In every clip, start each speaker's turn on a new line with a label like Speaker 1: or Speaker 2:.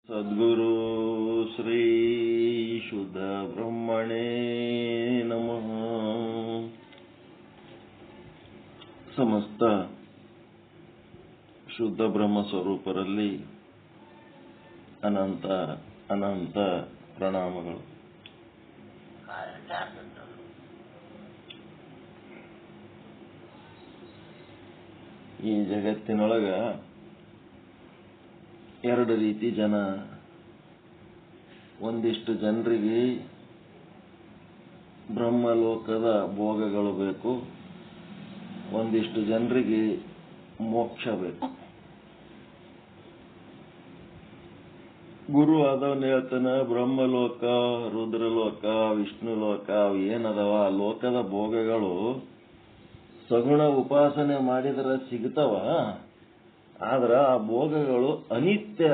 Speaker 1: ಸದ್ಗುರು ಶ್ರೀ ಶುದ್ಧ ಬ್ರಹ್ಮಣೇ ನಮಃ. ಸಮಸ್ತ ಶುದ್ಧ ಬ್ರಹ್ಮ ಸ್ವರೂಪರಲ್ಲಿ ಅನಂತ ಅನಂತ ಪ್ರಣಾಮಗಳು. ಈ ಜಗತ್ತಿನೊಳಗ ಎರಡು ರೀತಿ ಜನ. ಒಂದಿಷ್ಟು ಜನರಿಗೆ ಬ್ರಹ್ಮಲೋಕದ ಭೋಗಗಳು ಬೇಕು, ಒಂದಿಷ್ಟು ಜನರಿಗೆ ಮೋಕ್ಷ ಬೇಕು. ಗುರು ಆದವನ್ ಹೇಳ್ತಾನ, ಬ್ರಹ್ಮಲೋಕ, ರುದ್ರಲೋಕ, ವಿಷ್ಣು ಲೋಕ ಅವು ಏನದವ ಲೋಕದ ಭೋಗಗಳು ಸಗುಣ ಉಪಾಸನೆ ಮಾಡಿದ್ರೆ ಸಿಗ್ತಾವ, ಆದ್ರ ಆ ಭೋಗಗಳು ಅನಿತ್ಯ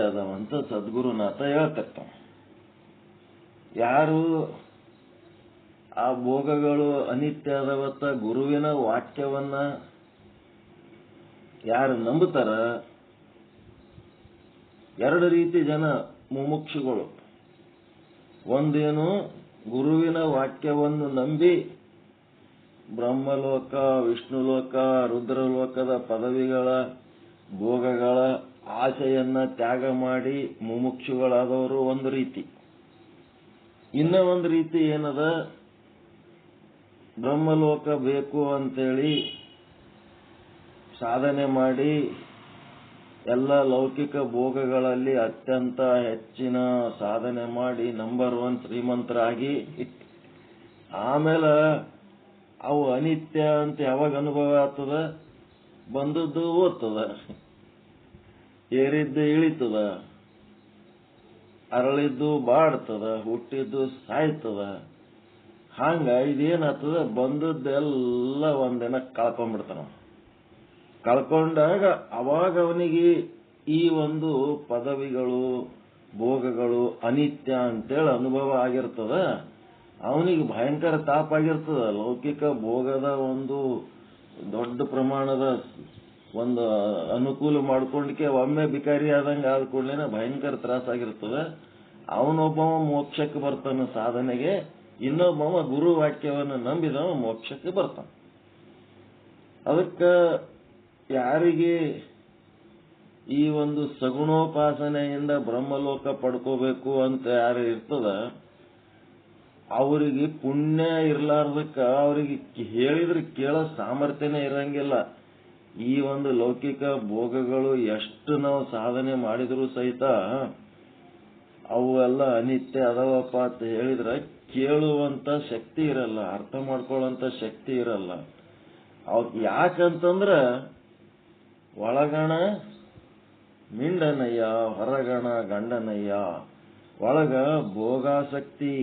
Speaker 1: ಅದಾವ ಅಂತ ಸದ್ಗುರುನಾಥ ಹೇಳ್ತಿರ್ತಾವ. ಯಾರು ಆ ಭೋಗಗಳು ಅನಿತ್ಯ ಅದಾವತ್ತ ಗುರುವಿನ ವಾಕ್ಯವನ್ನ ಯಾರು ನಂಬುತ್ತಾರ, ಎರಡು ರೀತಿ ಜನ ಮುಮುಕ್ಷುಗಳು. ಒಂದೇನು ಗುರುವಿನ ವಾಕ್ಯವನ್ನು ನಂಬಿ ಬ್ರಹ್ಮಲೋಕ, ವಿಷ್ಣುಲೋಕ, ರುದ್ರಲೋಕದ ಪದವಿಗಳ ಭೋಗಗಳ ಆಸೆಯನ್ನ ತ್ಯಾಗ ಮಾಡಿ ಮುಮುಕ್ಷುಗಳಾದವರು ಒಂದು ರೀತಿ. ಇನ್ನ ಒಂದು ರೀತಿ ಏನದ, ಬ್ರಹ್ಮಲೋಕ ಬೇಕು ಅಂತೇಳಿ ಸಾಧನೆ ಮಾಡಿ ಎಲ್ಲ ಲೌಕಿಕ ಭೋಗಗಳಲ್ಲಿ ಅತ್ಯಂತ ಹೆಚ್ಚಿನ ಸಾಧನೆ ಮಾಡಿ ನಂಬರ್ 1 ಶ್ರೀಮಂತರಾಗಿ ಆಮೇಲೆ ಅವು ಅನಿತ್ಯ ಅಂತ ಯಾವಾಗ ಅನುಭವ ಆಗ್ತದ, ಬಂದದ್ದು ಓದ್ತದ, ಏರಿದ್ದು ಇಳಿತದ, ಅರಳಿದ್ದು ಬಾಡ್ತದ, ಹುಟ್ಟಿದ್ದು ಸಾಯ್ತದ. ಹಂಗ ಇದೇನಾಗ್ತದ, ಬಂದದ್ದೆಲ್ಲ ಒಂದಿನ ಕಳ್ಕೊಂಡ್ಬಿಡ್ತಾನ. ಕಳ್ಕೊಂಡಾಗ ಅವಾಗ ಅವನಿಗೆ ಈ ಒಂದು ಪದವಿಗಳು ಭೋಗಗಳು ಅನಿತ್ಯ ಅಂತೇಳಿ ಅನುಭವ ಆಗಿರ್ತದ. ಅವನಿಗೆ ಭಯಂಕರ ತಾಪ ಆಗಿರ್ತದ. ಲೌಕಿಕ ಭೋಗದ ಒಂದು ದೊಡ್ಡ ಪ್ರಮಾಣದ ಒಂದು ಅನುಕೂಲ ಮಾಡ್ಕೊಂಡಕ್ಕೆ ಒಮ್ಮೆ ಬಿಕಾರಿ ಆದಂಗೆ ಆದ ಕೂಡಲೇ ಭಯಂಕರ ತ್ರಾಸಾಗಿರ್ತದ. ಅವನೊಬ್ಬವ ಮೋಕ್ಷಕ್ಕೆ ಬರ್ತಾನ ಸಾಧನೆಗೆ, ಇನ್ನೊಬ್ಬವ ಗುರು ವಾಕ್ಯವನ್ನು ನಂಬಿದವ ಮೋಕ್ಷಕ್ಕೆ ಬರ್ತಾನ. ಅದಕ್ಕ ಯಾರಿಗೆ ಈ ಒಂದು ಸಗುಣೋಪಾಸನೆಯಿಂದ ಬ್ರಹ್ಮಲೋಕ ಪಡ್ಕೋಬೇಕು ಅಂತ ಯಾರು ಇರ್ತದ, ಅವರಿಗೆ ಪುಣ್ಯ ಇರ್ಲಾರ್ದಕ್ಕ ಅವರಿಗೆ ಹೇಳಿದ್ರೆ ಕೇಳೋ ಸಾಮರ್ಥ್ಯನೇ ಇರಂಗಿಲ್ಲ. ಈ ಒಂದು ಲೌಕಿಕ ಭೋಗಗಳು ಎಷ್ಟು ನಾವು ಸಾಧನೆ ಮಾಡಿದ್ರು ಸಹಿತ ಅವೆಲ್ಲ ಅನಿತ್ಯ ಅದಾವಪ್ಪ ಅಂತ ಹೇಳಿದ್ರೆ ಕೇಳುವಂತ ಶಕ್ತಿ ಇರಲ್ಲ, ಅರ್ಥ ಮಾಡ್ಕೊಳ್ಳುವಂತ ಶಕ್ತಿ ಇರಲ್ಲ. ಯಾಕಂತಂದ್ರ ಒಳಗಣ ಮಿಂಡನಯ್ಯ, ಹೊರಗಣ ಗಂಡನಯ್ಯ. ಒಳಗ ಭೋಗಾಸಕ್ತಿ,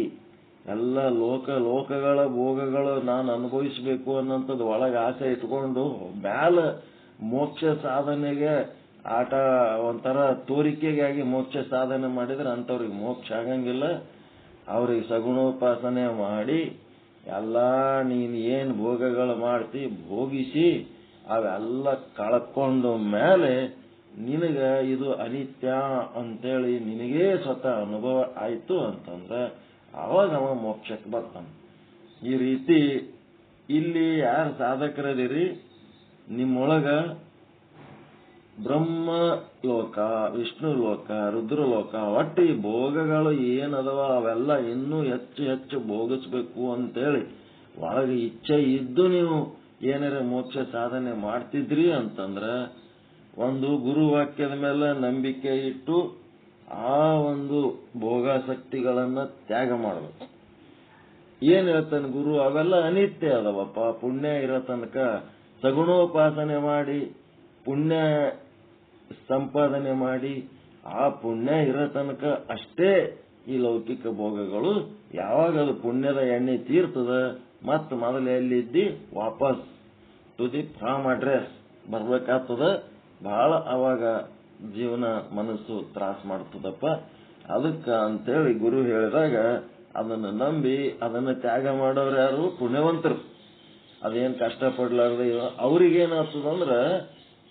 Speaker 1: ಎಲ್ಲ ಲೋಕಗಳ ಭೋಗಗಳು ನಾನು ಅನುಭವಿಸಬೇಕು ಅನ್ನೋಂಥದ್ದು ಒಳಗ ಆಸೆ ಇಟ್ಕೊಂಡು ಮ್ಯಾಲ ಮೋಕ್ಷ ಸಾಧನೆಗೆ ಆಟ ಒಂಥರ ತೋರಿಕೆಗಾಗಿ ಮೋಕ್ಷ ಸಾಧನೆ ಮಾಡಿದ್ರೆ ಅಂಥವ್ರಿಗೆ ಮೋಕ್ಷ ಆಗಂಗಿಲ್ಲ. ಅವ್ರಿಗೆ ಸಗುಣೋಪಾಸನೆ ಮಾಡಿ ಎಲ್ಲ ನೀನು ಏನ್ ಭೋಗಗಳು ಮಾಡ್ತಿ ಭೋಗಿಸಿ ಅವೆಲ್ಲ ಕಳ್ಕೊಂಡು ಮೇಲೆ ನಿನಗ ಇದು ಅನಿತ್ಯ ಅಂತೇಳಿ ನಿನಗೇ ಸ್ವತಃ ಅನುಭವ ಆಯ್ತು ಅಂತಂದ್ರೆ ಅವಾಗ ಅವ ಮೋಕ್ಷಕ್ಕೆ ಬರ್ತಾನೆ. ಈ ರೀತಿ ಇಲ್ಲಿ ಯಾರು ಸಾಧಕರದಿರಿ, ನಿಮ್ಮೊಳಗ ಬ್ರಹ್ಮ ಲೋಕ, ವಿಷ್ಣು ಲೋಕ, ರುದ್ರಲೋಕ ಒಟ್ಟು ಈ ಭೋಗಗಳು ಏನದವ ಅವೆಲ್ಲ ಇನ್ನೂ ಹೆಚ್ಚು ಹೆಚ್ಚು ಭೋಗಿಸ್ಬೇಕು ಅಂತೇಳಿ ಒಳಗೆ ಇಚ್ಛೆ ಇದ್ದು ನೀವು ಏನಾರ ಮೋಕ್ಷ ಸಾಧನೆ ಮಾಡ್ತಿದ್ರಿ ಅಂತಂದ್ರ ಒಂದು ಗುರುವಾಕ್ಯದ ಮೇಲೆ ನಂಬಿಕೆ ಇಟ್ಟು ಆ ಒಂದು ಭೋಗಾಸಕ್ತಿಗಳನ್ನ ತ್ಯಾಗ ಮಾಡಬೇಕು. ಏನ್ ಹೇಳ್ತಾನೆ ಗುರು, ಅವೆಲ್ಲ ಅನಿತ್ಯ ಅದಾವಪ್ಪ, ಪುಣ್ಯ ಇರೋ ತನಕ ಸಗುಣೋಪಾಸನೆ ಮಾಡಿ ಪುಣ್ಯ ಸಂಪಾದನೆ ಮಾಡಿ ಆ ಪುಣ್ಯ ಇರೋ ತನಕ ಅಷ್ಟೇ ಈ ಲೌಕಿಕ ಭೋಗಗಳು. ಯಾವಾಗ ಅದು ಪುಣ್ಯದ ಎಣ್ಣೆ ತೀರ್ತದ ಮತ್ ಮೊದಲು ಎಲ್ಲಿದ್ದಿ ವಾಪಸ್ ಟು ದಿ ಫ್ರಾಮ್ ಅಡ್ರೆಸ್ ಬರ್ಬೇಕಾಗ್ತದ. ಬಹಳ ಅವಾಗ ಜೀವನ ಮನಸ್ಸು ತ್ರಾಸ ಮಾಡ್ತದಪ್ಪ. ಅದಕ್ಕ ಅಂತೇಳಿ ಗುರು ಹೇಳಿದಾಗ ಅದನ್ನು ನಂಬಿ ಅದನ್ನ ತ್ಯಾಗ ಮಾಡೋರು ಯಾರು, ಪುಣ್ಯವಂತರು. ಅದೇನ್ ಕಷ್ಟಪಡ್ಲಾರ್ದ ಅವ್ರಿಗೇನಾಗ್ತದಂದ್ರ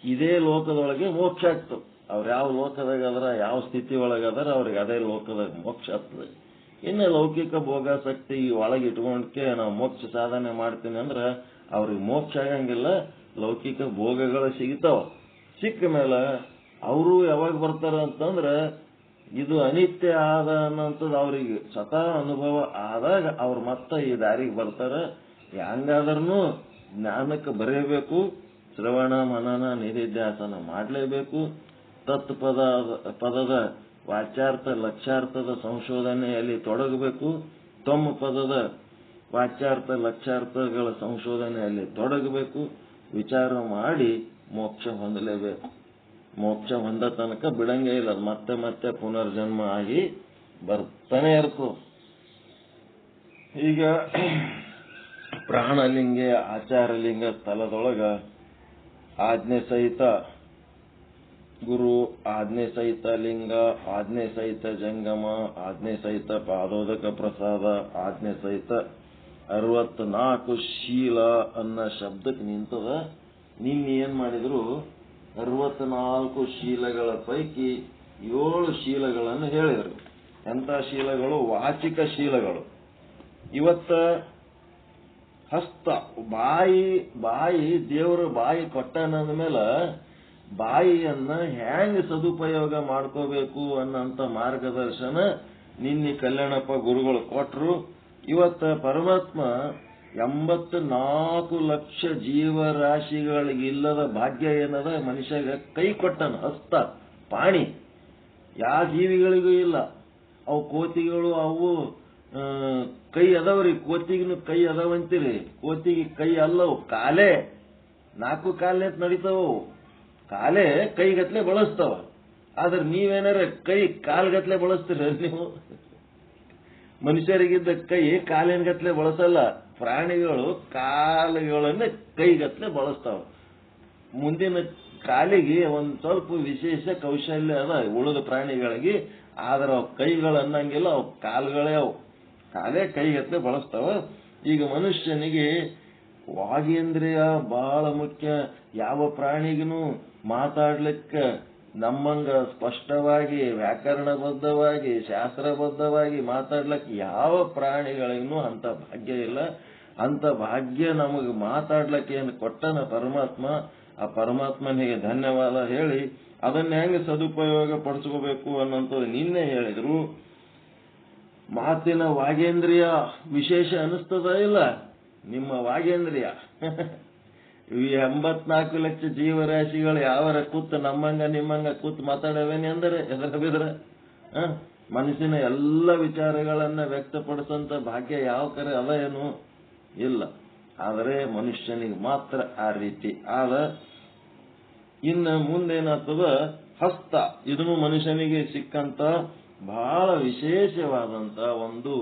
Speaker 1: ಇದೇ ಲೋಕದೊಳಗೆ ಮೋಕ್ಷ ಆಗ್ತದೆ. ಅವ್ರು ಯಾವ ಲೋಕದಾಗ ಅದರ, ಯಾವ ಸ್ಥಿತಿ ಒಳಗದಾರ ಅವ್ರಿಗೆ ಅದೇ ಲೋಕದಾಗ ಮೋಕ್ಷ ಆಗ್ತದೆ. ಇನ್ನು ಲೌಕಿಕ ಭೋಗಾಸಕ್ತಿ ಒಳಗೆ ಇಟ್ಕೊಂಡ್ಕೆ ನಾವು ಮೋಕ್ಷ ಸಾಧನೆ ಮಾಡ್ತೀನಿ ಅಂದ್ರೆ ಅವ್ರಿಗೆ ಮೋಕ್ಷ ಆಗಂಗಿಲ್ಲ, ಲೌಕಿಕ ಭೋಗಗಳು ಸಿಗ್ತಾವ. ಸಿಕ್ಕ ಮೇಲೆ ಅವರು ಯಾವಾಗ ಬರ್ತಾರ ಅಂತಂದ್ರೆ ಇದು ಅನಿತ್ಯ ಆದ ಅನ್ನೋಂಥದ್ದು ಅವ್ರಿಗೆ ಸ್ವತಃ ಅನುಭವ ಆದಾಗ ಅವ್ರು ಮತ್ತೆ ಈ ದಾರಿಗೆ ಬರ್ತಾರ. ಹೆಂಗಾದ್ರೂ ಜ್ಞಾನಕ್ಕೆ ಬರೆಯಬೇಕು, ಶ್ರವಣ ಮನನ ನಿಧಿಧ್ಯಾಸನ ಮಾಡಲೇಬೇಕು. ಪದದ ವಾಚ್ಯಾರ್ಥ ಲಕ್ಷ್ಯಾರ್ಥದ ಸಂಶೋಧನೆಯಲ್ಲಿ ತೊಡಗಬೇಕು. ತಮ್ಮ ಪದದ ವಾಚ್ಯಾರ್ಥ ಲಕ್ಷ್ಯಾರ್ಥಗಳ ಸಂಶೋಧನೆಯಲ್ಲಿ ತೊಡಗಬೇಕು. ವಿಚಾರ ಮಾಡಿ ಮೋಕ್ಷ ಹೊಂದಲೇಬೇಕು. ಮೋಕ್ಷ ಹೊಂದ ತನಕ ಬಿಡಂಗೇ ಇಲ್ಲ, ಮತ್ತೆ ಮತ್ತೆ ಪುನರ್ಜನ್ಮ ಆಗಿ ಬರ್ತಾನೆ ಇರ್ತದೆ. ಈಗ ಪ್ರಾಣಲಿಂಗ ಆಚಾರಲಿಂಗ ಸ್ಥಳದೊಳಗ ಆಜ್ಞೆ ಸಹಿತ ಗುರು, ಆಜ್ಞೆ ಸಹಿತ ಲಿಂಗ, ಆಜ್ಞೆ ಸಹಿತ ಜಂಗಮ, ಆಜ್ಞೆ ಸಹಿತ ಪಾದೋದಕ ಪ್ರಸಾದ, ಆಜ್ಞೆ ಸಹಿತ 64 ಶೀಲ ಅನ್ನೋ ಶಬ್ದಕ್ಕೆ ನಿಂತದ. ನಿನ್ನೆ ಏನ್ ಮಾಡಿದ್ರು, 64 ಶೀಲಗಳ ಪೈಕಿ 7 ಶೀಲಗಳನ್ನು ಹೇಳಿದರು. ಎಂತ ಶೀಲಗಳು? ವಾಚಿಕ ಶೀಲಗಳು. ಇವತ್ತ ಹಸ್ತ, ಬಾಯಿ ದೇವರು ಬಾಯಿ ಕೊಟ್ಟನಂದ ಮೇಲೆ ಬಾಯಿಯನ್ನ ಹ್ಯಾಂಗ ಸದುಪಯೋಗ ಮಾಡ್ಕೋಬೇಕು ಅನ್ನಂತ ಮಾರ್ಗದರ್ಶನ ನಿನ್ನೆ ಕಲ್ಯಾಣಪ್ಪ ಗುರುಗಳು ಕೊಟ್ರು. ಇವತ್ತ ಪರಮಾತ್ಮ 84 ಲಕ್ಷ ಜೀವರಾಶಿಗಳಿಗಿಲ್ಲದ ಭಾಗ್ಯ ಏನದ ಮನುಷ್ಯಗ ಕೈ ಕೊಟ್ಟನ. ಹಸ್ತ ಪಾಣಿ ಯಾವ ಜೀವಿಗಳಿಗೂ ಇಲ್ಲ. ಅವು ಕೋತಿಗಳು ಅವು ಕೈ ಅದಾವ್ರಿ, ಕೋತಿಗೂ ಕೈ ಅದಾವಂತೀರಿ. ಕೋತಿಗೆ ಕೈ ಅಲ್ಲವು, ಕಾಲೇ 4 ಕಾಲೇ ನಡೀತಾವ. ಕಾಲೇ ಕೈಗತ್ಲೆ ಬಳಸ್ತಾವ. ಆದ್ರೆ ನೀವೇನಾರ ಕೈ ಕಾಲ್ಗತ್ಲೆ ಬಳಸ್ತೀರ ನೀವು? ಮನುಷ್ಯರಿಗಿದ್ದ ಕೈ ಕಾಲಿನಗತ್ಲೆ ಬಳಸಲ್ಲ. ಪ್ರಾಣಿಗಳು ಕಾಲುಗಳನ್ನ ಕೈಗತ್ಲೆ ಬಳಸ್ತಾವ. ಮುಂದಿನ ಕಾಲಿಗೆ ಒಂದ್ ಸ್ವಲ್ಪ ವಿಶೇಷ ಕೌಶಲ್ಯ ಅದ ಉಳಿದ ಪ್ರಾಣಿಗಳಿಗೆ. ಆದ್ರೆ ಅವು ಕೈಗಳನ್ನಂಗಿಲ್ಲ, ಅವು ಕಾಲುಗಳೇ ಅವು. ಕಾಲೇ ಕೈಗತ್ಲೆ ಬಳಸ್ತಾವ. ಈಗ ಮನುಷ್ಯನಿಗೆ ವಾಗೇಂದ್ರಿಯ ಬಹಳ ಮುಖ್ಯ. ಯಾವ ಪ್ರಾಣಿಗೂ ಮಾತಾಡ್ಲಿಕ್ಕೆ ನಮ್ಮಂಗ ಸ್ಪಷ್ಟವಾಗಿ ವ್ಯಾಕರಣಬದ್ಧವಾಗಿ ಶಾಸ್ತ್ರಬದ್ಧವಾಗಿ ಮಾತಾಡ್ಲಿಕ್ಕೆ ಯಾವ ಪ್ರಾಣಿಗಳಿಗೂ ಅಂತ ಭಾಗ್ಯ ಇಲ್ಲ. ಅಂತ ಭಾಗ್ಯ ನಮಗೆ ಮಾತಾಡ್ಲಿಕ್ಕೆ ಏನು ಕೊಟ್ಟನ ಪರಮಾತ್ಮ. ಆ ಪರಮಾತ್ಮನಿಗೆ ಧನ್ಯವಾದ ಹೇಳಿ ಅದನ್ನ ಹೆಂಗೆ ಸದುಪಯೋಗ ಪಡಿಸ್ಕೋಬೇಕು ಅನ್ನೋಂಥದ್ದು ನಿನ್ನೆ ಹೇಳಿದ್ರು. ಮಾತಿನ ವಾಗೇಂದ್ರಿಯ ವಿಶೇಷ ಅನಿಸ್ತದ ಇಲ್ಲ ನಿಮ್ಮ ವಾಗೇಂದ್ರಿಯ? ಈ 84 ಲಕ್ಷ ಜೀವರಾಶಿಗಳು ಯಾವರ ಕೂತ್ ನಮ್ಮಂಗ ನಿಮ್ಮಂಗ ಕೂತ್ ಮಾತಾಡವೇನೆ ಅಂದರೆ ಎದರ ಬಿದ್ರ ಮನಸ್ಸಿನ ಎಲ್ಲ ವಿಚಾರಗಳನ್ನ ವ್ಯಕ್ತಪಡಿಸಂತ ಭಾಗ್ಯ ಯಾವ ಕರೆ ಅದ ಏನು? ಇಲ್ಲ. ಆದರೆ ಮನುಷ್ಯನಿಗೆ ಮಾತ್ರ ಆ ರೀತಿ ಆದ. ಇನ್ನು ಮುಂದೇನಾಗ್ತದ? ಹಸ್ತ, ಇದನ್ನು ಮನುಷ್ಯನಿಗೆ ಸಿಕ್ಕಂತ ಬಹಳ ವಿಶೇಷವಾದಂತ ಒಂದು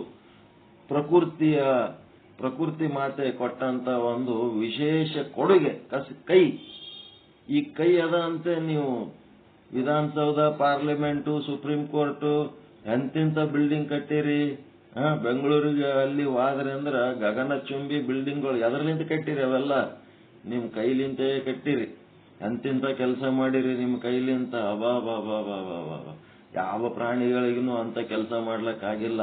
Speaker 1: ಪ್ರಕೃತಿ ಮಾತೆ ಕೊಟ್ಟಂತ ಒಂದು ವಿಶೇಷ ಕೊಡುಗೆ ಕೈ. ಈ ಕೈ ಅದ ಅಂತೆ ನೀವು ವಿಧಾನಸೌಧ, ಪಾರ್ಲಿಮೆಂಟು, ಸುಪ್ರೀಂ ಕೋರ್ಟು ಎಂತಿಂತ ಬಿಲ್ಡಿಂಗ್ ಕಟ್ಟಿರಿ. ಬೆಂಗಳೂರಿಗೆ ಅಲ್ಲಿ ಹೋದ್ರಿ ಅಂದ್ರ ಗಗನಚುಂಬಿ ಬಿಲ್ಡಿಂಗ್ಗಳು ಎದರ್ಲಿಂತ ಕಟ್ಟಿರಿ? ಅವೆಲ್ಲ ನಿಮ್ ಕೈಲಿಂತ ಕಟ್ಟಿರಿ. ಎಂತಿಂತ ಕೆಲಸ ಮಾಡಿರಿ ನಿಮ್ ಕೈಲಿಂತ. ಅಬಾಬಾಬಾಬಾಬಾಬಾ, ಯಾವ ಪ್ರಾಣಿಗಳಿಗೂ ಅಂತ ಕೆಲಸ ಮಾಡ್ಲಕ್ಕಾಗಿಲ್ಲ.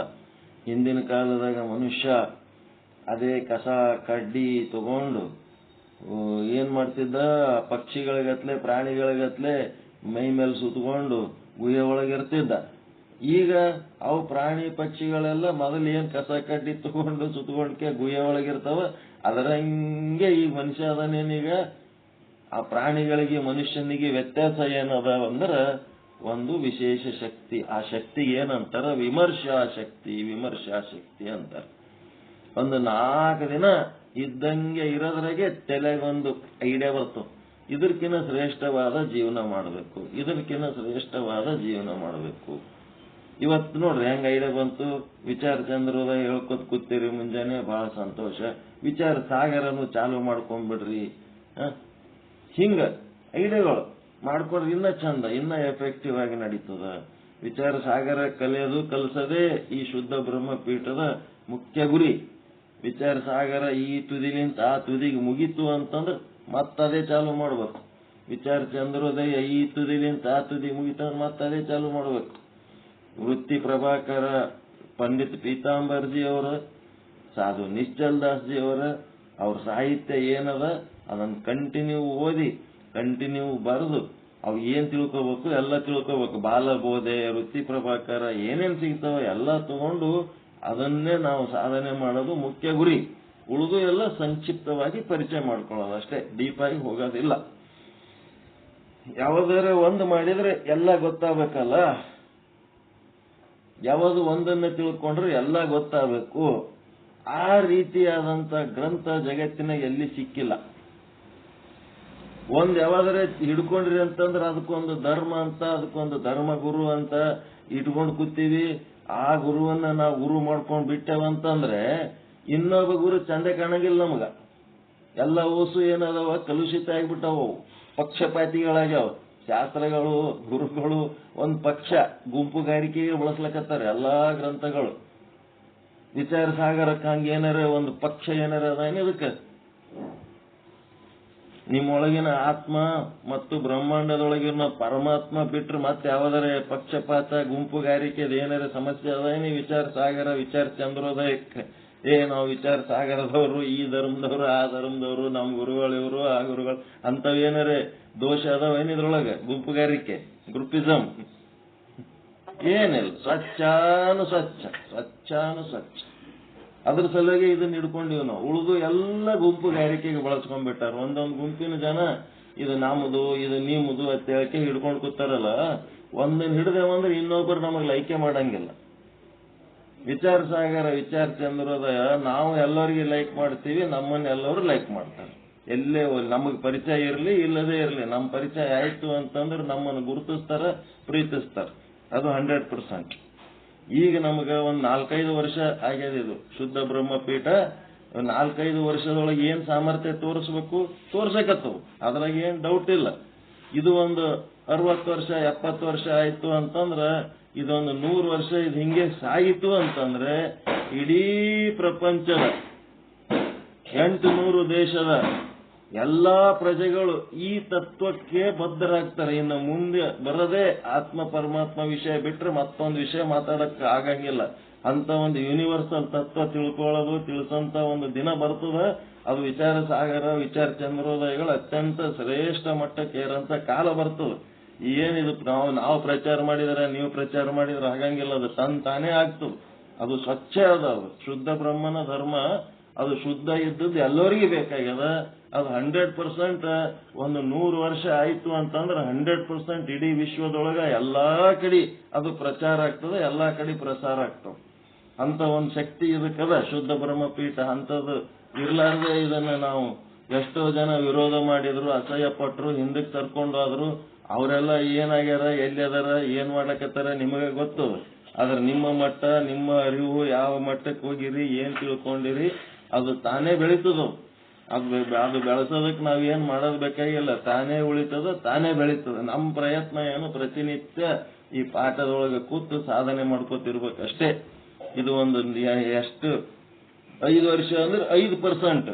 Speaker 1: ಹಿಂದಿನ ಕಾಲದಾಗ ಮನುಷ್ಯ ಅದೇ ಕಸ ಕಡ್ಡಿ ತಗೊಂಡು ಏನ್ ಮಾಡ್ತಿದ್ದ? ಪಕ್ಷಿಗಳಿಗತ್ಲೆ ಪ್ರಾಣಿಗಳಿಗತ್ಲೆ ಮೈ ಮೇಲೆ ಸುತ್ತಕೊಂಡು ಗುಹೆ ಒಳಗಿರ್ತಿದ್ದ. ಈಗ ಅವು ಪ್ರಾಣಿ ಪಕ್ಷಿಗಳೆಲ್ಲ ಮೊದಲು ಏನ್ ಕಸ ಕಡ್ಡಿ ತಗೊಂಡು ಸುತ್ತಕೊಂಡ್ಕೆ ಗುಹೆ ಒಳಗಿರ್ತಾವ, ಅದರ ಹಂಗೆ ಈಗ ಮನುಷ್ಯ ಅದನ್ನೇನೀಗ. ಆ ಪ್ರಾಣಿಗಳಿಗೆ ಮನುಷ್ಯನಿಗೆ ವ್ಯತ್ಯಾಸ ಏನದ ಅಂದ್ರ ಒಂದು ವಿಶೇಷ ಶಕ್ತಿ. ಆ ಶಕ್ತಿಗೆ ಏನಂತಾರ? ವಿಮರ್ಶಾ ಶಕ್ತಿ ಅಂತಾರ. ಒಂದು 4 ದಿನ ಇದ್ದಂಗೆ ಇರೋದ್ರಾಗೆ ತಲೆಗೊಂದು ಐಡಿಯಾ ಬರ್ತದೆ. ಇದಕ್ಕಿಂತ ಶ್ರೇಷ್ಠವಾದ ಜೀವನ ಮಾಡಬೇಕು, ಇದಕ್ಕಿಂತ ಶ್ರೇಷ್ಠವಾದ ಜೀವನ ಮಾಡಬೇಕು. ಇವತ್ತು ನೋಡ್ರಿ ಹೆಂಗ ಐಡಿಯಾ ಬಂತು. ವಿಚಾರ ಚಂದ್ರೋದಯ ಹೇಳ್ಕೊತ್ ಕೂತೀರಿ ಮುಂಜಾನೆ, ಬಹಳ ಸಂತೋಷ. ವಿಚಾರ ಸಾಗರನು ಚಾಲು ಮಾಡ್ಕೊಂಡ್ಬಿಡ್ರಿ. ಹಿಂಗ ಐಡಿಯಾಗಳು ಮಾಡ್ಕೊಂಡ್ರೆ ಇನ್ನ ಚಂದ, ಇನ್ನ ಎಫೆಕ್ಟಿವ್ ಆಗಿ ನಡೀತದ. ವಿಚಾರ ಸಾಗರ ಕಲಿಸೋದೇ ಈ ಶುದ್ಧ ಬ್ರಹ್ಮಪೀಠದ ಮುಖ್ಯ ಗುರಿ. ವಿಚಾರ ಸಾಗರ ಈ ತುದಿಲಿಂತ ಆ ತುದಿಗೆ ಮುಗೀತು ಅಂತಂದ್ರೆ ಮತ್ತದೇ ಚಾಲು ಮಾಡ್ಬೇಕು. ವಿಚಾರ ಚಂದ್ರೋದಯ ಈ ತುದಿಲಿಂದ ಆ ತುದಿ ಮುಗಿತ ಮತ್ತೆ ಅದೇ ಚಾಲು ಮಾಡ್ಬೇಕು. ವೃತ್ತಿ ಪ್ರಭಾಕರ ಪಂಡಿತ್ ಪೀತಾಂಬರ್ಜಿಯವರ, ಸಾಧು ನಿಶ್ಚಲ್ ದಾಸ್ಜಿಯವರ ಅವ್ರ ಸಾಹಿತ್ಯ ಏನದ ಅದನ್ನ ಕಂಟಿನ್ಯೂ ಓದಿ, ಕಂಟಿನ್ಯೂ ಬರೆದು ಅವು ಏನ್ ತಿಳ್ಕೋಬೇಕು ಎಲ್ಲ ತಿಳ್ಕೋಬೇಕು. ಬಾಲಬೋಧೆ, ವೃತ್ತಿ ಪ್ರಭಾಕರ ಏನೇನ್ ಸಿಗ್ತಾವ ಎಲ್ಲ ತಗೊಂಡು ಅದನ್ನೇ ನಾವು ಸಾಧನೆ ಮಾಡೋದು ಮುಖ್ಯ ಗುರಿ. ಉಳಿದು ಎಲ್ಲ ಸಂಕ್ಷಿಪ್ತವಾಗಿ ಪರಿಚಯ ಮಾಡ್ಕೊಳ್ಳೋದು ಅಷ್ಟೇ, ಡೀಪ್ ಆಗಿ ಹೋಗೋದಿಲ್ಲ. ಯಾವುದಾರ ಒಂದು ಮಾಡಿದ್ರೆ ಎಲ್ಲ ಗೊತ್ತಾಗಬೇಕಲ್ಲ, ಯಾವುದು ಒಂದನ್ನ ತಿಳ್ಕೊಂಡ್ರೆ ಎಲ್ಲ ಗೊತ್ತಾಗಬೇಕು. ಆ ರೀತಿಯಾದಂತ ಗ್ರಂಥ ಜಗತ್ತಿನ ಎಲ್ಲಿ ಸಿಕ್ಕಿಲ್ಲ. ಒಂದ್ ಯಾವಾದರೆ ಹಿಡ್ಕೊಂಡ್ರಿ ಅಂತಂದ್ರೆ ಅದಕ್ಕೊಂದು ಧರ್ಮ ಅಂತ, ಅದಕ್ಕೊಂದು ಧರ್ಮ ಗುರು ಅಂತ ಇಟ್ಕೊಂಡು ಕೂತೀವಿ. ಆ ಗುರುವನ್ನ ನಾವು ಗುರು ಮಾಡ್ಕೊಂಡ್ ಬಿಟ್ಟೇವಂತಂದ್ರೆ ಇನ್ನೊಬ್ಬ ಗುರು ಚಂದ ಕಾಣಂಗಿಲ್ಲ ನಮಗ. ಎಲ್ಲ ಓಸು ಏನದವ ಕಲುಷಿತ ಆಗ್ಬಿಟ್ಟವು, ಪಕ್ಷಪಾತಿಗಳಾಗ್ಯಾವ. ಶಾಸ್ತ್ರಗಳು, ಗುರುಗಳು ಒಂದ್ ಪಕ್ಷ ಗುಂಪುಗಾರಿಕೆಗೆ ಬಳಸ್ಲಕತ್ತಾರೆ ಎಲ್ಲಾ ಗ್ರಂಥಗಳು. ವಿಚಾರ ಸಾಗರಕ್ಕೆ ಹಂಗೇನಾರ ಒಂದು ಪಕ್ಷ ಏನಾರ ಅದೇನು ಇದಕ್ಕೆ? ನಿಮ್ಮೊಳಗಿನ ಆತ್ಮ ಮತ್ತು ಬ್ರಹ್ಮಾಂಡದೊಳಗಿನ ಪರಮಾತ್ಮ ಬಿಟ್ರೆ ಮತ್ತೆ ಯಾವ್ದಾರ ಪಕ್ಷಪಾತ ಗುಂಪುಗಾರಿಕೆ ಏನಾರ ಸಮಸ್ಯೆ ಅದೇನು? ವಿಚಾರ ಸಾಗರ, ವಿಚಾರ ಚಂದ್ರೋದಯಕ್ಕೆ ನಾವು ವಿಚಾರ ಸಾಗರದವರು, ಈ ಧರ್ಮದವರು, ಆ ಧರ್ಮದವರು, ನಮ್ಮ ಗುರುಗಳು ಇವರು, ಆ ಗುರುಗಳು ಅಂತವೇನಾರೆ ದೋಷ ಅದಾವೇನು ಇದ್ರೊಳಗೆ? ಗುಂಪುಗಾರಿಕೆ, ಗ್ರೂಪಿಸಂ ಏನಿಲ್ಲ. ಸ್ವಚ್ಛಾನು ಸ್ವಚ್ಛ, ಸ್ವಚ್ಛಾನು ಸ್ವಚ್ಛ. ಅದ್ರ ಸಲುವಾಗಿ ಇದನ್ನ ಹಿಡ್ಕೊಂಡಿವ್ ನಾವು. ಉಳಿದು ಎಲ್ಲ ಗುಂಪುಗಾರಿಕೆಗೆ ಬಳಸ್ಕೊಂಡ್ಬಿಟ್ಟಾರ. ಒಂದೊಂದು ಗುಂಪಿನ ಜನ ಇದು ನಮ್ಮದು, ಇದು ನಿಮ್ಮದು ಅಂತ ಹೇಳಕ್ಕೆ ಹಿಡ್ಕೊಂಡು ಕೂತಾರಲ್ಲ. ಒಂದನ್ನ ಹಿಡ್ದೇವಂದ್ರೆ ಇನ್ನೊಬ್ಬರು ನಮಗೆ ಲೈಕೆ ಮಾಡಂಗಿಲ್ಲ. ವಿಚಾರ ಸಾಗರ, ವಿಚಾರ ಚಂದ್ರೋದಯ ನಾವು ಎಲ್ಲರಿಗೆ ಲೈಕ್ ಮಾಡ್ತೀವಿ, ನಮ್ಮನ್ನ ಎಲ್ಲರೂ ಲೈಕ್ ಮಾಡ್ತಾರೆ. ಎಲ್ಲೇ ನಮಗ್ ಪರಿಚಯ ಇರಲಿ ಇಲ್ಲದೇ ಇರಲಿ, ನಮ್ಮ ಪರಿಚಯ ಆಯ್ತು ಅಂತಂದ್ರೆ ನಮ್ಮನ್ನು ಗುರುತಿಸ್ತಾರ, ಪ್ರೀತಿಸ್ತಾರ. ಅದು 100%. ಈಗ ನಮಗ ಒಂದ್ 4-5 ವರ್ಷ ಆಗ್ಯದ ಇದು ಶುದ್ಧ ಬ್ರಹ್ಮಪೀಠ. 4-5 ವರ್ಷದೊಳಗೆ ಏನ್ ಸಾಮರ್ಥ್ಯ ತೋರಿಸ್ಬೇಕು ತೋರ್ಸಕತ್ತವು, ಅದ್ರಾಗ ಏನ್ ಡೌಟ್ ಇಲ್ಲ. ಇದು ಒಂದು 60 ವರ್ಷ 70 ವರ್ಷ ಆಯ್ತು ಅಂತಂದ್ರ, ಇದೊಂದು 100 ವರ್ಷ ಇದು ಹಿಂಗೆ ಸಾಯಿತು ಅಂತಂದ್ರೆ ಇಡೀ ಪ್ರಪಂಚದ 800 ದೇಶದ ಎಲ್ಲಾ ಪ್ರಜೆಗಳು ಈ ತತ್ವಕ್ಕೆ ಬದ್ಧರಾಗ್ತಾರೆ. ಇನ್ನು ಮುಂದೆ ಬರದೇ ಆತ್ಮ ಪರಮಾತ್ಮ ವಿಷಯ ಬಿಟ್ರೆ ಮತ್ತೊಂದು ವಿಷಯ ಮಾತಾಡಕ್ ಆಗಂಗಿಲ್ಲ. ಅಂತ ಒಂದು ಯೂನಿವರ್ಸಲ್ ತತ್ವ ತಿಳ್ಕೊಳ್ಳೋದು, ತಿಳಿಸಂತ ಒಂದು ದಿನ ಬರ್ತದ. ಅದು ವಿಚಾರ ಸಾಗರ, ವಿಚಾರ ಚಂದ್ರೋದಯಗಳು ಅತ್ಯಂತ ಶ್ರೇಷ್ಠ ಮಟ್ಟಕ್ಕೆ ಏರಂತ ಕಾಲ ಬರ್ತದೆ. ಏನಿದು ನಾವು ಪ್ರಚಾರ ಮಾಡಿದ್ರೆ, ನೀವು ಪ್ರಚಾರ ಮಾಡಿದ್ರೆ ಆಗಂಗಿಲ್ಲ. ಅದು ತಾನೇ ಆಗ್ತದೆ. ಅದು ಸ್ವಚ್ಛ ಅದ. ಅದು ಶುದ್ಧ ಬ್ರಹ್ಮನ ಧರ್ಮ. ಅದು ಶುದ್ಧ ಇದ್ದದ್ದು ಎಲ್ಲರಿಗೂ ಬೇಕಾಗ್ಯದ. ಅದು 100% ಒಂದು 100 ವರ್ಷ ಆಯ್ತು ಅಂತಂದ್ರೆ 100% ಇಡೀ ವಿಶ್ವದೊಳಗ ಎಲ್ಲಾ ಕಡೆ ಅದು ಪ್ರಚಾರ ಆಗ್ತದೆ, ಎಲ್ಲಾ ಕಡೆ ಪ್ರಸಾರ ಆಗ್ತದೆ. ಅಂತ ಒಂದು ಶಕ್ತಿ ಇದಕ್ಕದ ಶುದ್ಧ ಬ್ರಹ್ಮಪೀಠ. ಅಂತದ್ದು ಇರ್ಲಾರ್ದೆ ಇದನ್ನ ನಾವು ಎಷ್ಟೋ ಜನ ವಿರೋಧ ಮಾಡಿದ್ರು, ಅಸಹ್ಯ ಪಟ್ರು, ಹಿಂದಕ್ಕೆ ಸರ್ಕೊಂಡು ಹೋದ್ರು. ಅವರೆಲ್ಲ ಏನಾಗ್ಯಾರ, ಎಲ್ಲಿ ಅದಾರ, ಏನ್ ಮಾಡ್ಲಕತ್ತಾರ ನಿಮಗೆ ಗೊತ್ತು. ಆದ್ರೆ ನಿಮ್ಮ ಮಟ್ಟ, ನಿಮ್ಮ ಅರಿವು ಯಾವ ಮಟ್ಟಕ್ಕೆ ಹೋಗಿರಿ, ಏನ್ ತಿಳ್ಕೊಂಡಿರಿ, ಅದು ತಾನೇ ಬೆಳೀತದ. ಅದು ಬೆಳೆಸೋದಕ್ಕೆ ನಾವೇನ್ ಮಾಡೋದ್ ಬೇಕಾಗಿಲ್ಲ. ತಾನೇ ಉಳಿತದ, ತಾನೇ ಬೆಳೀತದ. ನಮ್ಮ ಪ್ರಯತ್ನ ಏನು, ಪ್ರತಿನಿತ್ಯ ಈ ಪಾಠದೊಳಗೆ ಕೂತು ಸಾಧನೆ ಮಾಡ್ಕೋತಿರ್ಬೇಕಷ್ಟೇ. ಇದು ಒಂದು ಎಷ್ಟು 5 ವರ್ಷ ಅಂದ್ರೆ 5%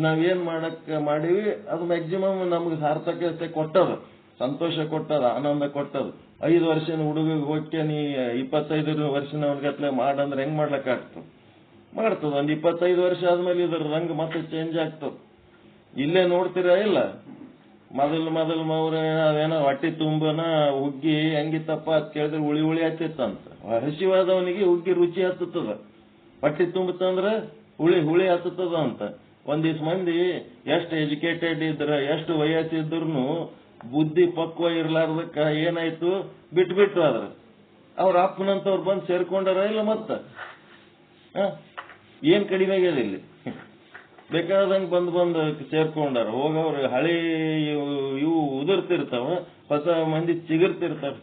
Speaker 1: ನಾವೇನ್ ಮಾಡೀವಿ ಅದು ಮ್ಯಾಕ್ಸಿಮಮ್ ನಮ್ಗೆ ಸಾರ್ಥಕತೆ ಕೊಟ್ಟದ, ಸಂತೋಷ ಕೊಟ್ಟದ, ಆನಂದ ಕೊಟ್ಟದ. 5 ವರ್ಷದ ಹುಡುಗಿಗೆ ಹೋಗ್ಕೆ ನೀ 25 ವರ್ಷನವನ್ಗತ್ಲೆ ಮಾಡಂದ್ರೆ ಹೆಂಗ್ ಮಾಡ್ಲಕ್ಕಾಗ್ತದೆ? ಮಾಡ್ತದ. ಒಂದ್ 25 ವರ್ಷ ಆದ್ಮೇಲೆ ಇದ್ರ ರಂಗ್ ಮತ್ತೆ ಚೇಂಜ್ ಆಗ್ತದ. ಇಲ್ಲೇ ನೋಡ್ತೀರಾ ಇಲ್ಲ, ಮೊದಲು ಅದೇನೋ ಹೊಟ್ಟಿ ತುಂಬನ ಹುಗ್ಗಿ ಹೆಂಗಿತ್ತಪ್ಪ ಅಂತ ಕೇಳಿದ್ರೆ ಹುಳಿ ಹುಳಿ ಹತ್ತಿತ್ತಂತ. ಹಸಿವಾದವನಿಗೆ ಹುಗ್ಗಿ ರುಚಿ ಹತ್ತದ, ಹೊಟ್ಟಿ ತುಂಬತ್ತಂದ್ರ ಹುಳಿ ಹುಳಿ ಹತ್ತದ ಅಂತ. ಒಂದಿವ್ಸ ಮಂದಿ ಎಷ್ಟು ಎಜುಕೇಟೆಡ್ ಇದ್ರ, ಎಷ್ಟು ವಯಸ್ಸಿದ್ರು ಬುದ್ಧಿ ಪಕ್ವ ಇರ್ಲಾರ್ದಕ್ಕ ಏನಾಯ್ತು, ಬಿಟ್ಬಿಟ್ರು. ಆದ್ರ ಅವ್ರ ಅಪ್ಪನಂತವ್ರು ಬಂದು ಸೇರ್ಕೊಂಡಾರ ಇಲ್ಲ, ಮತ್ತ ಏನ್ ಕಡಿಮೆ ಆಗ್ಯದ ಇಲ್ಲಿ? ಬೇಕಾದಂಗೆ ಬಂದು ಸೇರ್ಕೊಂಡಾರ. ಹೋಗವ್ರು ಹಳಿ ಇವು ಉದುರ್ತಿರ್ತಾವ, ಹೊಸ ಮಂದಿ ಚಿಗುರ್ತಿರ್ತಾವ.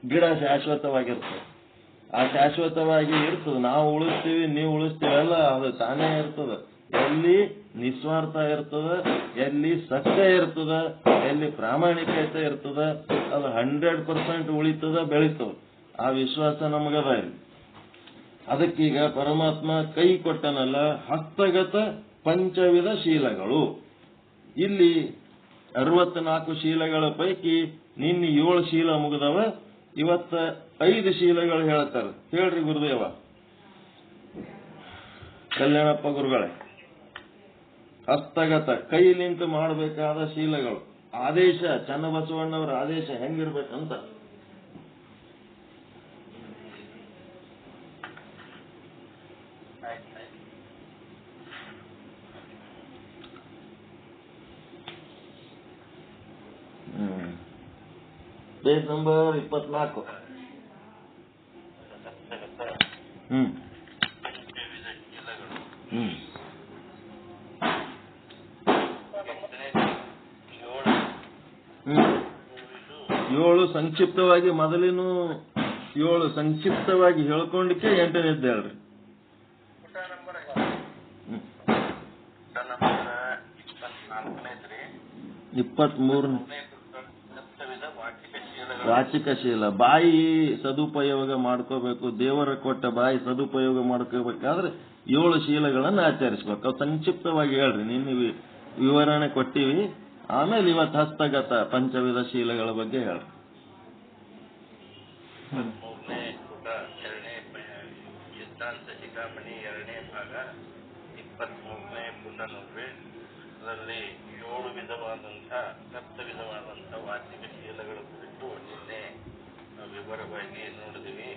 Speaker 1: ಗಿಡ ಶಾಶ್ವತವಾಗಿರ್ತದೆ. ಆ ಶಾಶ್ವತವಾಗಿ ಇರ್ತದೆ. ನಾವು ಉಳಿಸ್ತೀವಿ, ನೀವು ಉಳಿಸ್ತೀವಲ್ಲ, ಅದು ತಾನೇ ಇರ್ತದ. ಎಲ್ಲಿ ನಿಸ್ವಾರ್ಥ ಇರ್ತದ, ಎಲ್ಲಿ ಸತ್ಯ ಇರ್ತದ, ಎಲ್ಲಿ ಪ್ರಾಮಾಣಿಕತೆ ಇರ್ತದ, ಅದು 100% ಉಳಿತದ, ಬೆಳೀತದ. ಆ ವಿಶ್ವಾಸ ನಮಗದ ಇಲ್ಲಿ. ಅದಕ್ಕೀಗ ಪರಮಾತ್ಮ ಕೈ ಕೊಟ್ಟನಲ್ಲ, ಹಸ್ತಗತ ಪಂಚವಿಧ ಶೀಲಗಳು. ಇಲ್ಲಿ 64 ಶೀಲಗಳ ಪೈಕಿ ನಿನ್ನೆ 7 ಶೀಲ ಮುಗಿದವ, ಇವತ್ತ 5 ಶೀಲಗಳು ಹೇಳ್ತಾರೆ. ಹೇಳ್ರಿ ಗುರುದೇವ. ಕಲ್ಯಾಣಪ್ಪ ಗುರುಗಳೇ, ಹಸ್ತಗತ ಕೈಲಿಂತ ಮಾಡಬೇಕಾದ ಶೀಲಗಳು, ಆದೇಶ, ಚನ್ನಬಸವಣ್ಣವರ ಆದೇಶ ಹೆಂಗಿರ್ಬೇಕಂತ. Page number 24. ಏಳು ಸಂಕ್ಷಿಪ್ತವಾಗಿ ಮೊದಲಿನ 7 ಸಂಕ್ಷಿಪ್ತವಾಗಿ ಹೇಳ್ಕೊಂಡಕ್ಕೆ 8ನೇದ್ದು ಹೇಳ್ರಿ. 23 ವಾಚಿಕ ಶೀಲ. ಬಾಯಿ ಸದುಪಯೋಗ ಮಾಡ್ಕೋಬೇಕು, ದೇವರ ಕೊಟ್ಟ ಬಾಯಿ ಸದುಪಯೋಗ ಮಾಡ್ಕೋಬೇಕಾದ್ರೆ 7 ಶೀಲಗಳನ್ನು ಆಚರಿಸ್ಬೇಕು. ಅವು ಸಂಕ್ಷಿಪ್ತವಾಗಿ ಹೇಳ್ರಿ, ನಿನ್ನ ವಿವರಣೆ ಕೊಟ್ಟಿವಿ. ಆಮೇಲೆ ಇವತ್ತು ಹಸ್ತಗತ ಪಂಚವಿಧ ಶೀಲಗಳ ಬಗ್ಗೆ ಹೇಳ್ರಿ.
Speaker 2: 13ನೇ ಪುಟ 2ನೇ ಸಿದ್ಧಾಂತ ಶಿಖಾಮಣಿ 2ನೇ ಭಾಗ 23ನೇ ಪುಟ ನೋಡ್ರಿ. ಅದರಲ್ಲಿ 7 ವಿಧವಾದಂಥ 10 ವಿಧವಾದಂಥ ವಾಚಿಕ ಶೀಲಗಳ ಕುರಿತು ನಿನ್ನೆ ವಿವರವಾಗಿ ನೋಡಿದಿವಿ.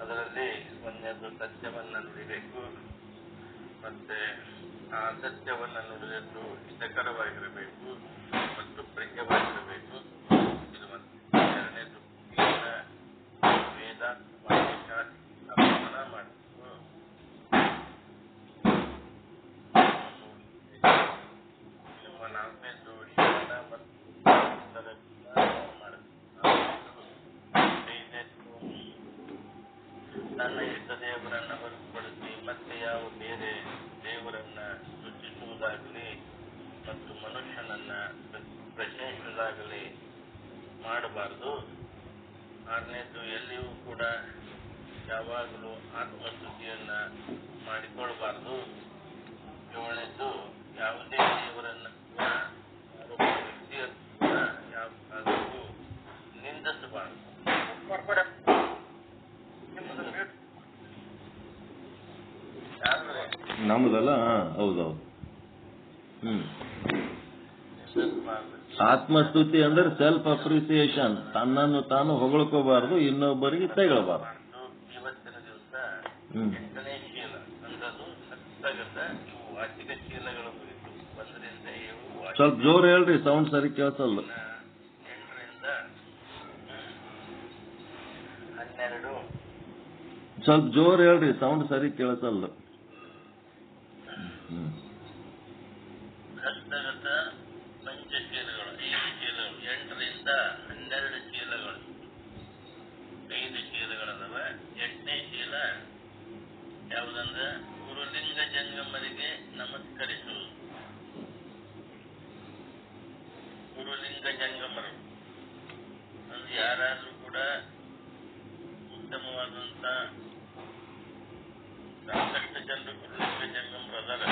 Speaker 2: ಅದರಲ್ಲಿ ಒಂದನೇದು ಸತ್ಯವನ್ನ ನುಡಿಬೇಕು, ಮತ್ತೆ ಆ ಸತ್ಯವನ್ನ ನುಡಿದದ್ದು ಹಿತಕರವಾಗಿರಬೇಕು ಮತ್ತು ಪ್ರಿಯವಾಗಿರಬೇಕು. ಇದು ಎರಡನೇದು ವೇದ ವಾಚಿಕ ಅಭ್ಯಾಸ ಮಾಡಬೇಕು. ನಿಮ್ಮ 4ನೇದು ಶ್ರವಣ ಮತ್ತು ತನ್ನ ಇದ್ದ ದೇವರನ್ನ ಹೊರತುಪಡಿಸಿ ಮತ್ತೆ ಯಾವ ಬೇರೆ ದೇವರನ್ನ ಸೃಷ್ಟಿಸುವುದಾಗಲಿ ಮತ್ತು ಮನುಷ್ಯನನ್ನ ಪ್ರಶ್ನಿಸುವುದಾಗಲಿ ಮಾಡಬಾರದು. 6ನೇದು ಎಲ್ಲಿಯೂ ಕೂಡ ಯಾವಾಗಲೂ ಆತ್ಮಸ್ತುತಿಯನ್ನ ಮಾಡಿಕೊಳ್ಳಬಾರದು. 7ನೇದು ಯಾವುದೇ ದೇವರನ್ನ ಕೂಡ ವ್ಯಕ್ತಿಯನ್ನು ಕೂಡ ಯಾವುದಾದರೂ ನಿಂದಿಸಬಾರದು.
Speaker 1: ನಮ್ದಲ್ಲ. ಹೌದೌದು. ಆತ್ಮಸ್ತುತಿ ಅಂದ್ರೆ ಸೆಲ್ಫ್ ಅಪ್ರಿಸಿಯೇಷನ್, ತನ್ನನ್ನು ತಾನು ಹೊಗಳ್ಕೋಬಾರ್ದು, ಇನ್ನೊಬ್ಬರಿಗೆ ತೆಗಳಬಾರ್ದು.
Speaker 2: ಇವತ್ತಿನ ದಿವಸ 8ನೇ ಶೀಲ ಅಂದದು ಹಸ್ತಗತ. ಇವು ವಾಚಿಕ ಶೀಲಗಳ ಕುರಿತು 1ರಿಂದ 7.
Speaker 1: ಸ್ವಲ್ಪ ಜೋರ್ ಹೇಳ್ರಿ, ಸೌಂಡ್ ಸರಿ ಕೇಳಿಸಲ್ಲ.
Speaker 2: 8ರಿಂದ 12.
Speaker 1: ಸ್ವಲ್ಪ ಜೋರ್ ಹೇಳ್ರಿ, ಸೌಂಡ್ ಸರಿ ಕೇಳಿಸಲ್ಲ.
Speaker 2: ಹಸ್ತಗತ ಪಂಚಶೀಲಗಳು 5 ಶೀಲಗಳು, 8ರಿಂದ 12 ಶೀಲಗಳು, 5 ಶೀಲಗಳದವ. 8ನೇ ಶೀಲ ಯಾವುದಂದ್ರೆ ಗುರುಲಿಂಗ ಜಂಗಮರಿಗೆ ನಮಸ್ಕರಿಸುವುದು. ಗುರುಲಿಂಗ ಜಂಗಮರು ಅಂದ್ರೆ ಯಾರಾದ್ರೂ ಕೂಡ ಉತ್ತಮವಾದಂತ ಸಾಕಷ್ಟು ಜನರು ಗುರುಲಿಂಗ ಜಂಗಮರು ಅದರ,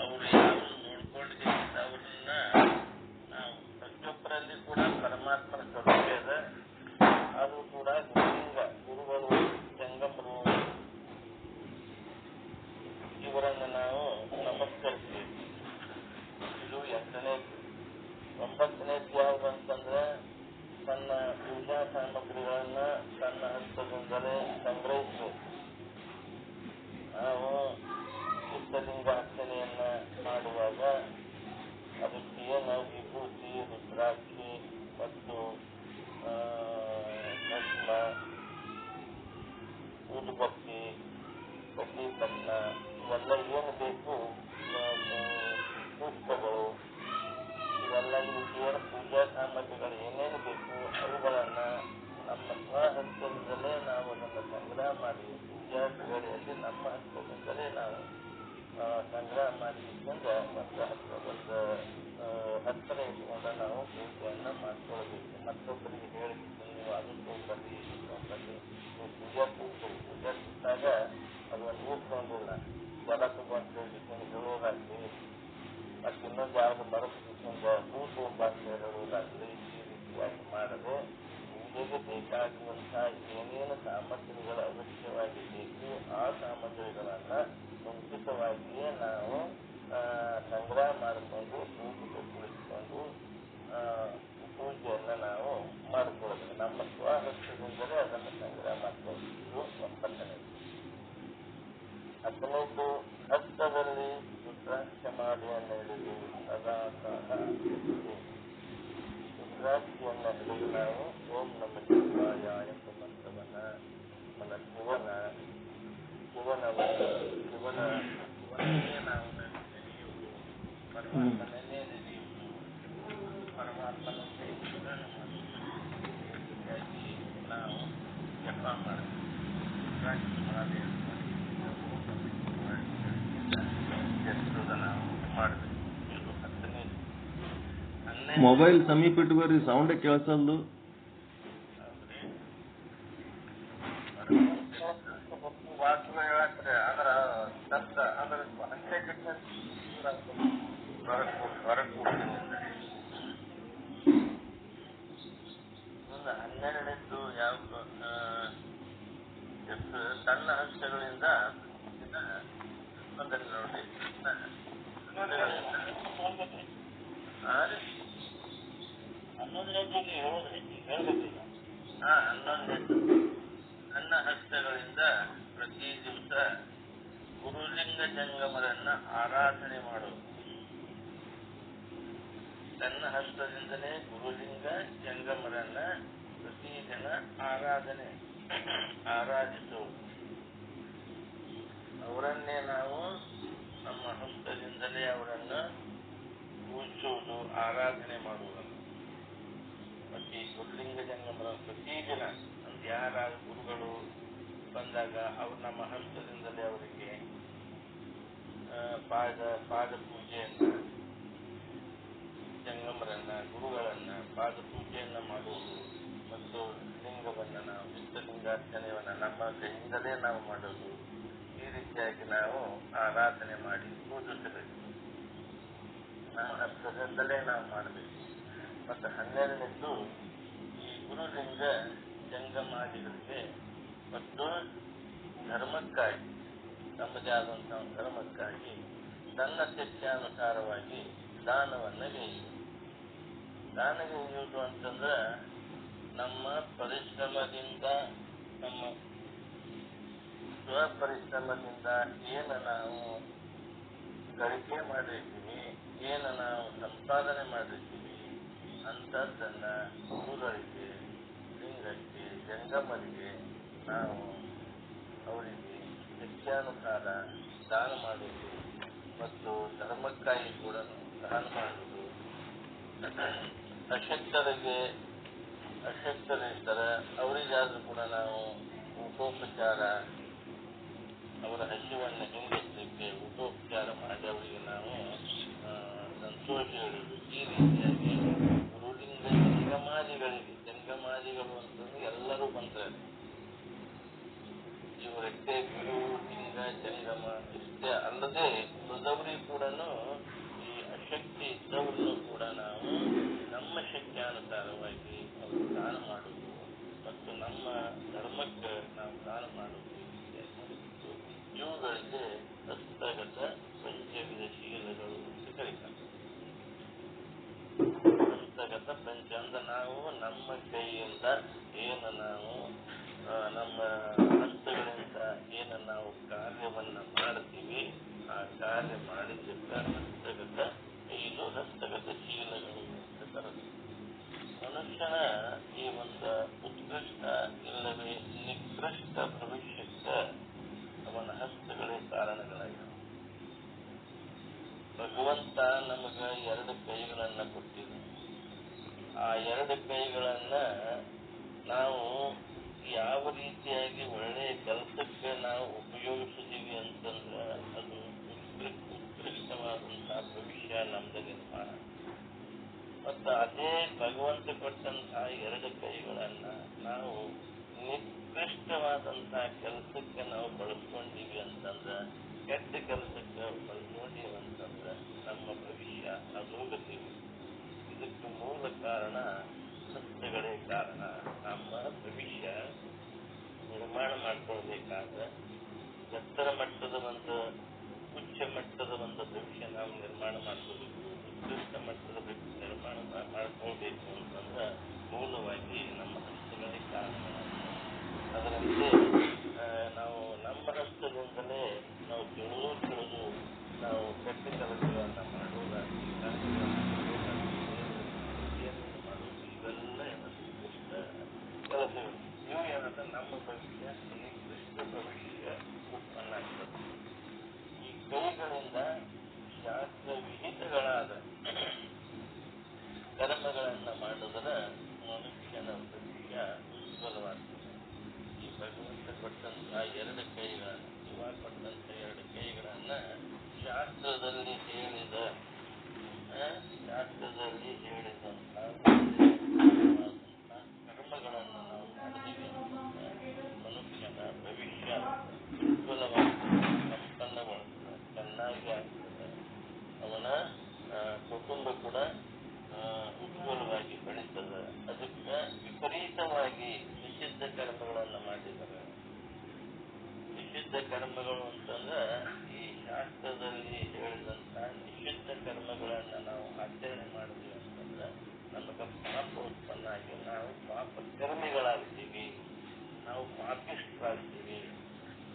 Speaker 2: ಅವರು ಯಾರು ನೋಡ್ಕೊಂಡು ಅವ್ರನ್ನ ಪ್ರತಿಯೊಬ್ಬರಲ್ಲಿ ಕೂಡ ಪರಮಾತ್ಮನ ಸ್ವರೂಪ ಅದ. ಅದು ಕೂಡ ಗುರುಲಿಂಗ ಗುರುಗಳು ಜಂಗಮರು ಇವರನ್ನು ನಾವು ನಮಸ್ಕರಿಸ್ತೀವಿ. ಇದು 8ನೇದು. 9ನೇದು ಯಾವುದಂತಂದ್ರೆ ತನ್ನ ಪೂಜಾ ಸಾಮಗ್ರಿಗಳನ್ನ ತನ್ನ ಹಸ್ತದಿಂದಲೇ ಸಂಗ್ರಹಿಸಬೇಕು. ನಾವು ಇಷ್ಟಲಿಂಗಾರ್ಚನೆಯನ್ನ ಮಾಡುವಾಗ ಅದಕ್ಕೆ ನಾವು ವಿಭೂತಿ, ರುದ್ರಾಕ್ಷಿ ಮತ್ತು ಭಸ್ಮ, ಊದುಬತ್ತಿ, ಕಡ್ಡಿಪಟ್ನ ಇವೆಲ್ಲ ಏನು ಬೇಕು, ಪುಷ್ಪಗಳು, ಇವೆಲ್ಲ ರೀತಿಯ ಪೂಜಾ ಸಾಮಗ್ರಿಗಳು ಏನೇನು ಬೇಕು ಅವುಗಳನ್ನ ನಮ್ಮ ಸ್ವಹಸ್ತದಿಂದಲೇ ನಾವು ಅದನ್ನು ಸಂಗ್ರಹ ಮಾಡಿ ಪೂಜಾ ವೇಳೆಯಲ್ಲಿ ನಮ್ಮ ಹಸ್ತದಿಂದಲೇ ನಾವು ಸಂಗ್ರಹ ಮಾಡಿಕೊಂಡು ಒಂದು ಹತ್ತಿರ ಇಟ್ಕೊಂಡ ನಾವು ಪೂಜೆಯನ್ನ ಮಾಡ್ಕೊಳ್ಬೇಕು. ಮತ್ತೊಬ್ಬರಿಗೆ ಹೇಳಿಬಿಟ್ಟು ನೀವು ಅದಕ್ಕೆ ಬನ್ನಿ ಬನ್ನಿ ನೀವು ಪೂಜಾ ಕೂತಾಗ ಅದನ್ನು ಇಟ್ಕೊಂಡಿಲ್ಲ, ಜಲ ತಗೊಂಡು ಹೇಳೋದಾಗ್ಲಿ, ಮತ್ತೆ ಇನ್ನೊಂದು ಯಾವ್ದು ಬೇಕಾಗುವಂತಹ ಏನೇನು ಸಾಮಗ್ರಿಗಳ ಅಗತ್ಯವಾಗಿ ಬೇಕು ಆ ಸಾಮಗ್ರಿಗಳನ್ನು ಮುಂಚಿತವಾಗಿಯೇ ನಾವು ಸಂಗ್ರಹ ಮಾಡಿಕೊಂಡು ಕುಳಿತುಕೊಂಡು ಪೂಜೆಯನ್ನು ನಾವು ಮಾಡಿಕೊಳ್ಳಬೇಕು. ನಮ್ಮ ಸ್ವಹಸ್ತದಿಂದಲೇ ಅದನ್ನು ಸಂಗ್ರಹ ಮಾಡಿಕೊಳ್ಳಬೇಕು. 19 ಹಸ್ತದಲ್ಲಿ ರುದ್ರಾಕ್ಷ ಮಾಲೆಯನ್ನು ಹಿಡಿದು ಸದಾಕಾಲ ರುದ್ರಾಕ್ಷಿಯನ್ನು ಹಿಡಿದು ನಾವು ಓಂ ನಮ ಶಿವಾಯ ಎಂಬ ಮಂತ್ರವನ್ನು ನಮ್ಮ ಶಿವನನ್ನೇ ನಾವು ನೆನೆಯುವುದು, ಪರಮಾತ್ಮನನ್ನೇ ನೆನೆಯುವುದು, ಪರಮಾತ್ಮನನ್ನೇ ಸ್ಮರಣೆ ಮಾಡುವುದು. ಹೀಗಾಗಿ ನಾವು ಜಪ ಮಾಡಬೇಕು. ರುದ್ರಾಕ್ಷಿ ಮಾಲೆಯನ್ನು ನಾವು ಮಾಡಬೇಕು. ಇದು 10ನೇ.
Speaker 1: ಮೊಬೈಲ್ ಸಮೀಪ ಇಟ್ಕೋರಿ, ಸೌಂಡೇ ಕೇಳಿಸಲ್ದು.
Speaker 2: ವಾಕ್ಯ ಹೇಳಕ್ರೆ ಅದರ ಶಬ್ದ ಅದರ ಹಂಗೆ ಹೊರಗೆ ಮುಂದೆ 12ನೇದ್ದು ಯಾವ ಸಣ್ಣ ಹಸ್ತಗಳಿಂದ ನೋಡಿ 11ನೇದ್ದು ಹೇಳ್ಬೇಕಿಲ್ಲ. 11ನೇದ್ದು ಸಣ್ಣ ಹಸ್ತಗಳಿಂದ ಪ್ರತಿ ದಿವಸ ಗುರುಲಿಂಗ ಜಂಗಮರನ್ನ ಆರಾಧನೆ ಮಾಡುವುದು. ಸಣ್ಣ ಹಸ್ತದಿಂದಲೇ ಗುರುಲಿಂಗ ಜಂಗಮರನ್ನ ಪ್ರತಿದಿನ ಆರಾಧಿಸುವುದು. ಅವರನ್ನೇ ನಾವು ನಮ್ಮ ಹಸ್ತದಿಂದಲೇ ಅವರನ್ನು ಪೂಜಿಸುವುದು, ಆರಾಧನೆ ಮಾಡುವುದು. ಮತ್ತು ಈ ಗುರುಲಿಂಗ ಜಂಗಮರ ಪ್ರತಿದಿನ ಯಾರಾದ ಗುರುಗಳು ಬಂದಾಗ ಅವರು ನಮ್ಮ ಹಸ್ತದಿಂದಲೇ ಅವರಿಗೆ ಪಾದ ಪೂಜೆಯನ್ನು, ಜಂಗಮರನ್ನ ಗುರುಗಳನ್ನ ಪಾದ ಪೂಜೆಯನ್ನು ಮಾಡುವುದು ಮತ್ತು ಲಿಂಗವನ್ನು ನಾವು ನಿತ್ಯಲಿಂಗಾರ್ಚನೆಯನ್ನು ನಮ್ಮ ಕೈಯಿಂದಲೇ ನಾವು ಮಾಡೋದು. ಈ ರೀತಿಯಾಗಿ ನಾವು ಆರಾಧನೆ ಮಾಡಿ ಪೂಜಿಸಬೇಕು. ನಮ್ಮ ಹಸ್ತದಿಂದಲೇ ನಾವು ಮಾಡಬೇಕು. ಮತ್ತು 12ನೇದ್ದು ಈ ಗುರುಲಿಂಗ ಜಂಗಮಾದಿಗಳಿಗೆ ಮತ್ತು ಧರ್ಮಕ್ಕಾಗಿ, ತಮ್ಮದೇ ಆದಂತಹ ಧರ್ಮಕ್ಕಾಗಿ ತನ್ನ ಶಕ್ತ್ಯಾನುಸಾರವಾಗಿ ದಾನವನ್ನು ಗೈಯುವುದು. ಅಂತಂದ್ರೆ ನಮ್ಮ ಪರಿಶ್ರಮದಿಂದ, ನಮ್ಮ ಸ್ವಪರಿಶ್ರಮದಿಂದ ಏನು ನಾವು ಗಳಿಕೆ ಮಾಡಿರ್ತೀವಿ, ಏನು ನಾವು ಸಂಪಾದನೆ ಮಾಡಿರ್ತೀವಿ ಅಂಥದ್ದನ್ನ ಗುರುಗಳಿಗೆ, ಲಿಂಗಕ್ಕೆ, ಜಂಗಮರಿಗೆ ನಾವು ಅವರಿಗೆ ಶಕ್ತ್ಯಾನುಸಾರ ದಾನ ಮಾಡುವುದು ಮತ್ತು ಧರ್ಮಕ್ಕಾಗಿ ಕೂಡ ದಾನ ಮಾಡುವುದು. ಅಶಕ್ತರಿರ್ತಾರೆ, ಅವರಿಗಾದ್ರೂ ಕೂಡ ನಾವು ಊಟೋಪಚಾರ, ಅವರ ಹಸಿವನ್ನು ಹಿಂಗಿಸಲಿಕ್ಕೆ ಊಟೋಪಚಾರ ಮಾಡಿ ಅವರಿಗೆ ನಾವು ಸಂತೋಷ ಹೇಳುವುದು. ಈ ರೀತಿಯಾಗಿ ಗುರುಲಿಂಗ ಜಂಗಮಾದಿಗಳು ಅಂತಂದ್ರೆ ಎಲ್ಲರೂ ಬಂತಾರೆ. ಇವರಷ್ಟೇ ಗುರು, ಲಿಂಗ, ಜಂಗಮ ಇಷ್ಟೇ ಅಲ್ಲದೆ ಉಳಿದವರಿಗೆ ಕೂಡ, ಈ ಅಶಕ್ತಿ ಇದ್ದವರನ್ನು ಕೂಡ ನಾವು ನಮ್ಮ ಶಕ್ತ್ಯಾನುಸಾರವಾಗಿ ಅವರು ದಾನ ಮಾಡುವುದು ಮತ್ತು ನಮ್ಮ ಧರ್ಮಕ್ಕೆ ನಾವು ದಾನ ಮಾಡುವುದು. ಇವುಗಳಿಗೆ ಹಸ್ತಗತ ಪಂಚವಿಧ ಶೀಲಗಳು ಅಂತ ಕರೀತಾರೆ. ಹಸ್ತಗತ ಪಂಚ ಅಂದ್ರೆ ನಾವು ನಮ್ಮ ಕೈಯಿಂದ ಏನು ನಾವು ನಮ್ಮ ಹಸ್ತಗಳಿಂದ ಏನು ನಾವು ಕಾರ್ಯವನ್ನು ಮಾಡ್ತೀವಿ, ಆ ಕಾರ್ಯ ಮಾಡಿದ್ದಕ್ಕೆ ಹಸ್ತಗತ ಶೀಲಗಳು ಅಂತ ಕರೆದು. ಮನುಷ್ಯನ ಈ ಒಂದು ಉತ್ಕೃಷ್ಟ ಇಲ್ಲವೇ ನಿಕೃಷ್ಟ ಭವಿಷ್ಯಕ್ಕೆ ಅವನ ಹಸ್ತಗಳೇ ಕಾರಣಗಳಾಗಿವೆ. ಭಗವಂತ ನಮಗ 2 ಕೈಗಳನ್ನ ಕೊಟ್ಟಿದ್ದ. ಆ 2 ಕೈಗಳನ್ನ ನಾವು ಯಾವ ರೀತಿಯಾಗಿ ಒಳ್ಳೆಯ ಕೆಲಸಕ್ಕೆ ನಾವು ಉಪಯೋಗಿಸಿದೀವಿ ಅಂತಂದ್ರೆ ಅದು ಉತ್ಕೃಷ್ಟವಾದಂತಹ ಭವಿಷ್ಯ ನಮ್ದು ನಿರ್ಮಾಣ. ಮತ್ತು ಅದೇ ಭಗವಂತ ಕೊಟ್ಟಂತಹ 2 ಕೈಗಳನ್ನ ನಾವು ನಿಕೃಷ್ಟವಾದಂತಹ ಕೆಲಸಕ್ಕೆ ನಾವು ಬಳಸ್ಕೊಂಡಿವಿ ಅಂತಂದ್ರೆ, ಕೆಟ್ಟ ಕೆಲಸಕ್ಕೆ ಬಳಸ್ಕೊಂಡಿವಿ ಅಂತಂದ್ರೆ ನಮ್ಮ ಭವಿಷ್ಯ ಅದೋಗತೀವಿ. ಇದಕ್ಕೆ ಮೂಲ ಕಾರಣ ಹಸ್ತಗಳೇ ಕಾರಣ. ನಮ್ಮ ಭವಿಷ್ಯ ನಿರ್ಮಾಣ ಮಾಡ್ಕೊಳ್ಬೇಕಾದ ಎತ್ತರ ಮಟ್ಟದ ಒಂದು ಉಚ್ಚ ಮಟ್ಟದ ಒಂದು ಭವಿಷ್ಯ ನಾವು ನಿರ್ಮಾಣ ಮಾಡ್ಕೋಬೇಕು, ಉತ್ಕೃಷ್ಟ ಮಟ್ಟದ ಭವಿಷ್ಯ ನಿರ್ಮಾಣ ಮಾಡ್ಕೊಳ್ಬೇಕು ಅಂತಂದ್ರೆ ಮೂಲವಾಗಿ ನಮ್ಮ ಹಸ್ತಗಳೇ ಕಾರಣಗಳಾಗ್ತವೆ. ಅದರಂತೆ ನಾವು ನಮ್ಮ ಹಸ್ತದಿಂದಲೇ ನಾವು ತಿಳಿದು ನಾವು ಕೆಟ್ಟ ಕೆಲಸಗಳನ್ನು ಮಾಡುವುದಾಗಿ ಮಾಡುವುದು ಇವೆಲ್ಲ ಏನದು ದುಷ್ಟ ಕೆಲಸಗಳು. ಇವು ಏನಂದ್ರೆ ನಮ್ಮ ಭವಿಷ್ಯ ನಿಕೃಷ್ಟ ಭವಿಷ್ಯ ಉತ್ಪನ್ನ ಆಗ್ತದೆ. ಈ ಕೈಗಳಿಂದ ಶಾಸ್ತ್ರ ವಿಹಿತಗಳಾದ ಕರ್ಮಗಳನ್ನು ಮಾಡಿದ್ರೆ ಮನುಷ್ಯನ ಭವಿಷ್ಯ ಉಜ್ವಲವಾಗ್ತದೆ. ಈ ಭಗವಂತ ಕೊಟ್ಟಂತ ಎರಡು ಕೈಗಳನ್ನ, ಶಿವ ಕೊಟ್ಟಂತ ಎರಡು ಕೈಗಳನ್ನ ಶಾಸ್ತ್ರದಲ್ಲಿ ಹೇಳಿದಂತ ಕರ್ಮಗಳನ್ನು ನಾವು ಮಾಡಿದೀವಿ ಅಂತಂದ್ರೆ ಮನುಷ್ಯನ ಭವಿಷ್ಯ ಉಜ್ವಲವಾಗ್ತದೆ, ಸಂಪನ್ನಗೊಳ್ತದೆ, ಚೆನ್ನಾಗಿ ಆಗ್ತದೆ. ಅವನ ಕುಟುಂಬ ಕೂಡ ಉಜ್ವಲವಾಗಿ ಬೆಳೀತದೆ. ಅದಕ್ಕೆ ವಿಪರೀತವಾಗಿ ನಿಷಿದ್ಧ ಕರ್ಮಗಳನ್ನು ಮಾಡಿದ್ದಾರೆ. ನಿಷಿದ್ಧ ಕರ್ಮಗಳು ಅಂತಂದ್ರೆ ಈ ಶಾಸ್ತ್ರದಲ್ಲಿ ಹೇಳಿದಂತ ನಿಷಿದ್ಧ ಕರ್ಮಗಳನ್ನ ನಾವು ಆಚರಣೆ ಮಾಡಿದ್ವಿ ಅಂತಂದ್ರೆ ನಮಗೆ ಪಾಪ ಉತ್ಪನ್ನ ಆಗಿ ನಾವು ಪಾಪ ಕರ್ಮಿಗಳಾಗ್ತೀವಿ, ನಾವು ಪಾಪಿಷ್ಠರಾಗ್ತೀವಿ.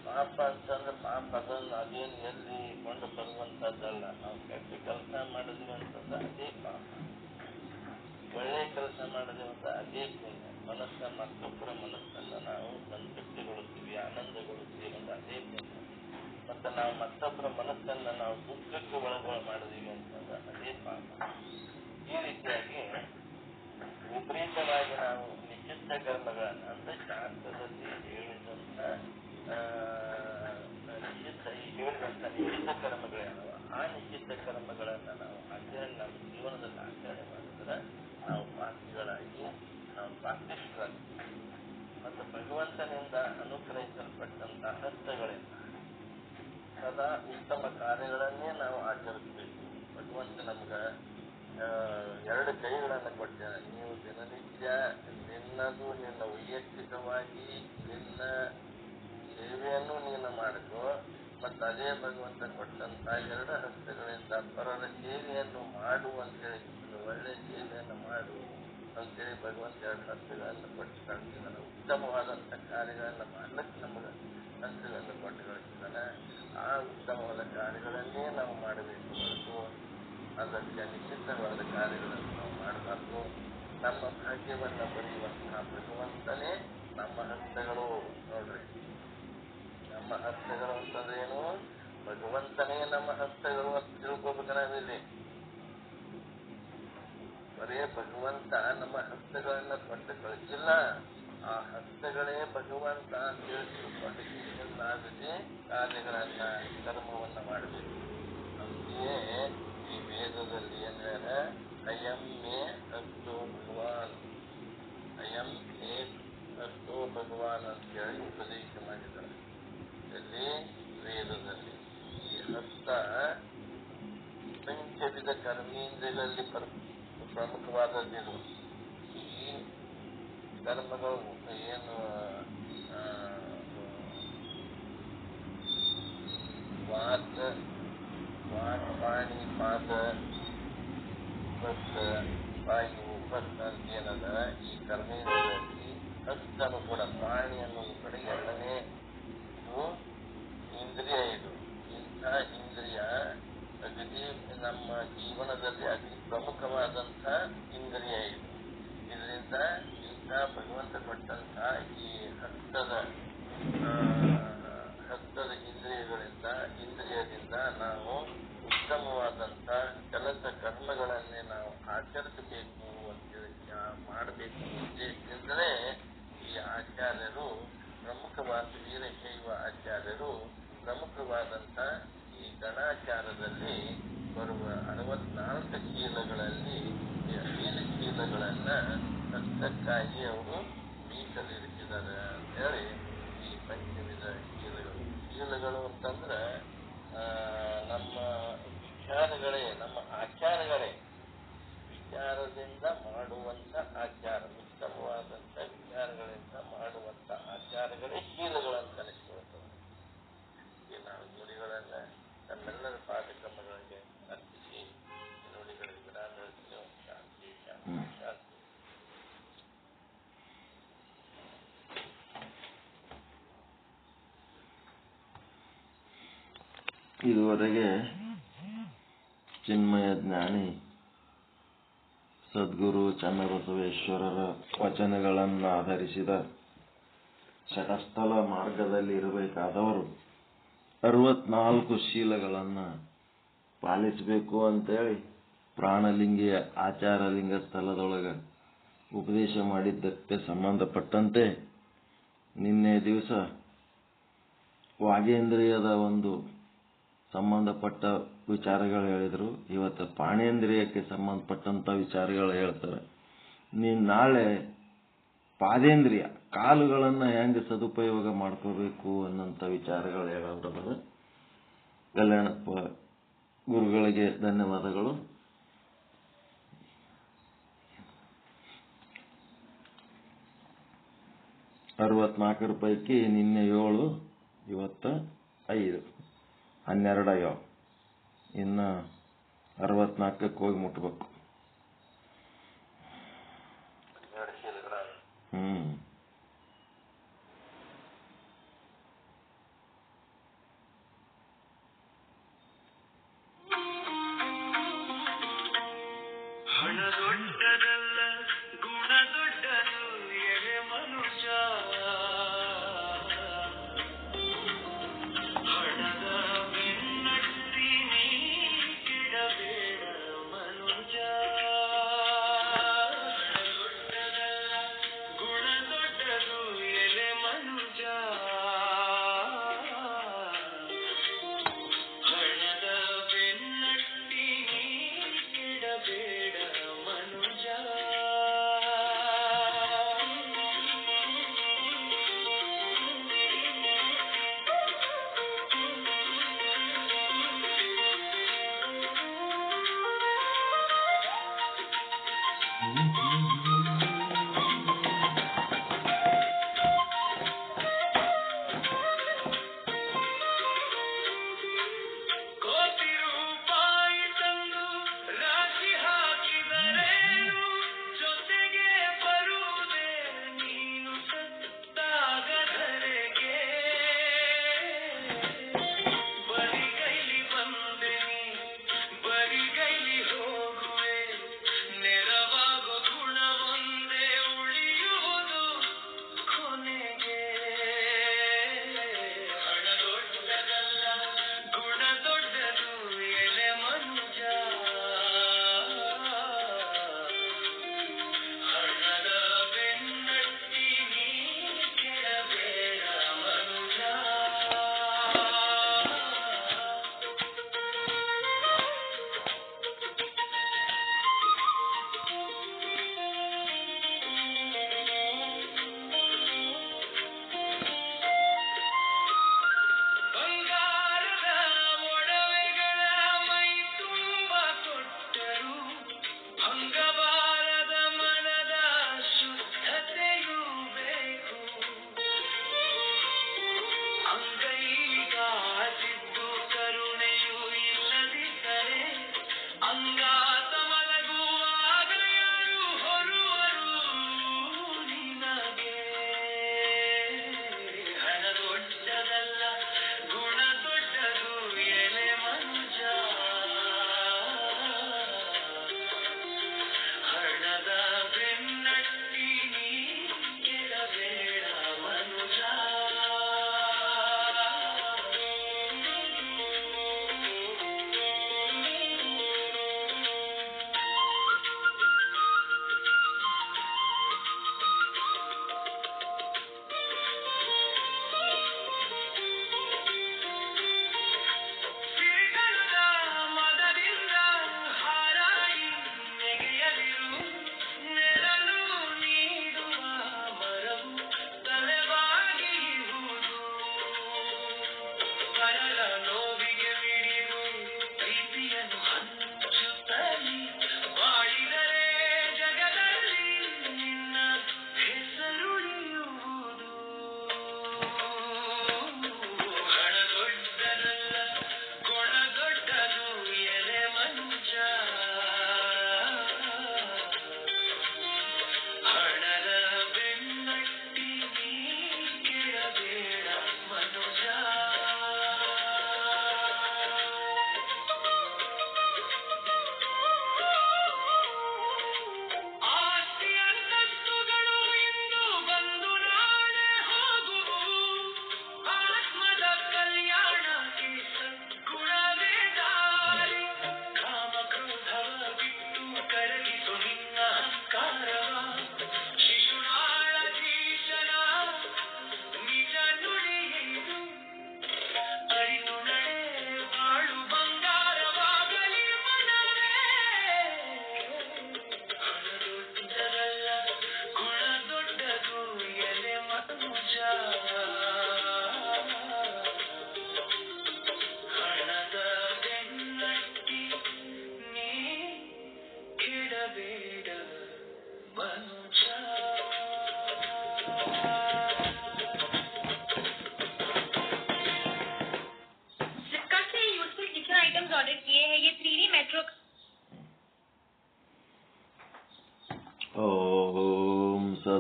Speaker 2: ಪಾಪ ಅಂತಂದ್ರೆ ಪಾಪ ಅದೇನು ಎಲ್ಲಿ ಕೊಂಡು ಬರುವಂತದ್ದಲ್ಲ. ನಾವು ಕೆಟ್ಟ ಕೆಲಸ ಮಾಡಿದ್ವಿ ಅಂತಂದ್ರೆ ಅದೇ ಪಾಪ, ಒಳ್ಳೆ ಕೆಲಸ ಮಾಡಿದ್ವಿ ಅಂತ ಅದೇ ಪುಣ್ಯ. ಮತ್ತೊಬ್ಬರ ಮನಸ್ಸನ್ನು ನಾವು ಸಂತೃಪ್ತಿಗೊಳಿಸ್ತೀವಿ, ಆನಂದಗೊಳಿಸ್ತೀವಿ ಅಂತ ಅದೇ ಪುಣ್ಯ. ಮತ್ತೆ ನಾವು ಮತ್ತೊಬ್ಬರ ಮನಸ್ಸನ್ನು ನಾವು ದುಃಖಕ್ಕೆ ಒಳಗೊಳ ಮಾಡಿದೀವಿ ಅಂತಂದ್ರೆ ಅದೇ ಪಾಪ. ಈ ರೀತಿಯಾಗಿ ವಿಪರೀತವಾಗಿ ನಾವು ನಿಷಿದ್ಧ ಕರ್ಮಗಳನ್ನು ಅಂದ್ರೆ ಶಾಸ್ತ್ರದಲ್ಲಿ ಹೇಳಿದಂತ ನಿಷಿದ್ಧ ಕರ್ಮಗಳೇನವ ಆ ನಿಷಿದ್ಧ ಕರ್ಮಗಳನ್ನ ನಾವು ನಮ್ಮ ಜೀವನದಲ್ಲಿ ಆಚರಣೆ ಮಾಡಿದ್ರೆ ನಾವು ಪಾಪಿಗಳಾಗಿ ನಾವು ಪಾಪಿಷ್ಠರಾಗ್ತೀವಿ. ಮತ್ತು ಭಗವಂತನಿಂದ ಅನುಗ್ರಹಿಸಲ್ಪಟ್ಟಂತ ಹಸ್ತಗಳಿಂದ ಸದಾ ಉತ್ತಮ ಕಾರ್ಯಗಳನ್ನೇ ನಾವು ಆಚರಿಸಬೇಕು. ಭಗವಂತ ನಮ್ಗ ಎರಡು ಕೈಗಳನ್ನು ಕೊಡ್ತೇನೆ. ನೀವು ದಿನನಿತ್ಯ ನಿನ್ನದು ನಿನ್ನ ವೈಯಕ್ತಿಕವಾಗಿ ನಿನ್ನ ಸೇವೆಯನ್ನು ನೀನು ಮಾಡಿಕೊ, ಮತ್ತು ಅದೇ ಭಗವಂತ ಕೊಟ್ಟಂತ ಎರಡು ಹಸ್ತಗಳಿಂದ ಪರರ ಸೇವೆಯನ್ನು ಮಾಡು ಅಂತೇಳಿ, ಒಳ್ಳೆ ಸೇವೆಯನ್ನು ಮಾಡು ಅಂತೇಳಿ ಭಗವಂತ ಎರಡು ಹಸ್ತಗಳನ್ನು ಕೊಟ್ಟು ಕಳಿಸಿದ್ದಾನೆ. ಉತ್ತಮವಾದಂಥ ಕಾರ್ಯಗಳನ್ನು ಮಾಡ್ಲಿಕ್ಕೆ ನಮಗೆ ಹಸ್ತಗಳನ್ನು ಕೊಟ್ಟು ಕಳಿಸಿದ್ದಾನೆ. ಆ ಉತ್ತಮವಾದ ಕಾರ್ಯಗಳನ್ನೇ ನಾವು ಮಾಡಬೇಕು ಹೊರತು ಅದಕ್ಕೆ ನಿಷಿದ್ಧವಾದ ಕಾರ್ಯಗಳನ್ನು ನಾವು ಮಾಡಬಾರ್ದು. ನಮ್ಮ ಭಾಗ್ಯವನ್ನು ಬರೆಯುವಂತಹ ಭಗವಂತನೇ ನಮ್ಮ ಹಸ್ತಗಳು. ನೋಡ್ರಿ, ನಮ್ಮ ಹಸ್ತಗಳು ಅಂತಂದ್ರೆ ಏನು? ಭಗವಂತನೇ ನಮ್ಮ ಹಸ್ತಗಳು ಅಂತ ತಿಳ್ಕೋಬೇಕು ನಾವಿಲ್ಲಿ. ಬರೇ ಭಗವಂತ ನಮ್ಮ ಹಸ್ತಗಳನ್ನ ಕೊಟ್ಟು ಕಳಿಸಿಲ್ಲ, ಆ ಹಸ್ತಗಳೇ ಭಗವಂತ ಅಂತ ತಿಳ್ಕೊಂಡು ನಾವಿಲ್ಲಿ ಕಾರ್ಯಗಳನ್ನ ಕರ್ಮವನ್ನ ಮಾಡಬೇಕು. ಅಂತೆಯೇ ಈ ವೇದದಲ್ಲಿ ಏನ್ಯಾರ ಅಯಂ ಮೇ ಹಸ್ತೋ ಭಗವಾನ್, ಅಯಂ ಮೇ ಹಸ್ತೋ ಭಗವಾನ್ ಅಂತ ಹೇಳಿ ಉಪದೇಶ ಮಾಡಿದ್ದಾರೆ. ಇಲ್ಲಿ ವೇದದಲ್ಲಿ ಈ ಹಸ್ತ ಪಂಚವಿಧ ಕರ್ಮೇಂದ್ರಿಯಗಳಲ್ಲಿ ಪ್ರಮುಖವಾದದ್ದು. ಈ ಕರ್ಮಗಳು ಏನು ವಾಕ್ ಪಾಣಿ ಪಾದ ಬಸ್ತ ವಾಯು ಬಸ್ತ ಅಂತ ಏನದ ಈ ಕರ್ಮೇಂದ್ರಿಯದಲ್ಲಿ ಹಸ್ತನು ಕೂಡ, ಪ್ರಾಣಿ ಅನ್ನೋದು ಕೂಡ ಎರಡನೇ ಇಂದ್ರಿಯ. ಇದು ಇಂಥ ಇಂದ್ರಿಯ ಅಗದಿ ನಮ್ಮ ಜೀವನದಲ್ಲಿ ಅತಿ ಪ್ರಮುಖವಾದಂಥ ಇಂದ್ರಿಯ ಇದು. ಇದರಿಂದ ಇಂಥ ಭಗವಂತ ಕೊಟ್ಟಂತ ಈ ಹಸ್ತದ ಇಂದ್ರಿಯದಿಂದ ನಾವು ಉತ್ತಮವಾದಂಥ ಕೆಲಸ ಕರ್ಮಗಳನ್ನೇ ನಾವು ಆಚರಿಸಬೇಕು ಅಂತೇಳಿ ಮಾಡಬೇಕು ಉದ್ದೇಶದಿಂದಲೇ ಈ ಆಚಾರ್ಯರು ಪ್ರಮುಖವಾದ ವೀರಶೈವ ಆಚಾರ್ಯರು ಪ್ರಮುಖವಾದಂಥ ಈ ಗಣಾಚಾರದಲ್ಲಿ ಬರುವ 64 ಶೀಲಗಳಲ್ಲಿ ಈ 5 ಶೀಲಗಳನ್ನ ಹಸ್ತಕ್ಕಾಗಿ ಅವರು ಮೀಸಲಿರಿಸಿದ್ದಾರೆ ಅಂತೇಳಿ ಈ ಪಂಚವಿಧ ಶೀಲಗಳು ಅಂತಂದ್ರೆ ನಮ್ಮ ವಿಚಾರಗಳೇ, ನಮ್ಮ ಆಚಾರಗಳೇ. ವಿಚಾರದಿಂದ ಮಾಡುವಂತ ಆಚಾರ, ಉತ್ತಮವಾದಂತ ವಿಚಾರಗಳಿಂದ ಮಾಡುವಂತ ಆಚಾರಗಳೇ ಶೀಲಗಳಂತ ಅನಿಸ್ಕೊಳ್ತವೆ. ಈ ನಾವು ನುಡಿಗಳನ್ನ ನಮ್ಮೆಲ್ಲರ ಪಾಠಕ್ರಮಗಳಿಗೆ ಅರ್ಪಿಸಿ ನುಡಿಗಳಿಗೆ ವಿರಾಮ ಹೇಳ್ತೇವೆ. ಶಾಂತಿ ಶಾಂತಿ ಶಾಂತಿ.
Speaker 1: ಇದುವರೆಗೆ ಚಿನ್ಮಯ ಜ್ಞಾನಿ ಸದ್ಗುರು ಚನ್ನಬಸವೇಶ್ವರರ ವಚನಗಳನ್ನು ಆಧರಿಸಿದ ಶಟಸ್ಥಲ ಮಾರ್ಗದಲ್ಲಿ ಇರಬೇಕಾದವರು 64 ಶೀಲಗಳನ್ನು ಪಾಲಿಸಬೇಕು ಅಂತೇಳಿ ಪ್ರಾಣಲಿಂಗಿಯ ಆಚಾರಲಿಂಗ ಸ್ಥಳದೊಳಗೆ ಉಪದೇಶ ಮಾಡಿದ್ದಕ್ಕೆ ಸಂಬಂಧಪಟ್ಟಂತೆ ನಿನ್ನೆ ದಿವಸ ವಾಗೇಂದ್ರಿಯದ ಒಂದು ಸಂಬಂಧಪಟ್ಟ ವಿಚಾರಗಳು ಹೇಳಿದ್ರು. ಇವತ್ತು ಪಾಣೇಂದ್ರಿಯಕ್ಕೆ ಸಂಬಂಧಪಟ್ಟಂತ ವಿಚಾರಗಳು ಹೇಳ್ತಾರೆ. ನಾಳೆ ಪಾದೇಂದ್ರಿಯ ಕಾಲುಗಳನ್ನ ಹೆಂಗೆ ಸದುಪಯೋಗ ಮಾಡ್ಕೋಬೇಕು ಅನ್ನೋಂಥ ವಿಚಾರಗಳು ಹೇಳೋದ್ರ ಕಲ್ಯಾಣಪ್ಪ ಗುರುಗಳಿಗೆ ಧನ್ಯವಾದಗಳು. ₹64 ಪೈಕಿ ನಿನ್ನೆ 7, ಇವತ್ತ 5, 12 ಆಗ್ಯಾವ. ಇನ್ನು 64ಕ್ಕೆ ಹೋಗಿ ಮುಟ್ಬೇಕು.
Speaker 3: ಹಣ ದೊಡ್ಡದಲ್ಲ, ಗುಣ ದೊಡ್ಡದು ಎಳೆ ಮನುಷ್ಯ. ಹಣದ ಬೆನ್ನಟ್ಟಿ ನೀ ಕೆಡಬೇಡ ಮನುಜ. ಹಣ ದೊಡ್ಡದಲ್ಲ,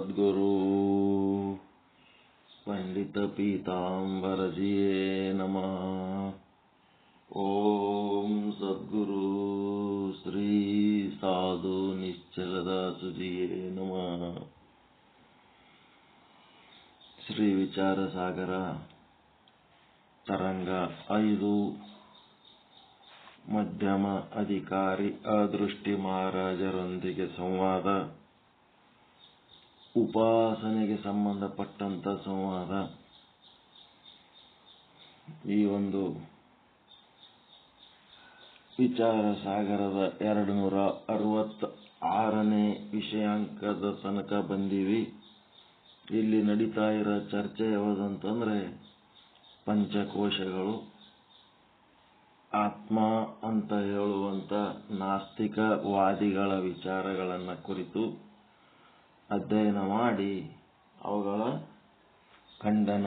Speaker 1: ಸದ್ಗುರು ಪಂಡಿತ ಪೀತಾಂಬರಜಿಯೇ ನಮಃ. ಓಂ ಸದ್ಗುರು ಶ್ರೀ ಸಾಧು ನಿಶ್ಚಲದಾಸುಜಿಯೇ ನಮಃ. ಶ್ರೀ ವಿಚಾರ ಸಾಗರ ತರಂಗ 5 ಮಧ್ಯಮ ಅಧಿಕಾರಿ ಅದೃಷ್ಟಿ ಮಹಾರಾಜರೊಂದಿಗೆ ಸಂವಾದ, ಉಪಾಸನೆಗೆ ಸಂಬಂಧಪಟ್ಟಂತ ಸಂವಾದ. ಈ ಒಂದು ವಿಚಾರ ಸಾಗರದ 266ನೇ ವಿಷಯಾಂಕದ ತನಕ ಬಂದೀವಿ. ಇಲ್ಲಿ ನಡೀತಾ ಇರೋ ಚರ್ಚೆ ಯಾವುದಂತಂದ್ರೆ ಪಂಚಕೋಶಗಳು, ಆತ್ಮ ಅಂತ ಹೇಳುವಂತ ನಾಸ್ತಿಕವಾದಿಗಳ ವಿಚಾರಗಳನ್ನ ಕುರಿತು ಅಧ್ಯಯನ ಮಾಡಿ ಅವುಗಳ ಖಂಡನ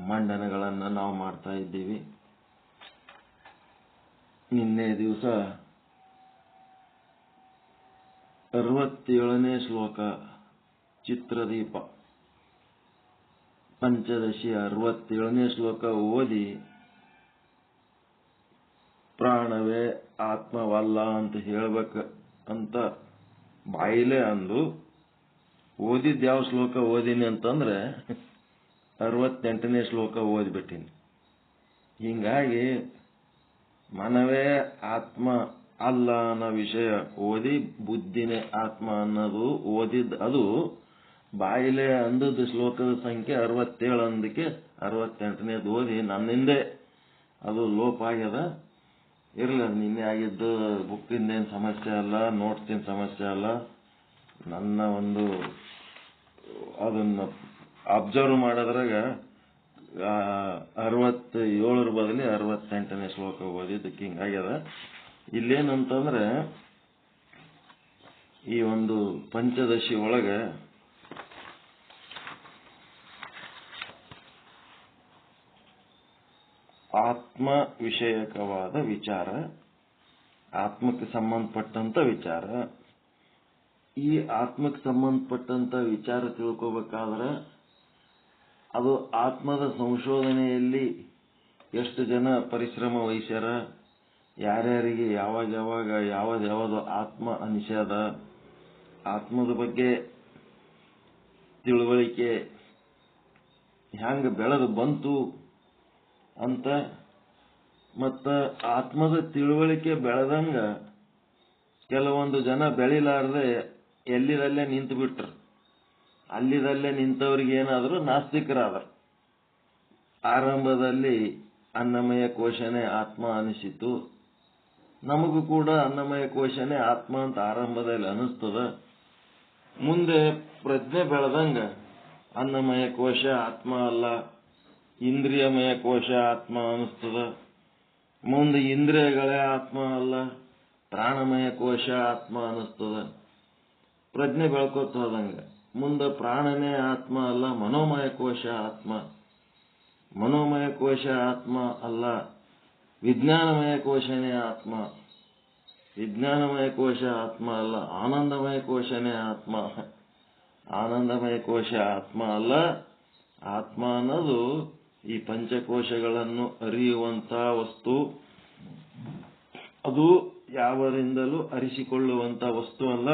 Speaker 1: ಮಂಡನೆಗಳನ್ನು ನಾವು ಮಾಡ್ತಾ ಇದ್ದೀವಿ. ನಿನ್ನೆ ದಿವಸ 67ನೇ ಶ್ಲೋಕ ಚಿತ್ರದೀಪ ಪಂಚದಶಿ 67ನೇ ಶ್ಲೋಕ ಓದಿ ಪ್ರಾಣವೇ ಆತ್ಮವಲ್ಲ ಅಂತ ಹೇಳ್ಬೇಕ ಅಂತ ಬಾಯಿಲೆ ಅಂದು ಓದಿದ್ ಯಾವ ಶ್ಲೋಕ ಓದಿನಿ ಅಂತಂದ್ರೆ 68ನೇ ಶ್ಲೋಕ ಓದ್ಬಿಟ್ಟಿನಿ. ಹಿಂಗಾಗಿ ಮನವೇ ಆತ್ಮ ಅಲ್ಲ ಅನ್ನೋ ವಿಷಯ ಓದಿ ಬುದ್ಧಿನೇ ಆತ್ಮ ಅನ್ನೋದು ಓದಿದ್ ಅದು ಬಾಯಿಲೆ ಅಂದದ ಶ್ಲೋಕದ ಸಂಖ್ಯೆ 67 ಅಂದಕ್ಕೆ 68ನೇದು ಓದಿ ನನ್ನಿಂದೆ ಅದು ಲೋಪ ಆಗ್ಯದ. ಇರ್ಲಿ, ನಿನ್ನೆ ಆಗಿದ್ದು ಬುಕ್ಕಿಂದೇನು ಸಮಸ್ಯೆ ಅಲ್ಲ, ನೋಟ್ಸಿನ ಸಮಸ್ಯೆ ಅಲ್ಲ. ನನ್ನ ಒಂದು ಅದನ್ನ ಅಬ್ಸರ್ವ್ ಮಾಡೋದ್ರಾಗ 67 ಬದಲಿ 68ನೇ ಶ್ಲೋಕ ಓದಿದ್ದಕ್ಕೆ ಹಿಂಗಾಗ್ಯದ. ಇಲ್ಲೇನಂತಂದ್ರೆ ಈ ಒಂದು ಪಂಚದಶಿ ಒಳಗೆ ಆತ್ಮ ವಿಷಯಕವಾದ ವಿಚಾರ, ಆತ್ಮಕ್ಕೆ ಸಂಬಂಧಪಟ್ಟಂತ ವಿಚಾರ. ಈ ಆತ್ಮಕ್ಕೆ ಸಂಬಂಧಪಟ್ಟಂತ ವಿಚಾರ ತಿಳ್ಕೋಬೇಕಾದ್ರೆ ಅದು ಆತ್ಮದ ಸಂಶೋಧನೆಯಲ್ಲಿ ಎಷ್ಟು ಜನ ಪರಿಶ್ರಮ ವಹಿಸ್ಯಾರ, ಯಾರ್ಯಾರಿಗೆ ಯಾವಾಗ ಯಾವ್ದು ಆತ್ಮ ಅನಿಸ್ಯದ, ಆತ್ಮದ ಬಗ್ಗೆ ತಿಳುವಳಿಕೆ ಹ್ಯಾಂಗ ಬೆಳೆದು ಬಂತು ಅಂತ, ಮತ್ತ ಆತ್ಮದ ತಿಳುವಳಿಕೆ ಬೆಳೆದಂಗ ಕೆಲವೊಂದು ಜನ ಬೆಳಿಲಾರದೆ ಎಲ್ಲಿದಲ್ಲೇ ನಿಂತು ಬಿಟ್ರು. ಅಲ್ಲಿದಲ್ಲೇ ನಿಂತವ್ರಿಗೆ ಏನಾದ್ರು ನಾಸ್ತಿಕರಾದರು. ಆರಂಭದಲ್ಲಿ ಅನ್ನಮಯ ಕೋಶನೇ ಆತ್ಮ ಅನಿಸಿತು. ನಮಗೂ ಕೂಡ ಅನ್ನಮಯ ಕೋಶನೇ ಆತ್ಮ ಅಂತ ಆರಂಭದಲ್ಲಿ ಅನಿಸ್ತದ. ಮುಂದೆ ಪ್ರಜ್ಞೆ ಬೆಳೆದಂಗ ಅನ್ನಮಯ ಕೋಶ ಆತ್ಮ ಅಲ್ಲ, ಇಂದ್ರಿಯಮಯ ಕೋಶ ಆತ್ಮ ಅನಿಸ್ತದ. ಮುಂದೆ ಇಂದ್ರಿಯಗಳೇ ಆತ್ಮ ಅಲ್ಲ, ಪ್ರಾಣಮಯ ಕೋಶ ಆತ್ಮ ಅನಿಸ್ತದ. ಪ್ರಜ್ಞೆ ಬೆಳ್ಕೋತ ಹೋದಂಗ ಮುಂದೆ ಪ್ರಾಣನೇ ಆತ್ಮ ಅಲ್ಲ, ಮನೋಮಯ ಕೋಶ ಆತ್ಮ, ಮನೋಮಯ ಕೋಶ ಆತ್ಮ ಅಲ್ಲ, ವಿಜ್ಞಾನಮಯ ಕೋಶನೇ ಆತ್ಮ, ವಿಜ್ಞಾನಮಯ ಕೋಶ ಆತ್ಮ ಅಲ್ಲ, ಆನಂದಮಯ ಕೋಶನೇ ಆತ್ಮ, ಆನಂದಮಯ ಕೋಶ ಆತ್ಮ ಅಲ್ಲ. ಆತ್ಮ ಅನ್ನೋದು ಈ ಪಂಚಕೋಶಗಳನ್ನು ಅರಿಯುವಂತ ವಸ್ತು. ಅದು ಯಾವರಿಂದಲೂ ಅರಿಸಿಕೊಳ್ಳುವಂತ ವಸ್ತು ಅಲ್ಲ.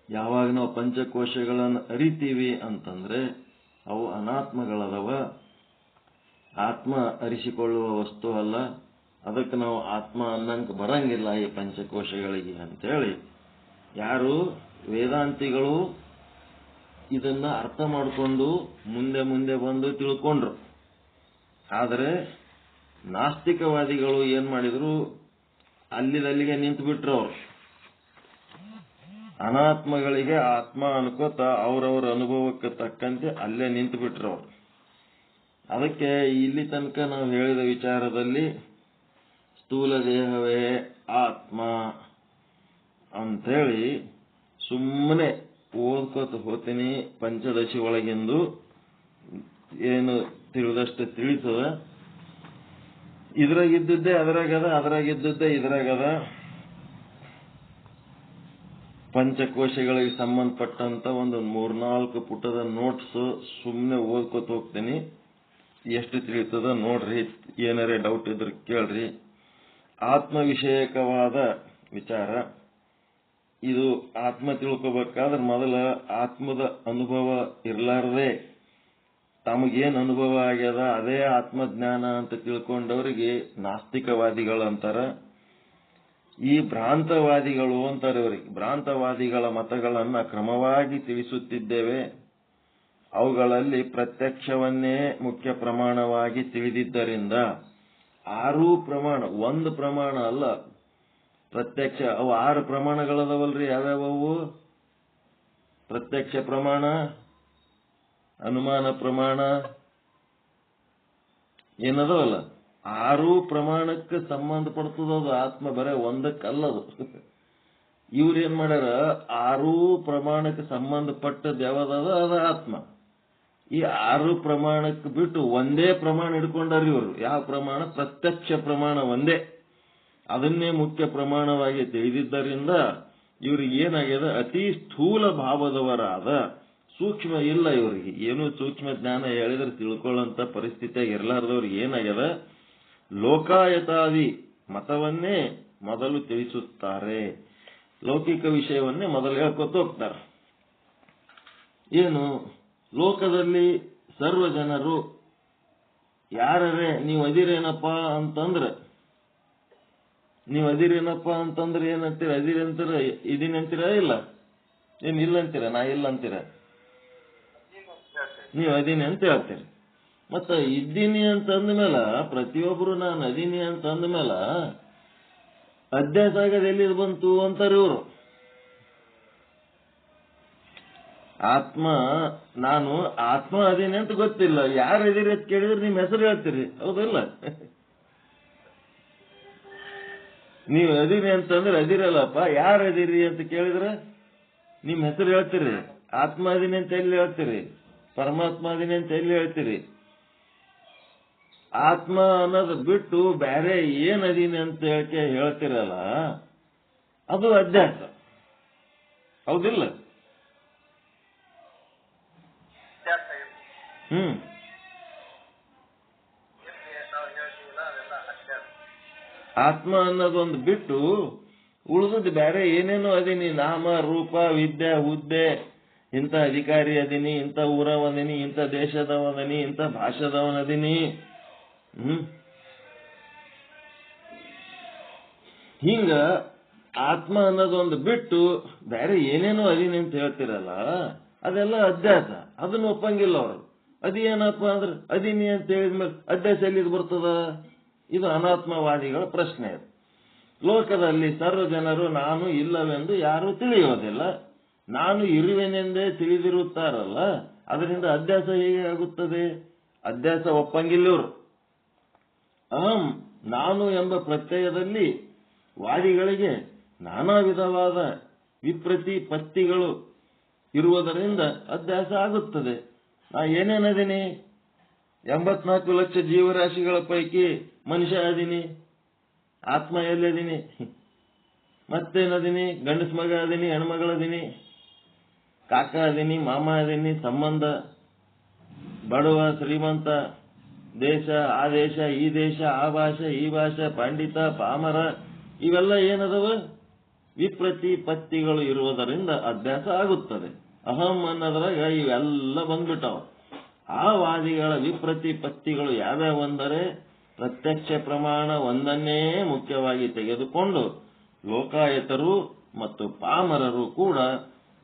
Speaker 1: ಯಾವಾಗ ನಾವು ಪಂಚಕೋಶಗಳನ್ನು ಅರಿತೀವಿ ಅಂತಂದ್ರೆ ಅವು ಅನಾತ್ಮಗಳದವ, ಆತ್ಮ ಅರಿಸಿಕೊಳ್ಳುವ ವಸ್ತು ಅಲ್ಲ. ಅದಕ್ಕೆ ನಾವು ಆತ್ಮ ಅನ್ನಂಕ ಬರಂಗಿಲ್ಲ ಈ ಪಂಚಕೋಶಗಳಿಗೆ ಅಂತೇಳಿ ಯಾರು ವೇದಾಂತಿಗಳು ಇದನ್ನ ಅರ್ಥ ಮಾಡಿಕೊಂಡು ಮುಂದೆ ಬಂದು ತಿಳ್ಕೊಂಡ್ರು. ಆದರೆ ನಾಸ್ತಿಕವಾದಿಗಳು ಏನ್ ಮಾಡಿದ್ರು, ಅಲ್ಲಿಗೆ ನಿಂತು ಬಿಟ್ರು. ಅವರು ಅನಾತ್ಮಗಳಿಗೆ ಆತ್ಮ ಅನ್ಕೋತ ಅವ್ರವ್ರ ಅನುಭವಕ್ಕೆ ತಕ್ಕಂತೆ ಅಲ್ಲೇ ನಿಂತು ಬಿಟ್ರು ಅವರು. ಅದಕ್ಕೆ ಇಲ್ಲಿ ತನಕ ನಾವು ಹೇಳಿದ ವಿಚಾರದಲ್ಲಿ ಸ್ಥೂಲ ದೇಹವೇ ಆತ್ಮ ಅಂತೇಳಿ ಸುಮ್ಮನೆ ಓದ್ಕೋತ ಹೋಗ್ತೀನಿ. ಪಂಚದಶಿ ಒಳಗಿಂದು ಏನು ತಿಳಿದಷ್ಟು ತಿಳಿತದ. ಇದ್ರಾಗಿದ್ದುದ್ದೇ ಅದ್ರಾಗದ, ಅದ್ರಾಗಿದ್ದುದ್ದೇ ಇದ್ರಾಗದ. ಪಂಚಕೋಶಗಳಿಗೆ ಸಂಬಂಧಪಟ್ಟಂತ ಒಂದು 3-4 ಪುಟದ ನೋಟ್ಸ್ ಸುಮ್ಮನೆ ಓದ್ಕೊತ ಹೋಗ್ತೀನಿ. ಎಷ್ಟು ತಿಳಿತದ ನೋಡ್ರಿ, ಏನಾರೇ ಡೌಟ್ ಇದ್ರೆ ಕೇಳ್ರಿ. ಆತ್ಮ ವಿಷಯಕವಾದ ವಿಚಾರ ಇದು. ಆತ್ಮ ತಿಳ್ಕೋಬೇಕಾದ್ರೆ ಮೊದಲ ಆತ್ಮದ ಅನುಭವ ಇರ್ಲಾರ್ದೆ ತಮಗೇನ್ ಅನುಭವ ಆಗ್ಯದ ಅದೇ ಆತ್ಮಜ್ಞಾನ ಅಂತ ತಿಳ್ಕೊಂಡವರಿಗೆ ನಾಸ್ತಿಕವಾದಿಗಳಂತಾರ. ಈ ಭ್ರಾಂತವಾದಿಗಳು ಅಂತಾರೆ ಇವರಿಗೆ. ಭ್ರಾಂತವಾದಿಗಳ ಮತಗಳನ್ನ ಕ್ರಮವಾಗಿ ತಿಳಿಸುತ್ತಿದ್ದೇವೆ. ಅವುಗಳಲ್ಲಿ ಪ್ರತ್ಯಕ್ಷವನ್ನೇ ಮುಖ್ಯ ಪ್ರಮಾಣವಾಗಿ ತಿಳಿದಿದ್ದರಿಂದ 6 ಪ್ರಮಾಣ, 1 ಪ್ರಮಾಣ ಅಲ್ಲ, ಪ್ರತ್ಯಕ್ಷ. ಅವು 6 ಪ್ರಮಾಣಗಳದವಲ್ರಿ. ಯಾವ್ಯಾವವು? ಪ್ರತ್ಯಕ್ಷ ಪ್ರಮಾಣ, ಅನುಮಾನ ಪ್ರಮಾಣ, ಏನದವಲ್ಲ 6 ಪ್ರಮಾಣಕ್ಕೆ ಸಂಬಂಧಪಡ್ತದದು ಆತ್ಮ, ಬರೇ ಒಂದಕ್ಕಲ್ಲದು. ಇವ್ರೇನ್ ಮಾಡ್ಯಾರ, 6 ಪ್ರಮಾಣಕ್ಕೆ ಸಂಬಂಧಪಟ್ಟದ್ದು ಯಾವ್ದದ ಅದ ಆತ್ಮ. ಈ 6 ಪ್ರಮಾಣಕ್ಕೆ ಬಿಟ್ಟು ಒಂದೇ ಪ್ರಮಾಣ ಹಿಡ್ಕೊಂಡಾರ ಇವರು. ಯಾವ ಪ್ರಮಾಣ? ಪ್ರತ್ಯಕ್ಷ ಪ್ರಮಾಣ ಒಂದೇ. ಅದನ್ನೇ ಮುಖ್ಯ ಪ್ರಮಾಣವಾಗಿ ತಿಳಿದಿದ್ದರಿಂದ ಇವ್ರಿಗೆ ಏನಾಗ್ಯದ, ಅತಿ ಸ್ಥೂಲ ಭಾವದವರಾದ, ಸೂಕ್ಷ್ಮ ಇಲ್ಲ ಇವರಿಗೆ. ಏನು ಸೂಕ್ಷ್ಮ ಜ್ಞಾನ ಹೇಳಿದ್ರೆ ತಿಳ್ಕೊಳ್ಳೋಂತ ಪರಿಸ್ಥಿತಿಯಾಗಿ ಇರಲಾರ್ದವ್ರಿಗೆ ಏನಾಗ್ಯದ, ಲೋಕಾಯತಾದಿ ಮತವನ್ನೇ ಮೊದಲು ತಿಳಿಸುತ್ತಾರೆ. ಲೌಕಿಕ ವಿಷಯವನ್ನೇ ಮೊದಲು ಹೇಳ್ಕೊತ ಹೋಗ್ತಾರೆ. ಏನು? ಲೋಕದಲ್ಲಿ ಸರ್ವ ಜನರು ಯಾರೇ ನೀವು ಅದಿರೇನಪ್ಪ ಅಂತಂದ್ರೆ, ನೀವು ಅದಿರೇನಪ್ಪ ಅಂತಂದ್ರೆ ಏನಂತೀರ? ಅದಿರಿ ಅಂತೀರ, ಇದೀನಿ ಅಂತೀರ, ಇಲ್ಲ ಏನ್ ಇಲ್ಲ ಅಂತೀರ? ನಾ ಇಲ್ಲ ಅಂತೀರ? ನೀವು ಅದೀನಿ ಅಂತ ಹೇಳ್ತೀರಿ. ಮತ್ತ ಇದ್ದೀನಿ ಅಂತ ಅಂದ್ಮೇಲೆ ಪ್ರತಿಯೊಬ್ರು ನಾನು ಅದೀನಿ ಅಂತ ಅಂದ್ಮೇಲೆ ಅಧ್ಯಾಸ ಆಗದ ಎಲ್ಲಿ ಬಂತು ಅಂತಾರೆ ಇವರು. ಆತ್ಮ, ನಾನು ಆತ್ಮ ಅದೀನಿ ಅಂತ ಗೊತ್ತಿಲ್ಲ. ಯಾರು ಅದೀರಿ ಅಂತ ಕೇಳಿದ್ರೆ ನಿಮ್ ಹೆಸರು ಹೇಳ್ತೀರಿ, ಹೌದಲ್ಲ? ನೀವು ಅದೀನಿ ಅಂತಂದ್ರೆ ಅದಿರಲ್ಲಪ್ಪ, ಯಾರು ಅದಿರಿ ಅಂತ ಕೇಳಿದ್ರೆ ನಿಮ್ ಹೆಸರು ಹೇಳ್ತೀರಿ. ಆತ್ಮ ಅದೀನಿ ಅಂತ ಎಲ್ಲಿ ಹೇಳ್ತೀರಿ? ಪರಮಾತ್ಮ ಅದೀನಿ ಅಂತ ಎಲ್ಲಿ ಹೇಳ್ತೀರಿ? ಆತ್ಮ ಅನ್ನೋದು ಬಿಟ್ಟು ಬೇರೆ ಏನ್ ಅದೀನಿ ಅಂತ ಹೇಳ್ತಿರಲ್ಲ, ಅದು ಅಧ್ಯಾಸ, ಹೌದಿಲ್ಲ? ಆತ್ಮ ಅನ್ನೋದೊಂದು ಬಿಟ್ಟು ಉಳಿದದ್ದು ಬೇರೆ ಏನೇನೋ ಅದೀನಿ. ನಾಮ ರೂಪ ವಿದ್ಯೆ ಹುದ್ದೆ, ಇಂಥ ಅಧಿಕಾರಿ ಅದೀನಿ, ಇಂಥ ಊರವದೀನಿ, ಇಂಥ ದೇಶದವದೀನಿ, ಇಂಥ ಭಾಷೆದವನದೀನಿ. ಹಿಂಗ ಆತ್ಮ ಅನ್ನೋದೊಂದು ಬಿಟ್ಟು ಬೇರೆ ಏನೇನೋ ಅದೀನಿ ಅಂತ ಹೇಳ್ತಿರಲ್ಲ, ಅದೆಲ್ಲ ಅಧ್ಯಾಸ. ಅದನ್ನ ಒಪ್ಪಂಗಿಲ್ಲ ಅವರು. ಅದೇನಪ್ಪ ಅಂದ್ರೆ ಅದೀನಿ ಅಂತ ಹೇಳಿದ್ಮೇಲೆ ಅಧ್ಯಾಸ ಎಲ್ಲಿದು ಬರ್ತದ? ಇದು ಅನಾತ್ಮವಾದಿಗಳ ಪ್ರಶ್ನೆ. ಲೋಕದಲ್ಲಿ ಸರ್ವ ಜನರು ನಾನು ಇಲ್ಲವೆಂದು ಯಾರು ತಿಳಿಯೋದಿಲ್ಲ. ನಾನು ಇರುವೆನೆಂದೇ ತಿಳಿದಿರುತ್ತಾರಲ್ಲ, ಅದರಿಂದ ಅಧ್ಯಾಸ ಹೇಗೆ ಆಗುತ್ತದೆ? ಅಧ್ಯಾಸ ಒಪ್ಪಂಗಿಲ್ಲ ಇವರು. ಅಹಂ ನಾನು ಎಂಬ ಪ್ರತ್ಯಯದಲ್ಲಿ ವಾದಿಗಳಿಗೆ ನಾನಾ ವಿಧವಾದ ವಿಪ್ರತಿಪತ್ತಿಗಳು ಇರುವುದರಿಂದ ಅಧ್ಯಾಸ ಆಗುತ್ತದೆ. ನಾ ಏನೇನದೀನಿ? 84 ಲಕ್ಷ ಜೀವರಾಶಿಗಳ ಪೈಕಿ ಮನುಷ್ಯ ಅದೀನಿ. ಆತ್ಮ ಎಲ್ಲದೀನಿ? ಮತ್ತೇನದೀನಿ? ಗಂಡಸ ಮಗ ಅದೀನಿ, ಹೆಣ್ಮಗಳದೀನಿ, ಕಾಕ ಅದೀನಿ, ಮಾಮ ಅದೀನಿ, ಸಂಬಂಧ, ಬಡವ ಶ್ರೀಮಂತ, ದೇಶ ಆ ದೇಶ, ಈ ದೇಶ, ಆ ಭಾಷೆ ಈ ಭಾಷೆ, ಪಂಡಿತ ಪಾಮರ, ಇವೆಲ್ಲ ಏನದವ? ವಿಪ್ರತಿಪತ್ತಿಗಳು ಇರುವುದರಿಂದ ಅಭ್ಯಾಸ ಆಗುತ್ತದೆ. ಅಹಂ ಅನ್ನೋದ್ರಾಗ ಇವೆಲ್ಲ ಬಂದ್ಬಿಟ್ಟವ. ಆ ವಾದಿಗಳ ವಿಪ್ರತಿಪತ್ತಿಗಳು ಯಾವ್ಯಾವಂದರೆ ಪ್ರತ್ಯಕ್ಷ ಪ್ರಮಾಣ ಒಂದನ್ನೇ ಮುಖ್ಯವಾಗಿ ತೆಗೆದುಕೊಂಡು ಲೋಕಾಯತರು ಮತ್ತು ಪಾಮರರು ಕೂಡ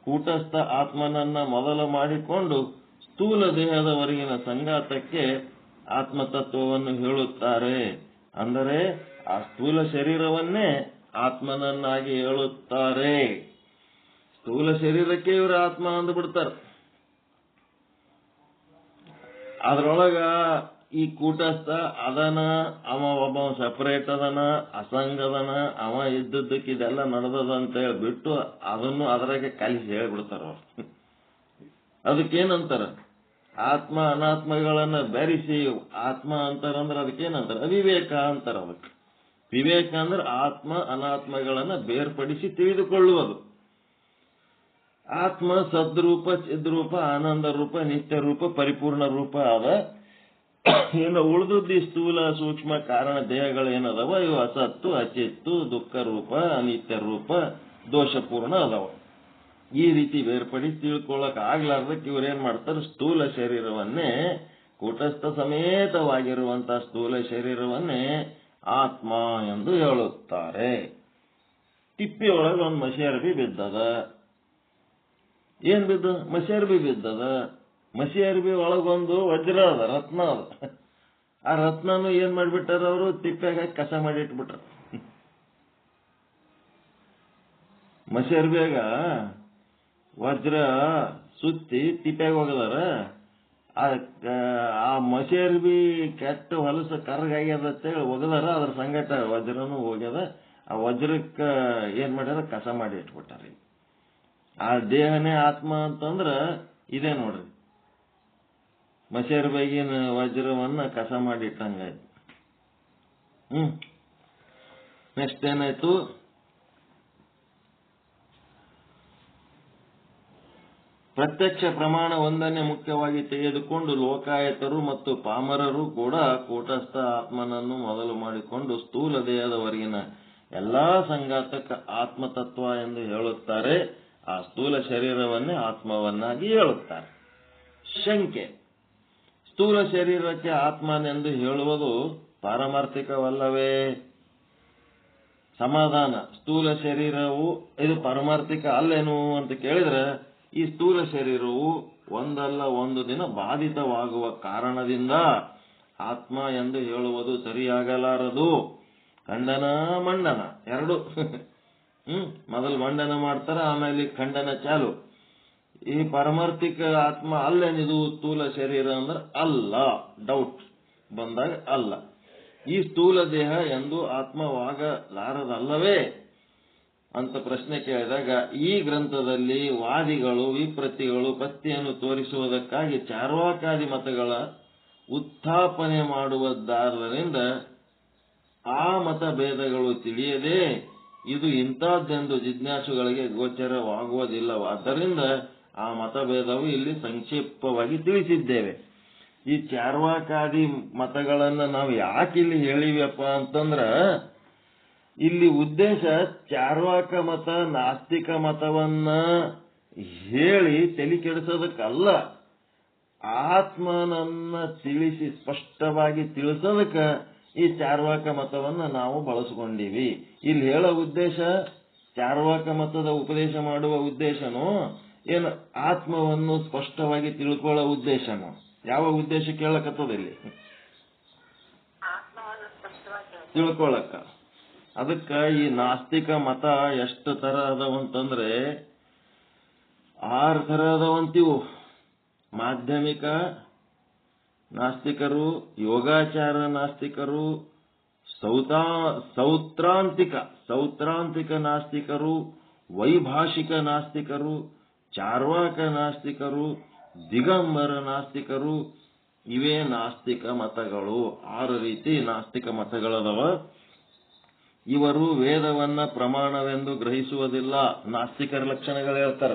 Speaker 1: ಕೂಟಸ್ಥ ಆತ್ಮನನ್ನ ಮೊದಲು ಮಾಡಿಕೊಂಡು ಸ್ಥೂಲ ದೇಹದವರೆಗಿನ ಸಂಘಾತಕ್ಕೆ ಆತ್ಮತತ್ವವನ್ನು ಹೇಳುತ್ತಾರೆ. ಅಂದರೆ ಆ ಸ್ಥೂಲ ಶರೀರವನ್ನೇ ಆತ್ಮನನ್ನಾಗಿ ಹೇಳುತ್ತಾರೆ. ಸ್ಥೂಲ ಶರೀರಕ್ಕೆ ಇವರು ಆತ್ಮ ಅಂದ್ಬಿಡ್ತಾರೆ. ಅದ್ರೊಳಗ ಈ ಕೂಟಸ್ಥ ಅದನ, ಅವ ಒಬ್ಬ ಸಪರೇಟ್ ಅದನ, ಅಸಂಗದನ, ಅವ ಇದ್ದದ್ದಕ್ಕೆ ಇದೆಲ್ಲ ನಡೆದದ ಅಂತ ಹೇಳ್ಬಿಟ್ಟು ಅದನ್ನು ಅದರಾಗೆ ಕಲಿಸಿ ಹೇಳ್ಬಿಡ್ತಾರ ಅವ್ರು. ಅದಕ್ಕೇನಂತಾರ? ಆತ್ಮ ಅನಾತ್ಮಗಳನ್ನ ಬೆರೆಸಿ ಆತ್ಮ ಅಂತಾರಂದ್ರೆ ಅದಕ್ಕೇನಂತಾರ? ಅವಿವೇಕ ಅಂತಾರ. ಅದಕ್ಕೆ ವಿವೇಕ ಅಂದ್ರೆ ಆತ್ಮ ಅನಾತ್ಮಗಳನ್ನ ಬೇರ್ಪಡಿಸಿ ತಿಳಿದುಕೊಳ್ಳುವುದು. ಆತ್ಮ ಸದ್ರೂಪ ಚಿದ್ರೂಪ ಆನಂದ ರೂಪ ನಿತ್ಯ ರೂಪ ಪರಿಪೂರ್ಣ ರೂಪ ಅದ. ಇನ್ನು ಉಳಿದದ್ದು ಈ ಸ್ಥೂಲ ಸೂಕ್ಷ್ಮ ಕಾರಣ ದೇಹಗಳೇನದವ ಇವು ಅಸತ್ತು ಅಚಿತ್ತು ದುಃಖ ರೂಪ ಅನಿತ್ಯ ರೂಪ ದೋಷಪೂರ್ಣ ಅದಾವ. ಈ ರೀತಿ ಬೇರ್ಪಡಿಸಿ ತಿಳ್ಕೊಳ್ಳಕ್ ಆಗ್ಲಾರ್ದಕ್ಕೆ ಇವ್ರೇನ್ ಮಾಡ್ತಾರೆ, ಸ್ಥೂಲ ಶರೀರವನ್ನೇ ಕೂಟಸ್ಥ ಸಮೇತವಾಗಿರುವಂತಹ ಸ್ಥೂಲ ಶರೀರವನ್ನೇ ಆತ್ಮ ಎಂದು ಹೇಳುತ್ತಾರೆ. ತಿಪ್ಪಿಯೊಳಗೆ ಒಂದು ಮಸಿ ಅರ್ಬಿ ಬಿದ್ದದ. ಏನ್ ಬಿದ್ದ? ಮಸಿ ಅರ್ಬಿ ಬಿದ್ದದ. ಮಸಿ ಅರ್ಬಿ ಒಳಗೊಂದು ವಜ್ರ ಅದ, ರತ್ನ ಅದ. ಆ ರತ್ನನು ಏನ್ ಮಾಡ್ಬಿಟ್ಟಾರ ಅವರು? ತಿಪ್ಪ್ಯಾಗ ಕಸ ಮಾಡಿ ಇಟ್ಬಿಟ್ರ. ಮಸಿ ಅರ್ಬಿಯಾಗ ವಜ್ರ ಸುತ್ತಿ ತಿಪ್ಪ್ಯಾಗ ಹೋಗದಾರ. ಆ ಮಸಿ ಅರ್ಬಿ ಕೆಟ್ಟ ಹೊಲಸ ಕರ್ಗಾಗ್ಯದ ಅಂತೇಳಿ ಒಗದಾರ. ಅದ್ರ ಸಂಗಟ ವಜ್ರನು ಹೋಗ್ಯದ. ಆ ವಜ್ರಕ್ಕ ಏನ್ ಮಾಡ್ಯಾರ? ಕಸ ಮಾಡಿ ಇಟ್ಬಿಟ್ಟಾರ. ಆ ದೇಹನೇ ಆತ್ಮ ಅಂತಂದ್ರ ಇದೇ ನೋಡ್ರಿ, ಮಸಿ ಅರ್ಬಿಯಾಗಿನ ವಜ್ರವನ್ನ ಕಸ ಮಾಡಿ ಇಟ್ಟಂಗಾಯ್ತು. ನೆಕ್ಸ್ಟ್ ಏನಾಯ್ತು? ಪ್ರತ್ಯಕ್ಷ ಪ್ರಮಾಣ ಒಂದನ್ನೇ ಮುಖ್ಯವಾಗಿ ತೆಗೆದುಕೊಂಡು ಲೋಕಾಯತರು ಮತ್ತು ಪಾಮರರು ಕೂಡ ಕೂಟಸ್ಥ ಆತ್ಮನನ್ನು ಮೊದಲು ಮಾಡಿಕೊಂಡು ಸ್ಥೂಲ ದೇಹದವರೆಗಿನ ಎಲ್ಲಾ ಸಂಘಾತಕ ಆತ್ಮತತ್ವ ಎಂದು ಹೇಳುತ್ತಾರೆ. ಆ ಸ್ಥೂಲ ಶರೀರವನ್ನೇ ಆತ್ಮವನ್ನಾಗಿ ಹೇಳುತ್ತಾರೆ. ಶಂಕೆ: ಸ್ಥೂಲ ಶರೀರಕ್ಕೆ ಆತ್ಮನೆಂದು ಹೇಳುವುದು ಪಾರಮಾರ್ಥಿಕವಲ್ಲವೇ? ಸಮಾಧಾನ: ಸ್ಥೂಲ ಶರೀರವು ಇದು ಪಾರಮಾರ್ಥಿಕ ಅಲ್ಲೇನು ಅಂತ ಕೇಳಿದ್ರೆ, ಈ ಸ್ಥೂಲ ಶರೀರವು ಒಂದಲ್ಲ ಒಂದು ದಿನ ಬಾಧಿತವಾಗುವ ಕಾರಣದಿಂದ ಆತ್ಮ ಎಂದು ಹೇಳುವುದು ಸರಿಯಾಗಲಾರದು. ಖಂಡನ ಮಂಡನ ಎರಡು. ಮೊದಲು ಮಂಡನ ಮಾಡ್ತಾರ, ಆಮೇಲೆ ಖಂಡನ ಚಾಲು. ಈ ಪಾರಮಾರ್ಥಿಕ ಆತ್ಮ ಅಲ್ಲೇನಿದು ಸ್ಥೂಲ ಶರೀರ ಅಂದ್ರೆ ಅಲ್ಲ, ಡೌಟ್ ಬಂದಾಗ ಅಲ್ಲ. ಈ ಸ್ಥೂಲ ದೇಹ ಎಂದು ಆತ್ಮವಾಗಲಾರದಲ್ಲವೇ ಅಂತ ಪ್ರಶ್ನೆ ಕೇಳಿದಾಗ, ಈ ಗ್ರಂಥದಲ್ಲಿ ವಾದಿಗಳು ವಿಪ್ರತಿಗಳು ಪತ್ತಿಯನ್ನು ತೋರಿಸುವುದಕ್ಕಾಗಿ ಚಾರ್ವಾಕಾದಿ ಮತಗಳ ಉತ್ಥಾಪನೆ ಮಾಡುವುದಾದ್ದರಿಂದ ಆ ಮತ ಭೇದಗಳು ತಿಳಿಯದೆ ಇದು ಇಂಥದ್ದೆಂದು ಜಿಜ್ಞಾಸುಗಳಿಗೆ ಗೋಚರವಾಗುವುದಿಲ್ಲವಾದ್ದರಿಂದ ಆ ಮತಭೇದವು ಇಲ್ಲಿ ಸಂಕ್ಷಿಪ್ತವಾಗಿ ತಿಳಿಸಿದ್ದೇವೆ. ಈ ಚಾರ್ವಾಕಾದಿ ಮತಗಳನ್ನ ನಾವು ಯಾಕೆ ಇಲ್ಲಿ ಹೇಳಿವಪ್ಪ ಅಂತಂದ್ರ, ಇಲ್ಲಿ ಉದ್ದೇಶ ಚಾರ್ವಾಕ ಮತ ನಾಸ್ತಿಕ ಮತವನ್ನ ಹೇಳಿ ತಲೆ ಕೆಡಿಸೋದಕ್ಕಲ್ಲ, ಆತ್ಮನನ್ನ ತಿಳಿಸಿ ಸ್ಪಷ್ಟವಾಗಿ ತಿಳಿಸೋದಕ್ಕ ಈ ಚಾರ್ವಾಕ ಮತವನ್ನ ನಾವು ಬಳಸ್ಕೊಂಡಿವಿ. ಇಲ್ಲಿ ಹೇಳೋ ಉದ್ದೇಶ ಚಾರ್ವಾಕ ಮತದ ಉಪದೇಶ ಮಾಡುವ ಉದ್ದೇಶನೋ ಏನು ಆತ್ಮವನ್ನು ಸ್ಪಷ್ಟವಾಗಿ ತಿಳ್ಕೊಳ್ಳೋ ಉದ್ದೇಶನೋ? ಯಾವ ಉದ್ದೇಶ ಕೇಳಕತ್ತದ ಇಲ್ಲಿ? ತಿಳ್ಕೊಳಕ. ಅದಕ್ಕ ಈ ನಾಸ್ತಿಕ ಮತ ಎಷ್ಟು ತರ ಅದಾವಂತಂದ್ರೆ 6 ತರ ಅದಾವಂತಿವು. ಮಾಧ್ಯಮಿಕ ನಾಸ್ತಿಕರು, ಯೋಗಾಚಾರ ನಾಸ್ತಿಕರು, ಸೌತ್ರಾಂತಿಕ ನಾಸ್ತಿಕರು, ವೈಭಾಷಿಕ ನಾಸ್ತಿಕರು, ಚಾರ್ವಾಕ ನಾಸ್ತಿಕರು, ದಿಗಂಬರ ನಾಸ್ತಿಕರು. ಇವೇ ನಾಸ್ತಿಕ ಮತಗಳು. 6 ರೀತಿ ನಾಸ್ತಿಕ ಮತಗಳದವ. ಇವರು ವೇದವನ್ನ ಪ್ರಮಾಣವೆಂದು ಗ್ರಹಿಸುವುದಿಲ್ಲ. ನಾಸ್ತಿಕರ ಲಕ್ಷಣಗಳು ಹೇಳ್ತಾರ.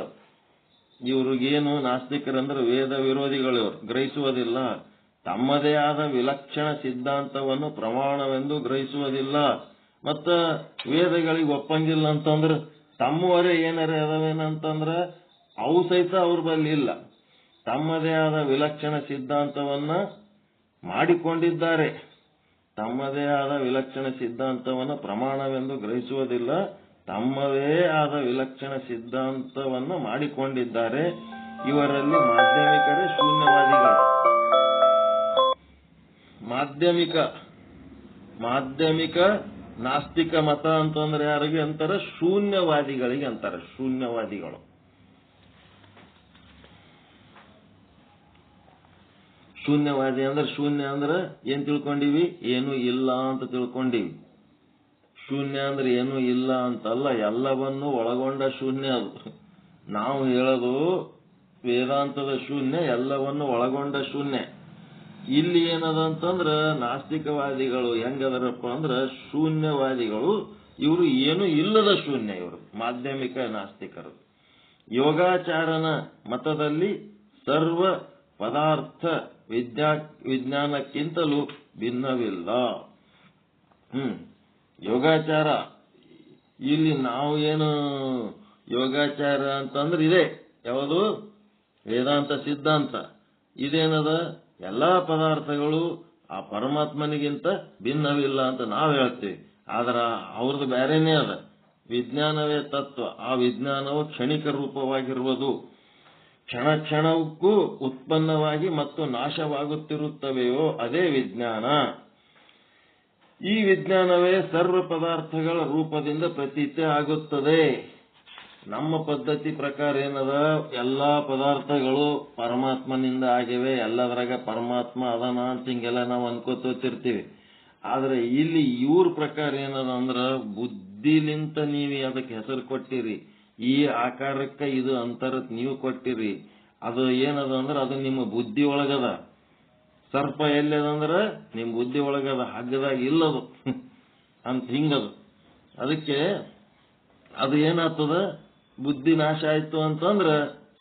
Speaker 1: ಇವ್ರಿಗೇನು ನಾಸ್ತಿಕರಂದ್ರೆ ವೇದ ವಿರೋಧಿಗಳು. ಇವರು ಗ್ರಹಿಸುವುದಿಲ್ಲ. ತಮ್ಮದೇ ಆದ ವಿಲಕ್ಷಣ ಸಿದ್ಧಾಂತವನ್ನು ಪ್ರಮಾಣವೆಂದು ಗ್ರಹಿಸುವುದಿಲ್ಲ. ಮತ್ತ ವೇದಗಳಿಗೆ ಒಪ್ಪಂಗಿಲ್ಲ ಅಂತಂದ್ರ ತಮ್ಮವರೇ ಏನಾರೇ ಅದಾವೇನಂತಂದ್ರ ಅವು ಸಹಿತ ಅವ್ರ ಬಲ್ಲಿ ಇಲ್ಲ. ತಮ್ಮದೇ ಆದ ವಿಲಕ್ಷಣ ಸಿದ್ಧಾಂತವನ್ನ ಮಾಡಿಕೊಂಡಿದ್ದಾರೆ. ತಮ್ಮದೇ ಆದ ವಿಲಕ್ಷಣ ಸಿದ್ಧಾಂತವನ್ನು ಪ್ರಮಾಣವೆಂದು ಗ್ರಹಿಸುವುದಿಲ್ಲ. ತಮ್ಮದೇ ಆದ ವಿಲಕ್ಷಣ ಸಿದ್ಧಾಂತವನ್ನು ಮಾಡಿಕೊಂಡಿದ್ದಾರೆ. ಇವರಲ್ಲಿ ಮಾಧ್ಯಮಿಕರೇ ಶೂನ್ಯವಾದಿಗಳು. ಮಾಧ್ಯಮಿಕ ನಾಸ್ತಿಕ ಮತ ಅಂತಂದ್ರೆ ಯಾರಿಗೆ ಅಂತಾರ? ಶೂನ್ಯವಾದಿಗಳಿಗೆ ಅಂತಾರ. ಶೂನ್ಯವಾದಿಗಳು. ಶೂನ್ಯವಾದಿ ಅಂದ್ರೆ ಶೂನ್ಯ ಅಂದ್ರೆ ಏನ್ ತಿಳ್ಕೊಂಡಿವಿ? ಏನು ಇಲ್ಲ ಅಂತ ತಿಳ್ಕೊಂಡಿವಿ. ಶೂನ್ಯ ಅಂದ್ರೆ ಏನು ಇಲ್ಲ ಅಂತಲ್ಲ, ಎಲ್ಲವನ್ನು ಒಳಗೊಂಡ ಶೂನ್ಯ ಅದು. ನಾವು ಹೇಳೋದು ವೇದಾಂತದ ಶೂನ್ಯ, ಎಲ್ಲವನ್ನು ಒಳಗೊಂಡ ಶೂನ್ಯ. ಇಲ್ಲಿ ಏನದ ಅಂತಂದ್ರ ನಾಸ್ತಿಕವಾದಿಗಳು ಹೆಂಗದರಪ್ಪ ಅಂದ್ರ ಶೂನ್ಯವಾದಿಗಳು. ಇವರು ಏನು ಇಲ್ಲದ ಶೂನ್ಯ. ಇವರು ಮಾಧ್ಯಮಿಕ ನಾಸ್ತಿಕರು. ಯೋಗಾಚಾರನ ಮತದಲ್ಲಿ ಸರ್ವ ಪದಾರ್ಥ ವಿಜ್ಞಾನಕ್ಕಿಂತಲೂ ಭಿನ್ನವಿಲ್ಲ. ಯೋಗಾಚಾರ ಇಲ್ಲಿ ನಾವು ಏನು ಯೋಗಾಚಾರ ಅಂತಂದ್ರೆ ಇದೆ ಯಾವುದು ವೇದಾಂತ ಸಿದ್ಧಾಂತ. ಇದೇನದ ಎಲ್ಲಾ ಪದಾರ್ಥಗಳು ಆ ಪರಮಾತ್ಮನಿಗಿಂತ ಭಿನ್ನವಿಲ್ಲ ಅಂತ ನಾವು ಹೇಳ್ತೀವಿ. ಆದ್ರ ಅವ್ರದ್ದು ಬೇರೆನೇ ಅದ. ವಿಜ್ಞಾನವೇ ತತ್ವ. ಆ ವಿಜ್ಞಾನವು ಕ್ಷಣಿಕ ರೂಪವಾಗಿರುವುದು. ಕ್ಷಣ ಕ್ಷಣಕ್ಕೂ ಉತ್ಪನ್ನವಾಗಿ ಮತ್ತು ನಾಶವಾಗುತ್ತಿರುತ್ತವೆಯೋ ಅದೇ ವಿಜ್ಞಾನ. ಈ ವಿಜ್ಞಾನವೇ ಸರ್ವ ಪದಾರ್ಥಗಳ ರೂಪದಿಂದ ಪ್ರತೀತಿ ಆಗುತ್ತದೆ. ನಮ್ಮ ಪದ್ಧತಿ ಪ್ರಕಾರ ಏನದ, ಎಲ್ಲಾ ಪದಾರ್ಥಗಳು ಪರಮಾತ್ಮನಿಂದ ಆಗಿವೆ, ಎಲ್ಲದರಾಗ ಪರಮಾತ್ಮ ಅದನ ಅಂತ ಹಿಂಗೆಲ್ಲ ನಾವು ಅನ್ಕೋತಿರ್ತೀವಿ. ಆದ್ರೆ ಇಲ್ಲಿ ಇವ್ರ ಪ್ರಕಾರ ಏನದ ಅಂದ್ರ ಬುದ್ಧಿಲಿಂತ ನೀವು ಅದಕ್ಕೆ ಹೆಸರು ಕೊಟ್ಟಿರಿ, ಈ ಆಕಾರಕ್ಕೆ ಇದು ಅಂತರಕ್ಕೆ ನೀವು ಕೊಟ್ಟಿರಿ. ಅದು ಏನದ ಅಂದ್ರ ಅದು ನಿಮ್ಮ ಬುದ್ಧಿ ಒಳಗದ. ಸರ್ಪ ಎಲ್ಲದಂದ್ರ ನಿಮ್ ಬುದ್ಧಿ ಒಳಗದ, ಹಗ್ಗದಾಗ ಇಲ್ಲದು ಅಂತ ಹಿಂಗದು. ಅದಕ್ಕೆ ಅದು ಏನಾಗ್ತದ, ಬುದ್ಧಿ ನಾಶ ಆಯ್ತು ಅಂತಂದ್ರ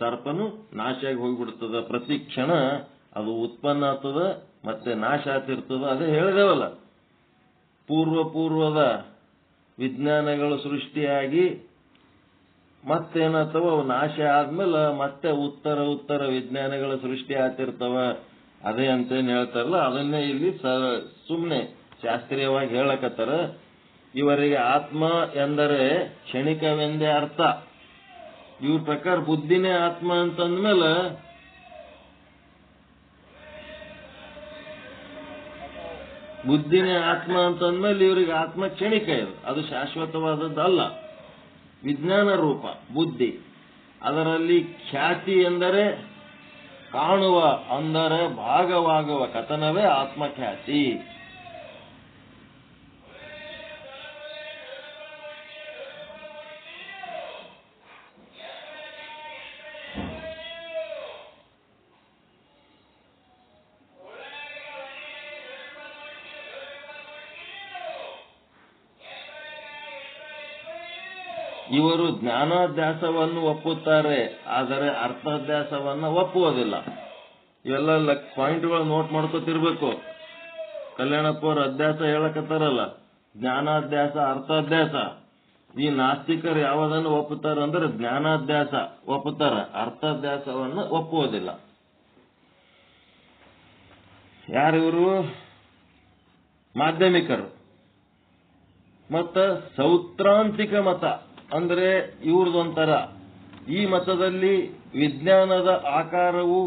Speaker 1: ಸರ್ಪನು ನಾಶ ಆಗಿ ಹೋಗ್ಬಿಡ್ತದ. ಪ್ರತಿ ಕ್ಷಣ ಅದು ಉತ್ಪನ್ನ ಆಗ್ತದ ಮತ್ತೆ ನಾಶ ಆಗ್ತಿರ್ತದ. ಅದೇ ಹೇಳಿದೇವಲ್ಲ, ಪೂರ್ವದ ವಿಜ್ಞಾನಗಳು ಸೃಷ್ಟಿಯಾಗಿ ಮತ್ತೇನಾಗ್ತವ, ಅವು ನಾಶ ಆದ್ಮೇಲೆ ಮತ್ತೆ ಉತ್ತರ ವಿಜ್ಞಾನಗಳ ಸೃಷ್ಟಿ ಆಗ್ತಿರ್ತವ. ಅದೇ ಅಂತೇನ್ ಹೇಳ್ತಾರಲ್ಲ, ಅದನ್ನೇ ಇಲ್ಲಿ ಸುಮ್ನೆ ಶಾಸ್ತ್ರೀಯವಾಗಿ ಹೇಳಕತ್ತಾರ. ಇವರಿಗೆ ಆತ್ಮ ಎಂದರೆ ಕ್ಷಣಿಕವೆಂದೇ ಅರ್ಥ. ಇವ್ರ ಪ್ರಕಾರ ಬುದ್ಧಿನೇ ಆತ್ಮ ಅಂತಂದ್ಮೇಲೆ ಇವ್ರಿಗೆ ಆತ್ಮ ಕ್ಷಣಿಕ ಇದು, ಅದು ಶಾಶ್ವತವಾದದ್ದಲ್ಲ. ವಿಜ್ಞಾನ ರೂಪ ಬುದ್ಧಿ. ಅದರಲ್ಲಿ ಖ್ಯಾತಿ ಎಂದರೆ ಕಾಣುವ, ಅಂದರೆ ಭಾಗವಾಗುವ ಕಥನವೇ ಆತ್ಮಖ್ಯಾತಿ. ಇವರು ಜ್ಞಾನಾಧ್ಯಾಸವನ್ನು ಒಪ್ಪುತ್ತಾರೆ, ಆದರೆ ಅರ್ಥಾಧ್ಯಾಸವನ್ನ ಒಪ್ಪುವುದಿಲ್ಲ. ಇವೆಲ್ಲ ಪಾಯಿಂಟ್ಗಳು ನೋಟ್ ಮಾಡ್ಕೋತಿರ್ಬೇಕು. ಕಲ್ಯಾಣಪ್ಪ ಅವ್ರ ಅಧ್ಯಾಸ ಹೇಳಕತ್ತಾರಲ್ಲ, ಜ್ಞಾನಾಧ್ಯಾಸ ಅರ್ಥಾಧ್ಯಾಸ. ಈ ನಾಸ್ತಿಕರು ಯಾವುದನ್ನು ಒಪ್ಪುತ್ತಾರೆ ಅಂದ್ರೆ ಜ್ಞಾನಾಧ್ಯಾಸ ಒಪ್ಪುತ್ತಾರೆ, ಅರ್ಥಾಧ್ಯಾಸವನ್ನ ಒಪ್ಪುವುದಿಲ್ಲ. ಯಾರಿವರು? ಮಾಧ್ಯಮಿಕರು. ಮತ್ತ ಸೌತ್ರಾಂತಿಕ ಮತ ಅಂದ್ರೆ ಇವ್ರದೊಂಥರ. ಈ ಮತದಲ್ಲಿ ವಿಜ್ಞಾನದ ಆಕಾರವು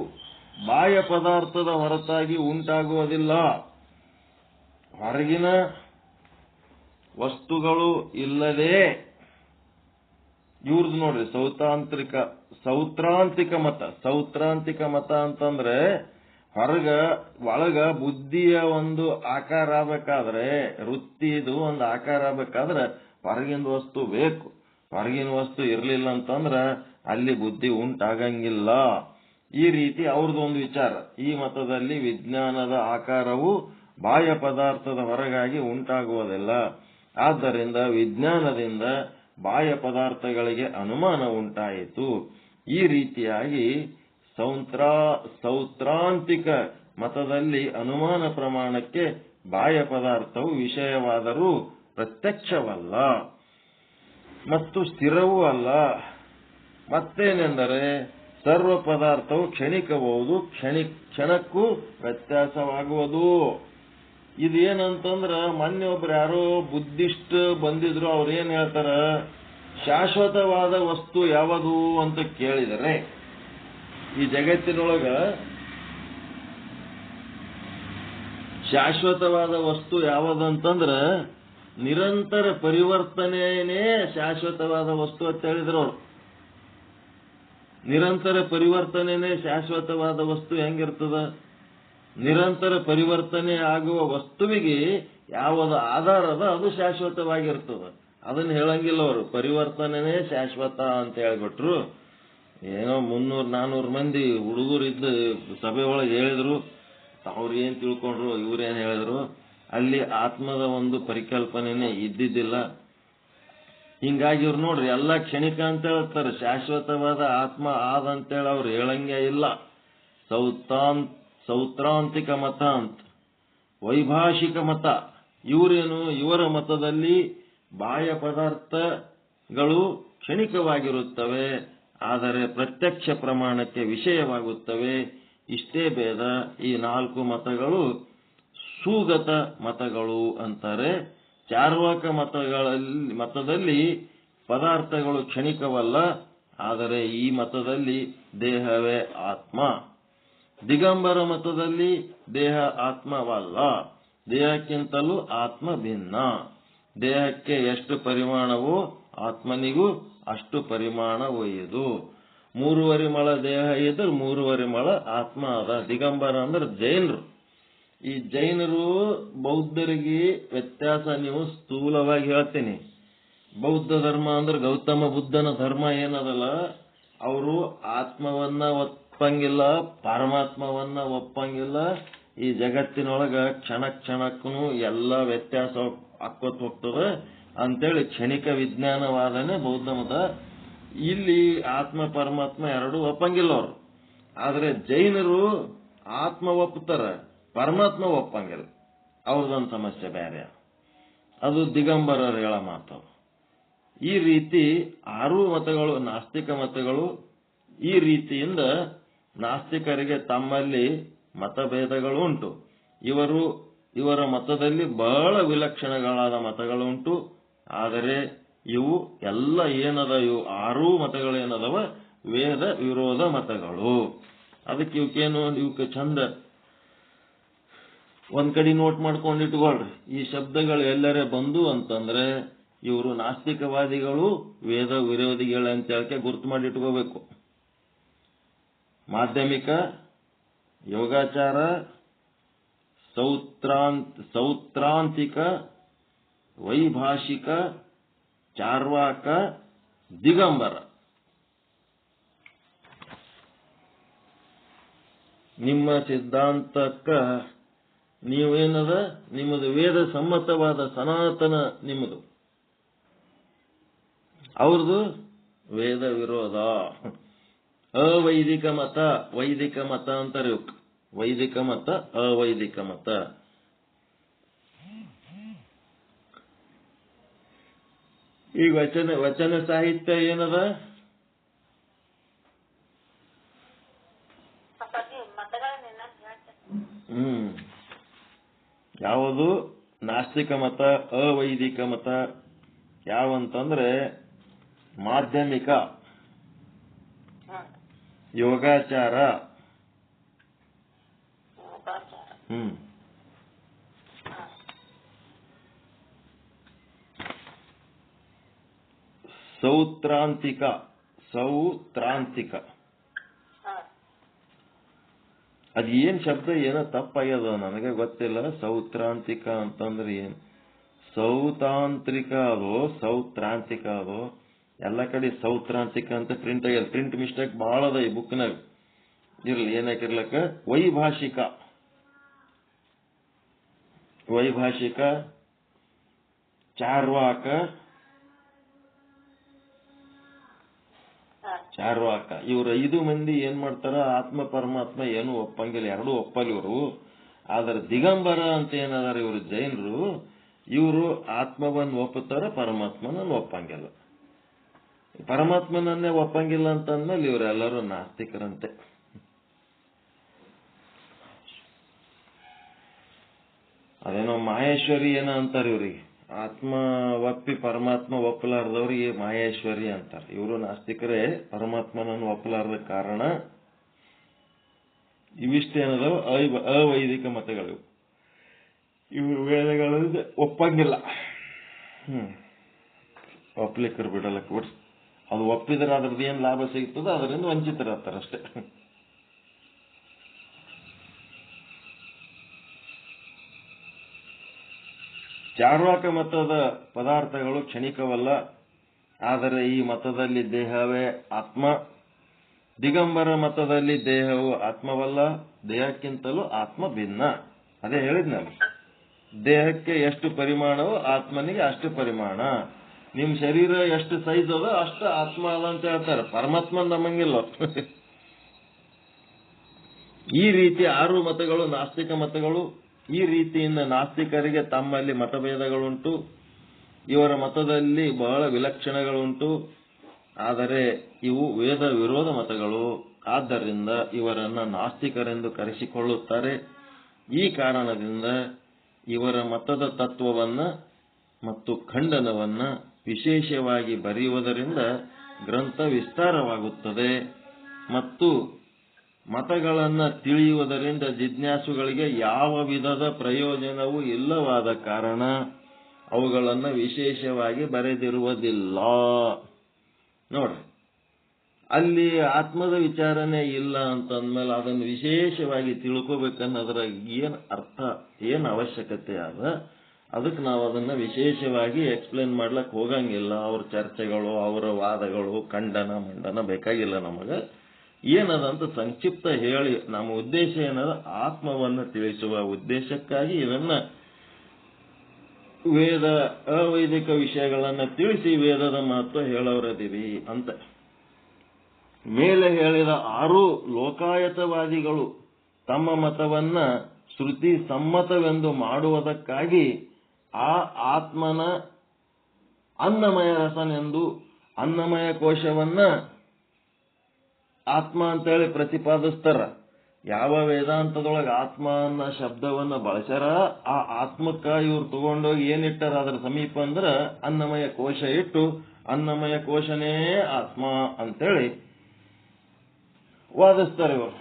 Speaker 1: ಬಾಹ್ಯ ಪದಾರ್ಥದ ಹೊರತಾಗಿ ಉಂಟಾಗುವುದಿಲ್ಲ. ಹೊರಗಿನ ವಸ್ತುಗಳು ಇಲ್ಲದೆ ಇವ್ರದ್ದು ನೋಡ್ರಿ ಸೌತ್ರಾಂತಿಕ ಮತ ಅಂತಂದ್ರೆ ಒಳಗ ಬುದ್ಧಿಯ ಒಂದು ಆಕಾರ ಆಗ್ಬೇಕಾದ್ರೆ, ವೃತ್ತಿದು ಒಂದು ಆಕಾರ ಆಗ್ಬೇಕಾದ್ರೆ ಹೊರಗಿನ ವಸ್ತು ಬೇಕು. ಹೊರಗಿನ ವಸ್ತು ಇರ್ಲಿಲ್ಲ ಅಂತಂದ್ರ ಅಲ್ಲಿ ಬುದ್ಧಿ ಉಂಟಾಗಂಗಿಲ್ಲ. ಈ ರೀತಿ ಅವ್ರದ್ದು ಒಂದು ವಿಚಾರ. ಈ ಮತದಲ್ಲಿ ವಿಜ್ಞಾನದ ಆಕಾರವು ಬಾಹ್ಯ ಪದಾರ್ಥದ ಹೊರಗಾಗಿ ಉಂಟಾಗುವುದಿಲ್ಲ. ಆದ್ದರಿಂದ ವಿಜ್ಞಾನದಿಂದ ಬಾಹ್ಯ ಪದಾರ್ಥಗಳಿಗೆ ಅನುಮಾನ ಉಂಟಾಯಿತು. ಈ ರೀತಿಯಾಗಿ ಸೌತ್ರಾಂತಿಕ ಮತದಲ್ಲಿ ಅನುಮಾನ ಪ್ರಮಾಣಕ್ಕೆ ಬಾಹ್ಯ ಪದಾರ್ಥವು ವಿಷಯವಾದರೂ ಪ್ರತ್ಯಕ್ಷವಲ್ಲ ಮತ್ತು ಸ್ಥಿರವೂ ಅಲ್ಲ. ಮತ್ತೇನೆಂದರೆ ಸರ್ವ ಪದಾರ್ಥವು ಕ್ಷಣಿಕಬಹುದು, ಕ್ಷಣಕ್ಕೂ ವ್ಯತ್ಯಾಸವಾಗುವುದು. ಇದೇನಂತಂದ್ರ ಮೊನ್ನೆ ಒಬ್ರು ಯಾರೋ ಬುದ್ಧಿಸ್ಟ್ ಬಂದಿದ್ರು. ಅವ್ರೇನ್ ಹೇಳ್ತಾರ, ಶಾಶ್ವತವಾದ ವಸ್ತು ಯಾವುದು ಅಂತ ಕೇಳಿದರೆ, ಈ ಜಗತ್ತಿನೊಳಗ ಶಾಶ್ವತವಾದ ವಸ್ತು ಯಾವದಂತಂದ್ರ ನಿರಂತರ ಪರಿವರ್ತನೆಯೇ ಶಾಶ್ವತವಾದ ವಸ್ತು ಅಂತ ಹೇಳಿದ್ರು ಅವರು. ನಿರಂತರ ಪರಿವರ್ತನೆನೇ ಶಾಶ್ವತವಾದ ವಸ್ತು ಹೆಂಗಿರ್ತದ? ನಿರಂತರ ಪರಿವರ್ತನೆ ಆಗುವ ವಸ್ತುವಿಗೆ ಯಾವುದು ಆಧಾರದ ಅದು ಶಾಶ್ವತವಾಗಿರ್ತದ. ಅದನ್ನ ಹೇಳಂಗಿಲ್ಲ ಅವರು. ಪರಿವರ್ತನೆನೇ ಶಾಶ್ವತ ಅಂತ ಹೇಳ್ಬಿಟ್ರು. ಏನೋ 300-400 ಮಂದಿ ಹುಡುಗರು ಇದ್ದು ಸಭೆ ಒಳಗೆ ಹೇಳಿದ್ರು. ಅವ್ರು ಏನ್ ತಿಳ್ಕೊಂಡ್ರು, ಇವ್ರೇನ್ ಹೇಳಿದ್ರು, ಅಲ್ಲಿ ಆತ್ಮದ ಒಂದು ಪರಿಕಲ್ಪನೆನೇ ಇದ್ದಿದ್ದಿಲ್ಲ. ಹಿಂಗಾಗಿ ಇವ್ರು ನೋಡ್ರಿ ಎಲ್ಲ ಕ್ಷಣಿಕ ಅಂತ ಹೇಳ್ತಾರೆ, ಶಾಶ್ವತವಾದ ಆತ್ಮ ಆದಂತೇಳಿ ಅವ್ರು ಹೇಳಂಗೆ ಇಲ್ಲ. ಸೌತ್ರಾಂತಿಕ ಮತ ಅಂತ, ವೈಭಾಷಿಕ ಮತ. ಇವರೇನು, ಇವರ ಮತದಲ್ಲಿ ಬಾಹ್ಯ ಪದಾರ್ಥಗಳು ಕ್ಷಣಿಕವಾಗಿರುತ್ತವೆ, ಆದರೆ ಪ್ರತ್ಯಕ್ಷ ಪ್ರಮಾಣಕ್ಕೆ ವಿಷಯವಾಗುತ್ತವೆ. ಇಷ್ಟೇ ಭೇದ. ಈ 4 ಮತಗಳು ಸುಗತ ಮತಗಳು ಅಂತಾರೆ. ಚಾರ್ವಾಕ ಮತದಲ್ಲಿ ಪದಾರ್ಥಗಳು ಕ್ಷಣಿಕವಲ್ಲ, ಆದರೆ ಈ ಮತದಲ್ಲಿ ದೇಹವೇ ಆತ್ಮ. ದಿಗಂಬರ ಮತದಲ್ಲಿ ದೇಹ ಆತ್ಮವಲ್ಲ, ದೇಹಕ್ಕಿಂತಲೂ ಆತ್ಮ ಭಿನ್ನ. ದೇಹಕ್ಕೆ ಎಷ್ಟು ಪರಿಮಾಣವೋ ಆತ್ಮನಿಗೂ ಅಷ್ಟು ಪರಿಮಾಣ ಒಯ್ಯುದು. 3.5 ಮಳ ದೇಹ ಇದ್ರೆ 3.5 ಮಳ ಆತ್ಮ ಅದ. ದಿಗಂಬರ ಅಂದ್ರೆ ಜೈನರು. ಈ ಜೈನರು ಬೌದ್ಧರಿಗೆ ವ್ಯತ್ಯಾಸ ನೀವು ಸ್ಥೂಲವಾಗಿ ಹೇಳ್ತೀನಿ. ಬೌದ್ಧ ಧರ್ಮ ಅಂದ್ರೆ ಗೌತಮ ಬುದ್ಧನ ಧರ್ಮ ಏನದಲ್ಲ, ಅವರು ಆತ್ಮವನ್ನ ಒಪ್ಪಂಗಿಲ್ಲ, ಪರಮಾತ್ಮವನ್ನ ಒಪ್ಪಂಗಿಲ್ಲ. ಈ ಜಗತ್ತಿನೊಳಗ ಕ್ಷಣ ಕ್ಷಣಕ್ಕೂ ಎಲ್ಲ ವ್ಯತ್ಯಾಸ ಆಕ್ಕೋತ್ ಹೋಗ್ತದೆ ಅಂತೇಳಿ ಕ್ಷಣಿಕ ವಿಜ್ಞಾನವಾದನೆ ಬೌದ್ಧ ಮತ. ಇಲ್ಲಿ ಆತ್ಮ ಪರಮಾತ್ಮ ಎರಡೂ ಒಪ್ಪಂಗಿಲ್ಲ ಅವರು. ಆದ್ರೆ ಜೈನರು ಆತ್ಮ ಒಪ್ಪುತ್ತಾರೆ, ಪರಮಾತ್ಮ ಒಪ್ಪಂಗಿಲ್ಲ. ಅವ್ರದೊಂದು ಸಮಸ್ಯೆ ಬೇರೆ, ಅದು ದಿಗಂಬರರು ಹೇಳೋ ಮಾತು. ಈ ರೀತಿ 6 ಮತಗಳು ನಾಸ್ತಿಕ ಮತಗಳು. ಈ ರೀತಿಯಿಂದ ನಾಸ್ತಿಕರಿಗೆ ತಮ್ಮಲ್ಲಿ ಮತಭೇದಗಳು ಉಂಟು. ಇವರ ಮತದಲ್ಲಿ ಬಹಳ ವಿಲಕ್ಷಣಗಳಾದ ಮತಗಳುಂಟು. ಆದರೆ ಇವು ಎಲ್ಲ ಏನದ, ಇವು 6 ಮತಗಳೇನದವ ವೇದ ವಿರೋಧ ಮತಗಳು. ಅದಕ್ಕೆ ಇವಕ್ಕೆ ಚಂದ ಒಂದ್ ಕಡೆ ನೋಟ್ ಮಾಡ್ಕೊಂಡಿಟ್ಕೊಳ್ರಿ. ಈ ಶಬ್ದಗಳು ಎಲ್ಲರೇ ಬಂದು ಅಂತಂದ್ರೆ ಇವರು ನಾಸ್ತಿಕವಾದಿಗಳು, ವೇದ ವಿರೋಧಿಗಳು ಅಂತ ಹೇಳಕ್ಕೆ ಗುರ್ತು ಮಾಡಿ ಇಟ್ಕೋಬೇಕು. ಮಾಧ್ಯಮಿಕ, ಯೋಗಾಚಾರ, ಸೌತ್ರಾಂತಿಕ, ವೈಭಾಷಿಕ, ಚಾರ್ವಾಕ, ದಿಗಂಬರ. ನಿಮ್ಮ ಸಿದ್ಧಾಂತಕ್ಕ ನೀವೇನದ, ನಿಮ್ಮದು ವೇದ ಸಮ್ಮತವಾದ ಸನಾತನ ನಿಮ್ಮದು, ಅವ್ರದ್ದು ವೇದ ವಿರೋಧ. ಅವೈದಿಕ ಮತ, ವೈದಿಕ ಮತ ಅಂತಾರೆ. ವೈದಿಕ ಮತ, ಅವೈದಿಕ ಮತ. ಈ ವಚನ ಸಾಹಿತ್ಯ ಏನದ, ಯಾವುದು ನಾಸ್ತಿಕ ಮತ, ಅವೈದಿಕ ಮತ ಯಾವಂತಂದ್ರೆ ಮಾಧ್ಯಮಿಕ, ಯೋಗಾಚಾರ, ಸೌತ್ರಾಂತಿಕ. ಅದ್ ಏನ್ ಶಬ್ದ ಏನೋ ತಪ್ಪಾಗ್ಯದ, ನನಗೆ ಗೊತ್ತಿಲ್ಲ. ಸೌತ್ರಾಂತಿಕ ಅಂತಂದ್ರೆ ಏನ್? ಸೌತಾಂತ್ರಿಕ ಅದೋ ಸೌತ್ರಾಂತಿಕ ಅದೋ? ಎಲ್ಲ ಕಡೆ ಸೌತ್ರಾಂತಿಕ ಅಂತ ಪ್ರಿಂಟ್ ಆಗ್ಯದ. ಪ್ರಿಂಟ್ ಮಿಸ್ಟೇಕ್ ಬಹಳ ಅದ ಈ ಬುಕ್ನಾಗ. ಇರ್ಲಿ, ಏನಾಕಿರ್ಲಕ್ಕ. ವೈಭಾಷಿಕ, ಚಾರ್ವಾಕ, ಇವ್ರ 5 ಮಂದಿ ಏನ್ ಮಾಡ್ತಾರ, ಆತ್ಮ ಪರಮಾತ್ಮ ಏನು ಒಪ್ಪಂಗಿಲ್ಲ, ಎರಡೂ ಒಪ್ಪಲ್ಲ ಇವರು. ಆದ್ರೆ ದಿಗಂಬರ ಅಂತ ಏನದಾರ ಇವರು ಜೈನರು, ಇವರು ಆತ್ಮವನ್ನು ಒಪ್ಪುತ್ತಾರೆ, ಪರಮಾತ್ಮನನ್ನು ಒಪ್ಪಂಗಿಲ್ಲ. ಪರಮಾತ್ಮನನ್ನೇ ಒಪ್ಪಂಗಿಲ್ಲ ಅಂತಂದ್ಮೇಲೆ ಇವರೆಲ್ಲರೂ ನಾಸ್ತಿಕರಂತೆ. ಅದೇನೋ ಮಾಹೇಶ್ವರಿ ಏನೋ ಅಂತಾರೆ ಇವ್ರಿಗೆ. ಆತ್ಮ ಒಪ್ಪಿ ಪರಮಾತ್ಮ ಒಪ್ಪಲಾರ್ದವ್ರಿಗೆ ಮಾಹೇಶ್ವರಿ ಅಂತಾರೆ. ಇವರು ನಾಸ್ತಿಕರೇ, ಪರಮಾತ್ಮನನ್ನು ಒಪ್ಪಲಾರ್ದ ಕಾರಣ ಇವಿಷ್ಟೇನದವ ಅವೈದಿಕ ಮತಗಳು. ಇವರು ವೇದಗಳಲ್ಲಿ ಒಪ್ಪಂಗಿಲ್ಲ. ಒಪ್ಲಿಕ್ಕರು ಬಿಡಲಕ್ಕೆ ಬಿಡ್ಸ್. ಅದು ಒಪ್ಪಿದ್ರೆ ಅದ್ರದ್ದು ಏನ್ ಲಾಭ ಸಿಗ್ತದೋ ಅದರಿಂದ ವಂಚಿತರಾಗ್ತಾರಷ್ಟೇ. ಚಾರ್ವಾಕ ಮತದ ಪದಾರ್ಥಗಳು ಕ್ಷಣಿಕವಲ್ಲ, ಆದರೆ ಈ ಮತದಲ್ಲಿ ದೇಹವೇ ಆತ್ಮ. ದಿಗಂಬರ ಮತದಲ್ಲಿ ದೇಹವು ಆತ್ಮವಲ್ಲ, ದೇಹಕ್ಕಿಂತಲೂ ಆತ್ಮ ಭಿನ್ನ. ಅದೇ ಹೇಳಿದ್ನಲ್ಲ, ದೇಹಕ್ಕೆ ಎಷ್ಟು ಪರಿಮಾಣವೋ ಆತ್ಮನಿಗೆ ಅಷ್ಟು ಪರಿಮಾಣ. ನಿಮ್ ಶರೀರ ಎಷ್ಟು ಸೈಜ್ ಅದ ಅಷ್ಟು ಆತ್ಮ ಅದ ಅಂತ ಹೇಳ್ತಾರೆ. ಪರಮಾತ್ಮ ನಮ್ಮಂಗಿಲ್ಲ. ಈ ರೀತಿ 6 ಮತಗಳು ನಾಸ್ತಿಕ ಮತಗಳು. ಈ ರೀತಿಯಿಂದ ನಾಸ್ತಿಕರಿಗೆ ತಮ್ಮಲ್ಲಿ ಮತಭೇದಗಳುಂಟು. ಇವರ ಮತದಲ್ಲಿ ಬಹಳ ವಿಲಕ್ಷಣಗಳುಂಟು. ಆದರೆ ಇವು ವೇದ ವಿರೋಧ ಮತಗಳು. ಆದ್ದರಿಂದ ಇವರನ್ನ ನಾಸ್ತಿಕರೆಂದು ಕರೆಸಿಕೊಳ್ಳುತ್ತಾರೆ. ಈ ಕಾರಣದಿಂದ ಇವರ ಮತದ ತತ್ವವನ್ನ ಮತ್ತು ಖಂಡನವನ್ನ ವಿಶೇಷವಾಗಿ ಬರೆಯುವುದರಿಂದ ಗ್ರಂಥ ವಿಸ್ತಾರವಾಗುತ್ತದೆ ಮತ್ತು ಮತಗಳನ್ನು ತಿಳಿಯುವುದರಿಂದ ಜಿಜ್ಞಾಸುಗಳಿಗೆ ಯಾವ ವಿಧದ ಪ್ರಯೋಜನವೂ ಇಲ್ಲವಾದ ಕಾರಣ ಅವುಗಳನ್ನು ವಿಶೇಷವಾಗಿ ಬರೆದಿರುವುದಿಲ್ಲ. ನೋಡ್ರಿ, ಅಲ್ಲಿ ಆತ್ಮದ ವಿಚಾರನೆ ಇಲ್ಲ ಅಂತಂದ್ಮೇಲೆ ಅದನ್ನು ವಿಶೇಷವಾಗಿ ತಿಳ್ಕೋಬೇಕನ್ನೋದ್ರ ಏನ್ ಅರ್ಥ, ಏನ್ ಅವಶ್ಯಕತೆ ಅದ, ಅದಕ್ಕೆ ನಾವು ಅದನ್ನ ವಿಶೇಷವಾಗಿ ಎಕ್ಸ್ಪ್ಲೇನ್ ಮಾಡ್ಲಕ್ ಹೋಗಂಗಿಲ್ಲ. ಅವ್ರ ಚರ್ಚೆಗಳು, ಅವರ ವಾದಗಳು, ಖಂಡನ ಮಂಡನ ಬೇಕಾಗಿಲ್ಲ ನಮಗೆ. ಏನದಂತ ಸಂಕ್ಷಿಪ್ತ ಹೇಳಿ ನಮ್ಮ ಉದ್ದೇಶ ಏನದ, ಆತ್ಮವನ್ನು ತಿಳಿಸುವ ಉದ್ದೇಶಕ್ಕಾಗಿ ಇದನ್ನ ವೇದ ಅವೈದಿಕ ವಿಷಯಗಳನ್ನ ತಿಳಿಸಿ ವೇದದ ಮಹತ್ವ ಹೇಳೋರದಿವಿ ಅಂತ. ಮೇಲೆ ಹೇಳಿದ 6 ಲೋಕಾಯತವಾದಿಗಳು ತಮ್ಮ ಮತವನ್ನ ಶ್ರುತಿ ಸಮ್ಮತವೆಂದು ಮಾಡುವುದಕ್ಕಾಗಿ ಆ ಆತ್ಮನ ಅನ್ನಮಯ ರಸನೆಂದು ಅನ್ನಮಯ ಕೋಶವನ್ನ ಆತ್ಮ ಅಂತೇಳಿ ಪ್ರತಿಪಾದಿಸ್ತಾರ. ಯಾವ ವೇದಾಂತದೊಳಗೆ ಆತ್ಮ ಅನ್ನೋ ಶಬ್ದವನ್ನ ಬಳಸ್ಯಾರ ಆ ಆತ್ಮಕ್ಕ ಇವ್ರು ತಗೊಂಡೋಗಿ ಏನಿಟ್ಟಾರ ಅದರ ಸಮೀಪ ಅಂದ್ರ ಅನ್ನಮಯ ಕೋಶ ಇಟ್ಟು ಅನ್ನಮಯ ಕೋಶನೇ ಆತ್ಮ ಅಂತೇಳಿ ವಾದಿಸ್ತಾರೆ ಇವರು.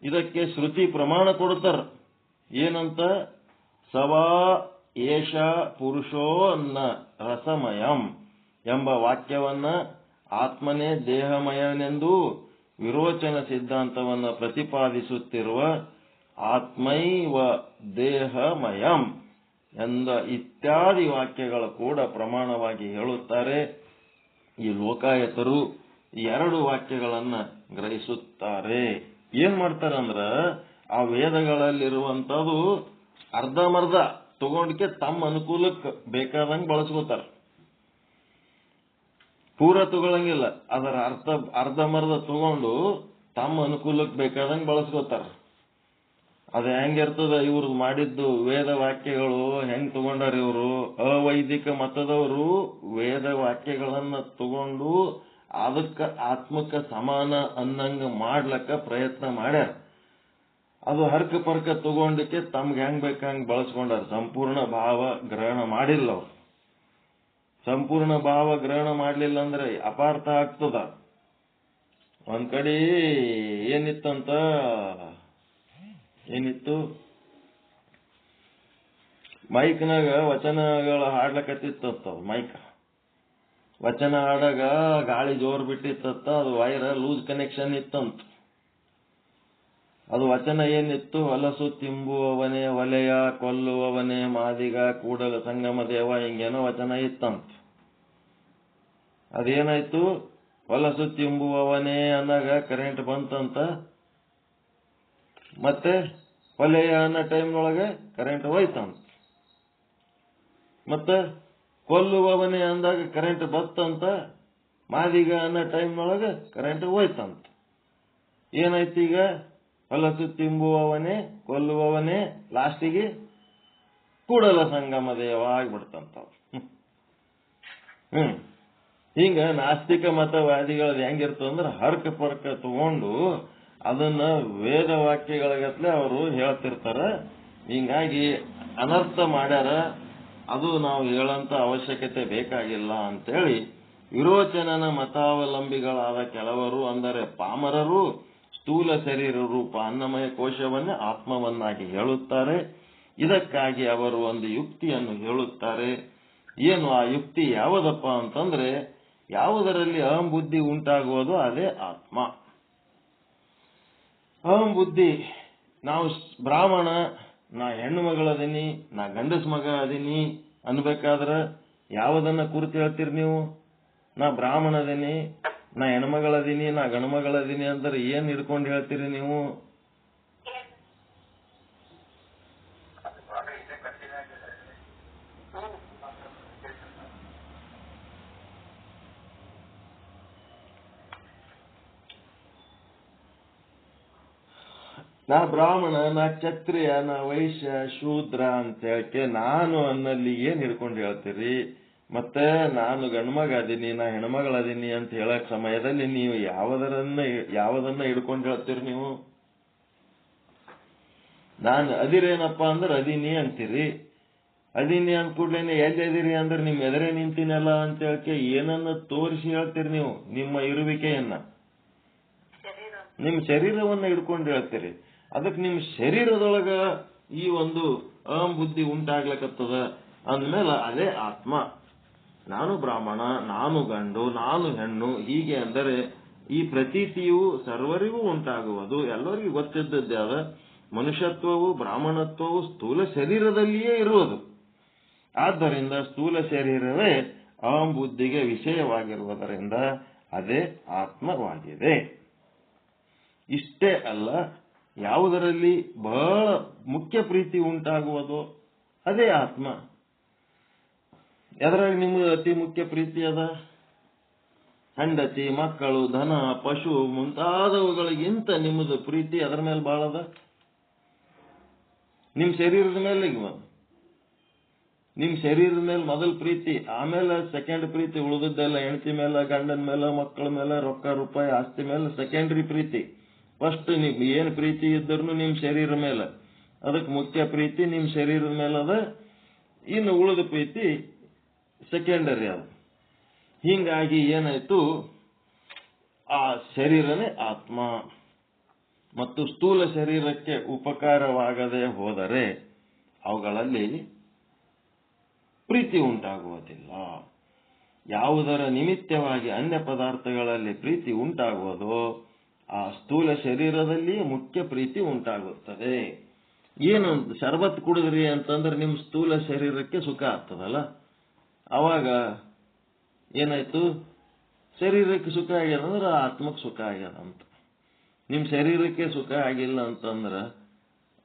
Speaker 1: ಇದಕ್ಕೆ ಶ್ರುತಿ ಪ್ರಮಾಣ ಕೊಡ್ತಾರ. ಏನಂತ? ಸವಾ ಏಷ ಪುರುಷೋ ನ ರಸಮಯಂ ಎಂಬ ವಾಕ್ಯವನ್ನ ಆತ್ಮನೇ ದೇಹಮಯನೆಂದು ವಿರೋಚನ ಸಿದ್ಧಾಂತವನ್ನು ಪ್ರತಿಪಾದಿಸುತ್ತಿರುವ ಆತ್ಮೈವ ದೇಹಮಯಂ ಎಂದ ಇತ್ಯಾದಿ ವಾಕ್ಯಗಳ ಕೂಡ ಪ್ರಮಾಣವಾಗಿ ಹೇಳುತ್ತಾರೆ. ಈ ಲೋಕಾಯತರು 2 ವಾಕ್ಯಗಳನ್ನ ಗ್ರಹಿಸುತ್ತಾರೆ. ಏನ್ ಮಾಡ್ತಾರಂದ್ರ ಆ ವೇದಗಳಲ್ಲಿರುವಂತದ್ದು ಅರ್ಧಮರ್ಧ ತಗೊಂಡ್ಕೆ ತಮ್ಮ ಅನುಕೂಲಕ್ಕೆ ಬೇಕಾದಂಗೆ ಬಳಸ್ಕೋತಾರ. ಪೂರ ತಗೊಳಂಗಿಲ್ಲ. ಅದರ ಅರ್ಧಮರ್ಧ ತಗೊಂಡು ತಮ್ಮ ಅನುಕೂಲಕ್ಕೆ ಬೇಕಾದಂಗೆ ಬಳಸ್ಕೋತಾರ. ಅದು ಹೆಂಗಿರ್ತದ, ಇವ್ರು ಮಾಡಿದ್ದು ವೇದ ವಾಕ್ಯಗಳು ಹೆಂಗ್ ತಗೊಂಡಾರ ಇವರು? ಅವೈದಿಕ ಮತದವರು ವೇದ ವಾಕ್ಯಗಳನ್ನ ತಗೊಂಡು ಅದಕ್ಕ ಆತ್ಮಕ್ಕ ಸಮಾನ ಅನ್ನಂಗ ಮಾಡ್ಲಕ್ಕ ಪ್ರಯತ್ನ ಮಾಡ್ಯಾರ. ಅದು ಹರ್ಕ ಪರ್ಕ ತಗೊಂಡಕ್ಕೆ ತಮ್ಗೆ ಹೆಂಗ್ ಬೇಕಂಗ್ ಬಳಸ್ಕೊಂಡಾರ. ಸಂಪೂರ್ಣ ಭಾವ ಗ್ರಹಣ ಮಾಡಿಲ್ಲ ಅವ್ರು. ಸಂಪೂರ್ಣ ಭಾವ ಗ್ರಹಣ ಮಾಡ್ಲಿಲ್ಲ ಅಂದ್ರೆ ಅಪಾರ್ಥ ಆಗ್ತದ. ಒಂದ್ ಕಡೆ ಏನಿತ್ತು ಮೈಕ್ನಾಗ ವಚನಗಳ ಹಾಡ್ಲಕತ್ತಿತ್ತ. ಮೈಕ್ ವಚನ ಹಾಡಾಗ ಗಾಳಿ ಜೋರ್ ಬಿಟ್ಟಿತ್ತ. ಅದು ವೈರ ಲೂಸ್ ಕನೆಕ್ಷನ್ ಇತ್ತಂತ. ಅದು ವಚನ ಏನಿತ್ತು? ಹೊಲಸು ತಿಂಬುವವನೇ ಒಲೆಯ ಕೊಲ್ಲುವವನೇ ಮಾದಿಗ ಕೂಡಲ ಸಂಗಮ ದೇವ, ಹಿಂಗೇನೋ ವಚನ ಇತ್ತಂತ. ಅದೇನಾಯ್ತು? ಹೊಲಸು ತಿಂಬುವವನೇ ಅನ್ನಗ ಕರೆಂಟ್ ಬಂತಂತ. ಮತ್ತೆ ಒಲೆಯ ಅನ್ನೋ ಟೈಮ್ನೊಳಗೆ ಕರೆಂಟ್ ಹೋಯ್ತಂತ. ಮತ್ತೆ ಕೊಲ್ಲುವವನೇ ಅಂದಾಗ ಕರೆಂಟ್ ಬತ್ತಂತ. ಮಾದಿಗ ಅನ್ನೋ ಟೈಮ್ನೊಳಗೆ ಕರೆಂಟ್ ಹೋಯ್ತಂತ. ಏನಾಯ್ತು ಈಗ? ಹೊಲಸು ತಿಂಬುವವನೇ ಕೊಲ್ಲುವವನೇ ಲಾಸ್ಟಿಗೆ ಕೂಡಲ ಸಂಗಮ ದೇವ ಆಗ್ಬಿಡ್ತಂತ. ಹಿಂಗ ನಾಸ್ತಿಕ ಮತವಾದಿಗಳದ್ದು ಹೆಂಗಿರ್ತದಂದ್ರೆ ಹರ್ಕ ಪರ್ಕ ತಗೊಂಡು ಅದನ್ನ ವೇದ ವಾಕ್ಯಗಳಿಗತ್ಲೆ ಅವರು ಹೇಳ್ತಿರ್ತಾರ. ಹಿಂಗಾಗಿ ಅನರ್ಥ ಮಾಡ್ಯಾರ. ಅದು ನಾವು ಹೇಳಂತ ಅವಶ್ಯಕತೆ ಬೇಕಾಗಿಲ್ಲ ಅಂತೇಳಿ ವಿರೋಚನನ ಮತಾವಲಂಬಿಗಳಾದ ಕೆಲವರು, ಅಂದರೆ ಪಾಮರರು, ಸ್ಥೂಲ ಶರೀರ ರೂಪ ಅನ್ನಮಯ ಕೋಶವನ್ನೇ ಆತ್ಮವನ್ನಾಗಿ ಹೇಳುತ್ತಾರೆ. ಇದಕ್ಕಾಗಿ ಅವರು ಒಂದು ಯುಕ್ತಿಯನ್ನು ಹೇಳುತ್ತಾರೆ. ಏನು ಆ ಯುಕ್ತಿ ಯಾವುದಪ್ಪ ಅಂತಂದ್ರೆ, ಯಾವುದರಲ್ಲಿ ಅಹಂ ಬುದ್ಧಿ ಉಂಟಾಗುವುದು ಅದೇ ಆತ್ಮ. ಅಹಂ ಬುದ್ಧಿ, ನಾವು ಬ್ರಾಹ್ಮಣ, ನಾ ಹೆಣ್ಣು ಮಗಳದೀನಿ, ನಾ ಗಂಡಸ ಮಗ ಅದೀನಿ ಅನ್ಬೇಕಾದ್ರ ಯಾವುದನ್ನ ಕುರಿತು ಹೇಳ್ತೀರಿ ನೀವು? ನಾ ಬ್ರಾಹ್ಮಣದೀನಿ, ನಾ ಹೆಣ್ಮಗಳದೀನಿ, ನಾ ಗಣಮಗಳದೀನಿ ಅಂದ್ರೆ ಏನ್ ಹಿಡ್ಕೊಂಡು ಹೇಳ್ತೀರಿ ನೀವು? ನಾ ಬ್ರಾಹ್ಮಣ, ನಾ ಕ್ಷತ್ರಿಯ, ನಾ ವೈಶ್ಯ, ಶೂದ್ರ ಅಂತ ಹೇಳಕ್ಕೆ ನಾನು ಅನ್ನಲ್ಲಿ ಏನ್ ಹಿಡ್ಕೊಂಡು ಹೇಳ್ತೀರಿ? ಮತ್ತೆ ನಾನು ಗಂಡ್ಮಗ ಅದೀನಿ, ನಾ ಹೆಣ್ಮಗಳದೀನಿ ಅಂತ ಹೇಳಕ್ ಸಮಯದಲ್ಲಿ ನೀವು ಯಾವದನ್ನ ಹಿಡ್ಕೊಂಡು ಹೇಳ್ತೀರಿ? ನೀವು ನಾನು ಅದಿರೇನಪ್ಪ ಅಂದ್ರೆ ಅದೀನಿ ಅಂತೀರಿ. ಅದೀನಿ ಅಂದ ಕೂಡ್ಲೇನೆ ಎಲ್ಲಿ ಅದಿರಿ ಅಂದ್ರೆ ನಿಮ್ ಎದುರೇ ನಿಂತಿನಲ್ಲ ಅಂತ ಹೇಳಕ್ಕೆ ಏನನ್ನ ತೋರಿಸಿ ಹೇಳ್ತೀರಿ ನೀವು? ನಿಮ್ಮ ಇರುವಿಕೆಯನ್ನ, ನಿಮ್ ಶರೀರವನ್ನ ಹಿಡ್ಕೊಂಡು ಹೇಳ್ತೀರಿ. ಅದಕ್ಕೆ ನಿಮ್ ಶರೀರದೊಳಗ ಈ ಒಂದು ಅಹಂ ಬುದ್ಧಿ ಉಂಟಾಗ್ಲಕತ್ತದ ಅಂದ್ಮೇಲೆ ಅದೇ ಆತ್ಮ. ನಾನು ಬ್ರಾಹ್ಮಣ, ನಾನು ಗಂಡು, ನಾನು ಹೆಣ್ಣು, ಹೀಗೆ ಅಂದರೆ ಈ ಪ್ರತೀತಿಯು ಸರ್ವರಿಗೂ ಉಂಟಾಗುವುದು, ಎಲ್ಲರಿಗೂ ಗೊತ್ತಿದ್ದದ್ದೇ ಅದ. ಮನುಷ್ಯತ್ವವು, ಬ್ರಾಹ್ಮಣತ್ವವು ಸ್ಥೂಲ ಶರೀರದಲ್ಲಿಯೇ ಇರುವುದು. ಆದ್ದರಿಂದ ಸ್ಥೂಲ ಶರೀರವೇ ಅಹಂ ಬುದ್ಧಿಗೆ ವಿಷಯವಾಗಿರುವುದರಿಂದ ಅದೇ ಆತ್ಮವಾಗಿದೆ. ಇಷ್ಟೇ ಅಲ್ಲ, ಯಾವುದರಲ್ಲಿ ಬಹಳ ಮುಖ್ಯ ಪ್ರೀತಿ ಉಂಟಾಗುವುದೋ ಅದೇ ಆತ್ಮ. ಎದರಾಗ ನಿಮ್ಗೆ ಅತಿ ಮುಖ್ಯ ಪ್ರೀತಿ ಅದ? ಹೆಂಡತಿ, ಮಕ್ಕಳು, ಧನ, ಪಶು ಮುಂತಾದವುಗಳಿಗಿಂತ ನಿಮ್ಮದು ಪ್ರೀತಿ ಅದರ ಮೇಲೆ ಬಹಳ ಅದ. ನಿಮ್ ಶರೀರದ ಮೇಲೆ, ನಿಮ್ ಶರೀರದ ಮೇಲೆ ಮೊದಲ ಪ್ರೀತಿ, ಆಮೇಲೆ ಸೆಕೆಂಡ್ ಪ್ರೀತಿ. ಉಳಿದದ್ದೆಲ್ಲ ಹೆಂಡತಿ ಮೇಲೆ, ಗಂಡನ ಮೇಲೆ, ಮಕ್ಕಳ ಮೇಲೆ, ರೊಕ್ಕ ರೂಪಾಯಿ ಆಸ್ತಿ ಮೇಲೆ ಸೆಕೆಂಡ್ರಿ ಪ್ರೀತಿ. ಫಸ್ಟ್ ನಿಮ್ ಏನ್ ಪ್ರೀತಿ ಇದ್ರೂ ನಿಮ್ ಶರೀರ ಮೇಲೆ, ಅದಕ್ಕೆ ಮುಖ್ಯ ಪ್ರೀತಿ ನಿಮ್ ಶರೀರದ ಮೇಲೆ ಅದ. ಇನ್ನು ಉಳಿದ ಪ್ರೀತಿ ಸೆಕೆಂಡರಿ ಅದ. ಹಿಂಗಾಗಿ ಏನಾಯ್ತು, ಆ ಶರೀರನೇ ಆತ್ಮ. ಮತ್ತು ಸ್ಥೂಲ ಶರೀರಕ್ಕೆ ಉಪಕಾರವಾಗದೆ ಹೋದರೆ ಅವುಗಳಲ್ಲಿ ಪ್ರೀತಿ ಉಂಟಾಗುವುದಿಲ್ಲ. ಯಾವುದರ ನಿಮಿತ್ತವಾಗಿ ಅನ್ಯ ಪದಾರ್ಥಗಳಲ್ಲಿ ಪ್ರೀತಿ ಉಂಟಾಗುವುದೋ ಆ ಸ್ಥೂಲ ಶರೀರದಲ್ಲಿ ಮುಖ್ಯ ಪ್ರೀತಿ ಉಂಟಾಗುತ್ತದೆ. ಏನು ಶರ್ಬತ್ ಕುಡಿದ್ರಿ ಅಂತಂದ್ರೆ ನಿಮ್ ಸ್ಥೂಲ ಶರೀರಕ್ಕೆ ಸುಖ ಆಗ್ತದಲ್ಲ, ಅವಾಗ ಏನಾಯ್ತು? ಶರೀರಕ್ಕೆ ಸುಖ ಆಗ್ಯದ ಅಂದ್ರೆ ಆತ್ಮಕ್ಕೆ ಸುಖ ಆಗ್ಯದ ಅಂತ. ನಿಮ್ ಶರೀರಕ್ಕೆ ಸುಖ ಆಗಿಲ್ಲ ಅಂತಂದ್ರ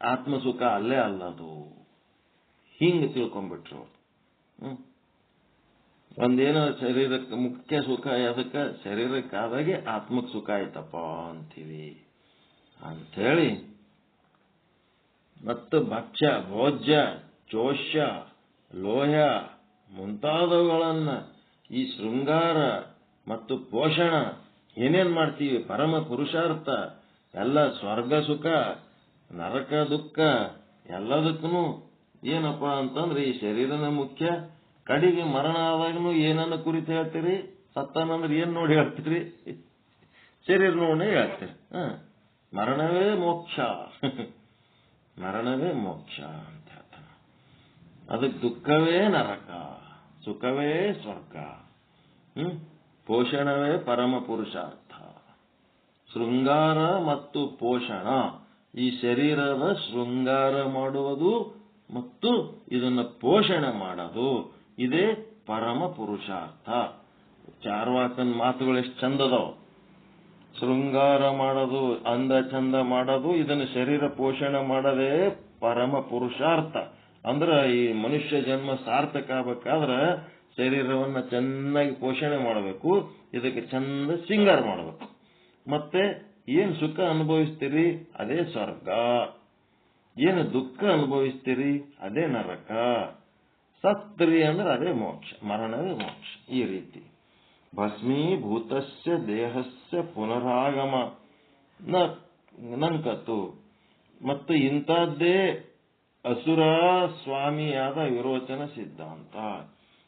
Speaker 1: ಆತ್ಮ ಸುಖ ಅಲ್ಲೇ ಅಲ್ಲದು. ಹಿಂಗ ತಿಳ್ಕೊಂಡ್ಬಿಟ್ರು. ಒಂದೇನೋ ಶರೀರಕ್ಕೆ ಮುಖ್ಯ ಸುಖ ಅದಕ್ಕೆ ಶರೀರಕ್ಕಾದಾಗೆ ಆತ್ಮಕ್ಕೆ ಸುಖ ಆಯ್ತಪ್ಪ ಅಂತೀವಿ ಅಂಥೇಳಿ, ಮತ್ತು ಭಕ್ಷ್ಯ, ಭೋಜ್ಯ, ಚೋಷ್ಯ, ಲೋಹ್ಯ ಮುಂತಾದವುಗಳನ್ನ ಈ ಶೃಂಗಾರ ಮತ್ತು ಪೋಷಣ ಏನೇನ್ ಮಾಡ್ತೀವಿ, ಪರಮ ಪುರುಷಾರ್ಥ ಎಲ್ಲ, ಸ್ವರ್ಗ ಸುಖ, ನರಕ ದುಃಖ, ಎಲ್ಲದಕ್ಕೂ ಏನಪ್ಪಾ ಅಂತಂದ್ರೆ ಈ ಶರೀರನ ಮುಖ್ಯ. ಕಡೆಗೆ ಮರಣ ಆದಾಗನು ಏನನ್ನ ಕುರಿತು ಹೇಳ್ತೀರಿ? ಸತ್ತಾನಂದ್ರೆ ಏನ್ ನೋಡಿ ಹೇಳ್ತೀರಿ? ಶರೀರ ನೋಡೇ ಹೇಳ್ತೀರಿ. ಮರಣವೇ ಮೋಕ್ಷ, ಮರಣವೇ ಮೋಕ್ಷ ಅಂತ ಹೇಳ್ತಾನೆ. ಅದಕ್ಕೆ ದುಃಖವೇ ನರಕ, ಸುಖವೇ ಸ್ವರ್ಗ, ಪೋಷಣವೇ ಪರಮ ಪುರುಷಾರ್ಥ. ಶೃಂಗಾರ ಮತ್ತು ಪೋಷಣ, ಈ ಶರೀರದ ಶೃಂಗಾರ ಮಾಡುವುದು ಮತ್ತು ಇದನ್ನ ಪೋಷಣೆ ಮಾಡೋದು, ಇದೇ ಪರಮ ಪುರುಷಾರ್ಥ. ಚಾರ್ವಾಕನ್ ಮಾತುಗಳು ಎಷ್ಟು ಚಂದದವು. ಶೃಂಗಾರ ಮಾಡೋದು, ಅಂದ ಚಂದ ಮಾಡೋದು, ಇದನ್ನ ಶರೀರ ಪೋಷಣೆ ಮಾಡೋದೇ ಪರಮ ಪುರುಷಾರ್ಥ. ಅಂದ್ರೆ ಈ ಮನುಷ್ಯ ಜನ್ಮ ಸಾರ್ಥಕ ಆಗ್ಬೇಕಾದ್ರೆ ಶರೀರವನ್ನ ಚೆನ್ನಾಗಿ ಪೋಷಣೆ ಮಾಡಬೇಕು, ಇದಕ್ಕೆ ಚಂದ ಶೃಂಗಾರ ಮಾಡಬೇಕು. ಮತ್ತೆ ಏನ್ ಸುಖ ಅನುಭವಿಸ್ತೀರಿ ಅದೇ ಸ್ವರ್ಗ, ಏನು ದುಃಖ ಅನುಭವಿಸ್ತೀರಿ ಅದೇ ನರಕ, ಸತ್ರಿ ಅಂದ್ರೆ ಅದೇ ಮೋಕ್ಷ, ಮರಣವೇ ಮೋಕ್ಷ. ಈ ರೀತಿ ಭಸ್ಮೀಭೂತಸ್ಯ ದೇಹಸ್ಯ ಪುನರಾಗಮ ನಂಕತು. ಮತ್ತು ಇಂಥದ್ದೇ ಅಸುರ ಸ್ವಾಮಿಯಾದ ವಿರೋಚನ ಸಿದ್ಧಾಂತ.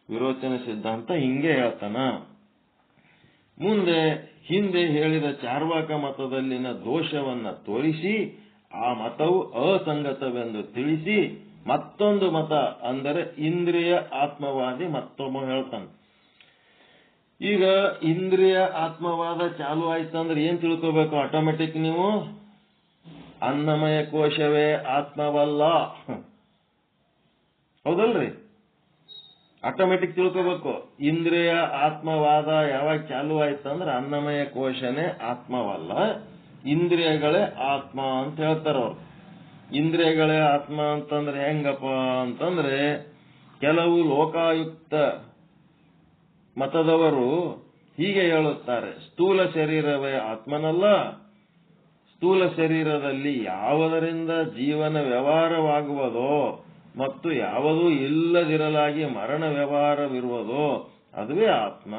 Speaker 1: ವಿರೋಚನ ಸಿದ್ಧಾಂತ ಹಿಂಗೆ ಹೇಳ್ತಾನ. ಮುಂದೆ ಹಿಂದೆ ಹೇಳಿದ ಚಾರ್ವಾಕ ಮತದಲ್ಲಿನ ದೋಷವನ್ನ ತೋರಿಸಿ ಆ ಮತವು ಅಸಂಗತವೆಂದು ತಿಳಿಸಿ ಮತ್ತೊಂದು ಮತ ಅಂದರೆ ಇಂದ್ರಿಯ ಆತ್ಮವಾದಿ ಮತ್ತೊಬ್ಬ ಹೇಳ್ತಾನೆ. ಈಗ ಇಂದ್ರಿಯ ಆತ್ಮವಾದ ಚಾಲು ಆಯ್ತಂದ್ರೆ ಏನ್ ತಿಳ್ಕೋಬೇಕು? ಆಟೋಮೆಟಿಕ್ ನೀವು ಅನ್ನಮಯ ಕೋಶವೇ ಆತ್ಮವಲ್ಲ, ಹೌದಲ್ರಿ? ಆಟೋಮೆಟಿಕ್ ತಿಳ್ಕೋಬೇಕು. ಇಂದ್ರಿಯ ಆತ್ಮವಾದ ಯಾವಾಗ ಚಾಲು ಆಯ್ತಂದ್ರೆ ಅನ್ನಮಯ ಕೋಶನೇ ಆತ್ಮವಲ್ಲ, ಇಂದ್ರಿಯಗಳೇ ಆತ್ಮ ಅಂತ ಹೇಳ್ತಾರ ಅವ್ರು. ಇಂದ್ರಿಯಗಳೇ ಆತ್ಮ ಅಂತಂದ್ರೆ ಹೆಂಗಪ್ಪ ಅಂತಂದ್ರೆ, ಕೆಲವು ಲೋಕಾಯುಕ್ತ ಮತದವರು ಹೀಗೆ ಹೇಳುತ್ತಾರೆ, ಸ್ಥೂಲ ಶರೀರವೇ ಆತ್ಮನಲ್ಲ, ಸ್ಥೂಲ ಶರೀರದಲ್ಲಿ ಯಾವುದರಿಂದ ಜೀವನ ವ್ಯವಹಾರವಾಗುವುದೋ ಮತ್ತು ಯಾವುದೂ ಇಲ್ಲದಿರಲಾಗಿ ಮರಣ ವ್ಯವಹಾರವಿರುವುದೋ ಅದುವೇ ಆತ್ಮ.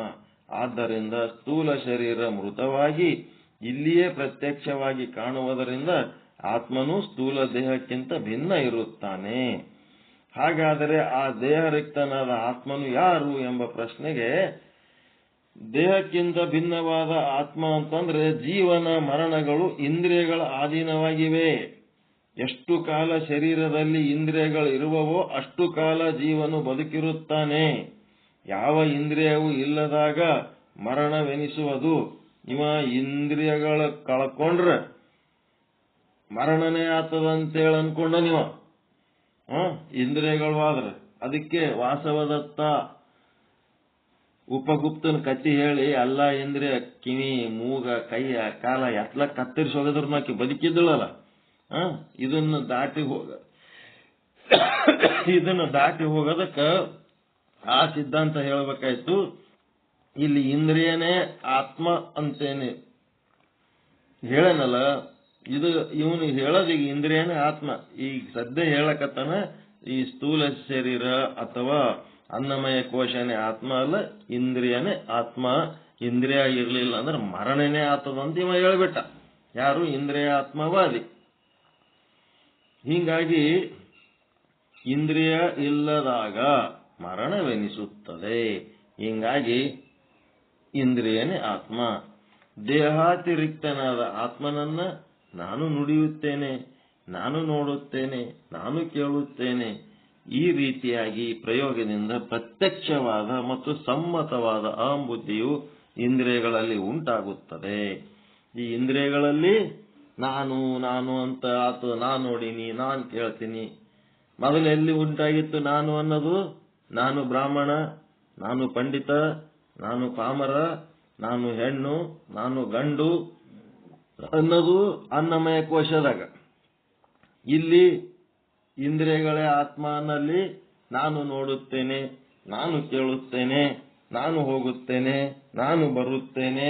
Speaker 1: ಆದ್ದರಿಂದ ಸ್ಥೂಲ ಶರೀರ ಮೃತವಾಗಿ ಇಲ್ಲಿಯೇ ಪ್ರತ್ಯಕ್ಷವಾಗಿ ಕಾಣುವುದರಿಂದ ಆತ್ಮನು ಸ್ಥೂಲ ದೇಹಕ್ಕಿಂತ ಭಿನ್ನ ಇರುತ್ತಾನೆ. ಹಾಗಾದರೆ ಆ ದೇಹರಿಕ್ತನಾದ ಆತ್ಮನು ಯಾರು ಎಂಬ ಪ್ರಶ್ನೆಗೆ ದೇಹಕ್ಕಿಂತ ಭಿನ್ನವಾದ ಆತ್ಮ ಅಂತಂದ್ರೆ ಜೀವನ ಮರಣಗಳು ಇಂದ್ರಿಯಗಳ ಅಧೀನವಾಗಿವೆ. ಎಷ್ಟು ಕಾಲ ಶರೀರದಲ್ಲಿ ಇಂದ್ರಿಯಗಳು ಇರುವವೋ ಅಷ್ಟು ಕಾಲ ಜೀವನು ಬದುಕಿರುತ್ತಾನೆ. ಯಾವ ಇಂದ್ರಿಯವೂ ಇಲ್ಲದಾಗ ಮರಣವೆನಿಸುವುದು. ಇವ ಇಂದ್ರಿಯಗಳ ಕಳ್ಕೊಂಡ್ರೆ ಮರಣನೇ ಆತದಂತೇಳಿ ಅನ್ಕೊಂಡ ನೀವ ಇಂದ್ರಿಯಗಳು ಆದ್ರೆ. ಅದಕ್ಕೆ ವಾಸವದತ್ತ ಉಪಗುಪ್ತನ ಕತ್ತಿ ಹೇಳಿ ಎಲ್ಲ ಇಂದ್ರಿಯ ಕಿವಿ ಮೂಗ ಕೈಯ ಕಾಲ ಎತ್ಲ ಕತ್ತರಿಸಿ ಹೋಗದ್ರ ನಾಕಿ ಬದುಕಿದ್ದಳಲ್ಲ. ಇದನ್ನ ದಾಟಿ ಹೋಗೋದಕ್ಕ ಆ ಸಿದ್ಧಾಂತ ಹೇಳ್ಬೇಕಾಯ್ತು. ಇಲ್ಲಿ ಇಂದ್ರಿಯನೇ ಆತ್ಮ ಅಂತೇನೆ ಹೇಳನಲ್ಲ, ಇದು ಇವನು ಹೇಳೋದೀಗ ಇಂದ್ರಿಯನೇ ಆತ್ಮ. ಈಗ ಸದ್ಯ ಹೇಳಕತ್ತಾನ ಈ ಸ್ಥೂಲ ಶರೀರ ಅಥವಾ ಅನ್ನಮಯ ಕೋಶನೇ ಆತ್ಮ ಅಲ್ಲ, ಇಂದ್ರಿಯನೇ ಆತ್ಮ. ಇಂದ್ರಿಯ ಇರ್ಲಿಲ್ಲ ಅಂದ್ರೆ ಮರಣನೇ ಆತದಂತ ಇವ ಹೇಳ್ಬಿಟ್ಟ. ಯಾರು? ಇಂದ್ರಿಯ ಆತ್ಮವಾದಿ. ಹೀಗಾಗಿ ಇಂದ್ರಿಯ ಇಲ್ಲದಾಗ ಮರಣವೆನಿಸುತ್ತದೆ. ಹೀಗಾಗಿ ಇಂದ್ರಿಯನೇ ಆತ್ಮ. ದೇಹಾತಿರಿಕ್ತನಾದ ಆತ್ಮನನ್ನ ನಾನು ನುಡಿಯುತ್ತೇನೆ, ನಾನು ನೋಡುತ್ತೇನೆ, ನಾನು ಕೇಳುತ್ತೇನೆ. ಈ ರೀತಿಯಾಗಿ ಪ್ರಯೋಗದಿಂದ ಪ್ರತ್ಯಕ್ಷವಾದ ಮತ್ತು ಸಮ್ಮತವಾದ ಅಹಂ ಬುದ್ಧಿಯು ಇಂದ್ರಿಯಗಳಲ್ಲಿ ಉಂಟಾಗುತ್ತದೆ. ಈ ಇಂದ್ರಿಯಗಳಲ್ಲಿ ನಾನು ನಾನು ಅಂತ ಆತು, ನಾನು ನೋಡಿನಿ, ನಾನು ಕೇಳ್ತೀನಿ. ಮೊದಲು ಎಲ್ಲಿ ಉಂಟಾಗಿತ್ತು ನಾನು ಅನ್ನೋದು? ನಾನು ಬ್ರಾಹ್ಮಣ, ನಾನು ಪಂಡಿತ, ನಾನು ಪಾಮರ, ನಾನು ಹೆಣ್ಣು, ನಾನು ಗಂಡು ಅನ್ನೋದು ಅನ್ನಮಯ ಕೋಶದಾಗ. ಇಲ್ಲಿ ಇಂದ್ರಿಯಗಳೇ ಆತ್ಮನಲ್ಲಿ ನಾನು ನೋಡುತ್ತೇನೆ, ನಾನು ಕೇಳುತ್ತೇನೆ, ನಾನು ಹೋಗುತ್ತೇನೆ, ನಾನು ಬರುತ್ತೇನೆ.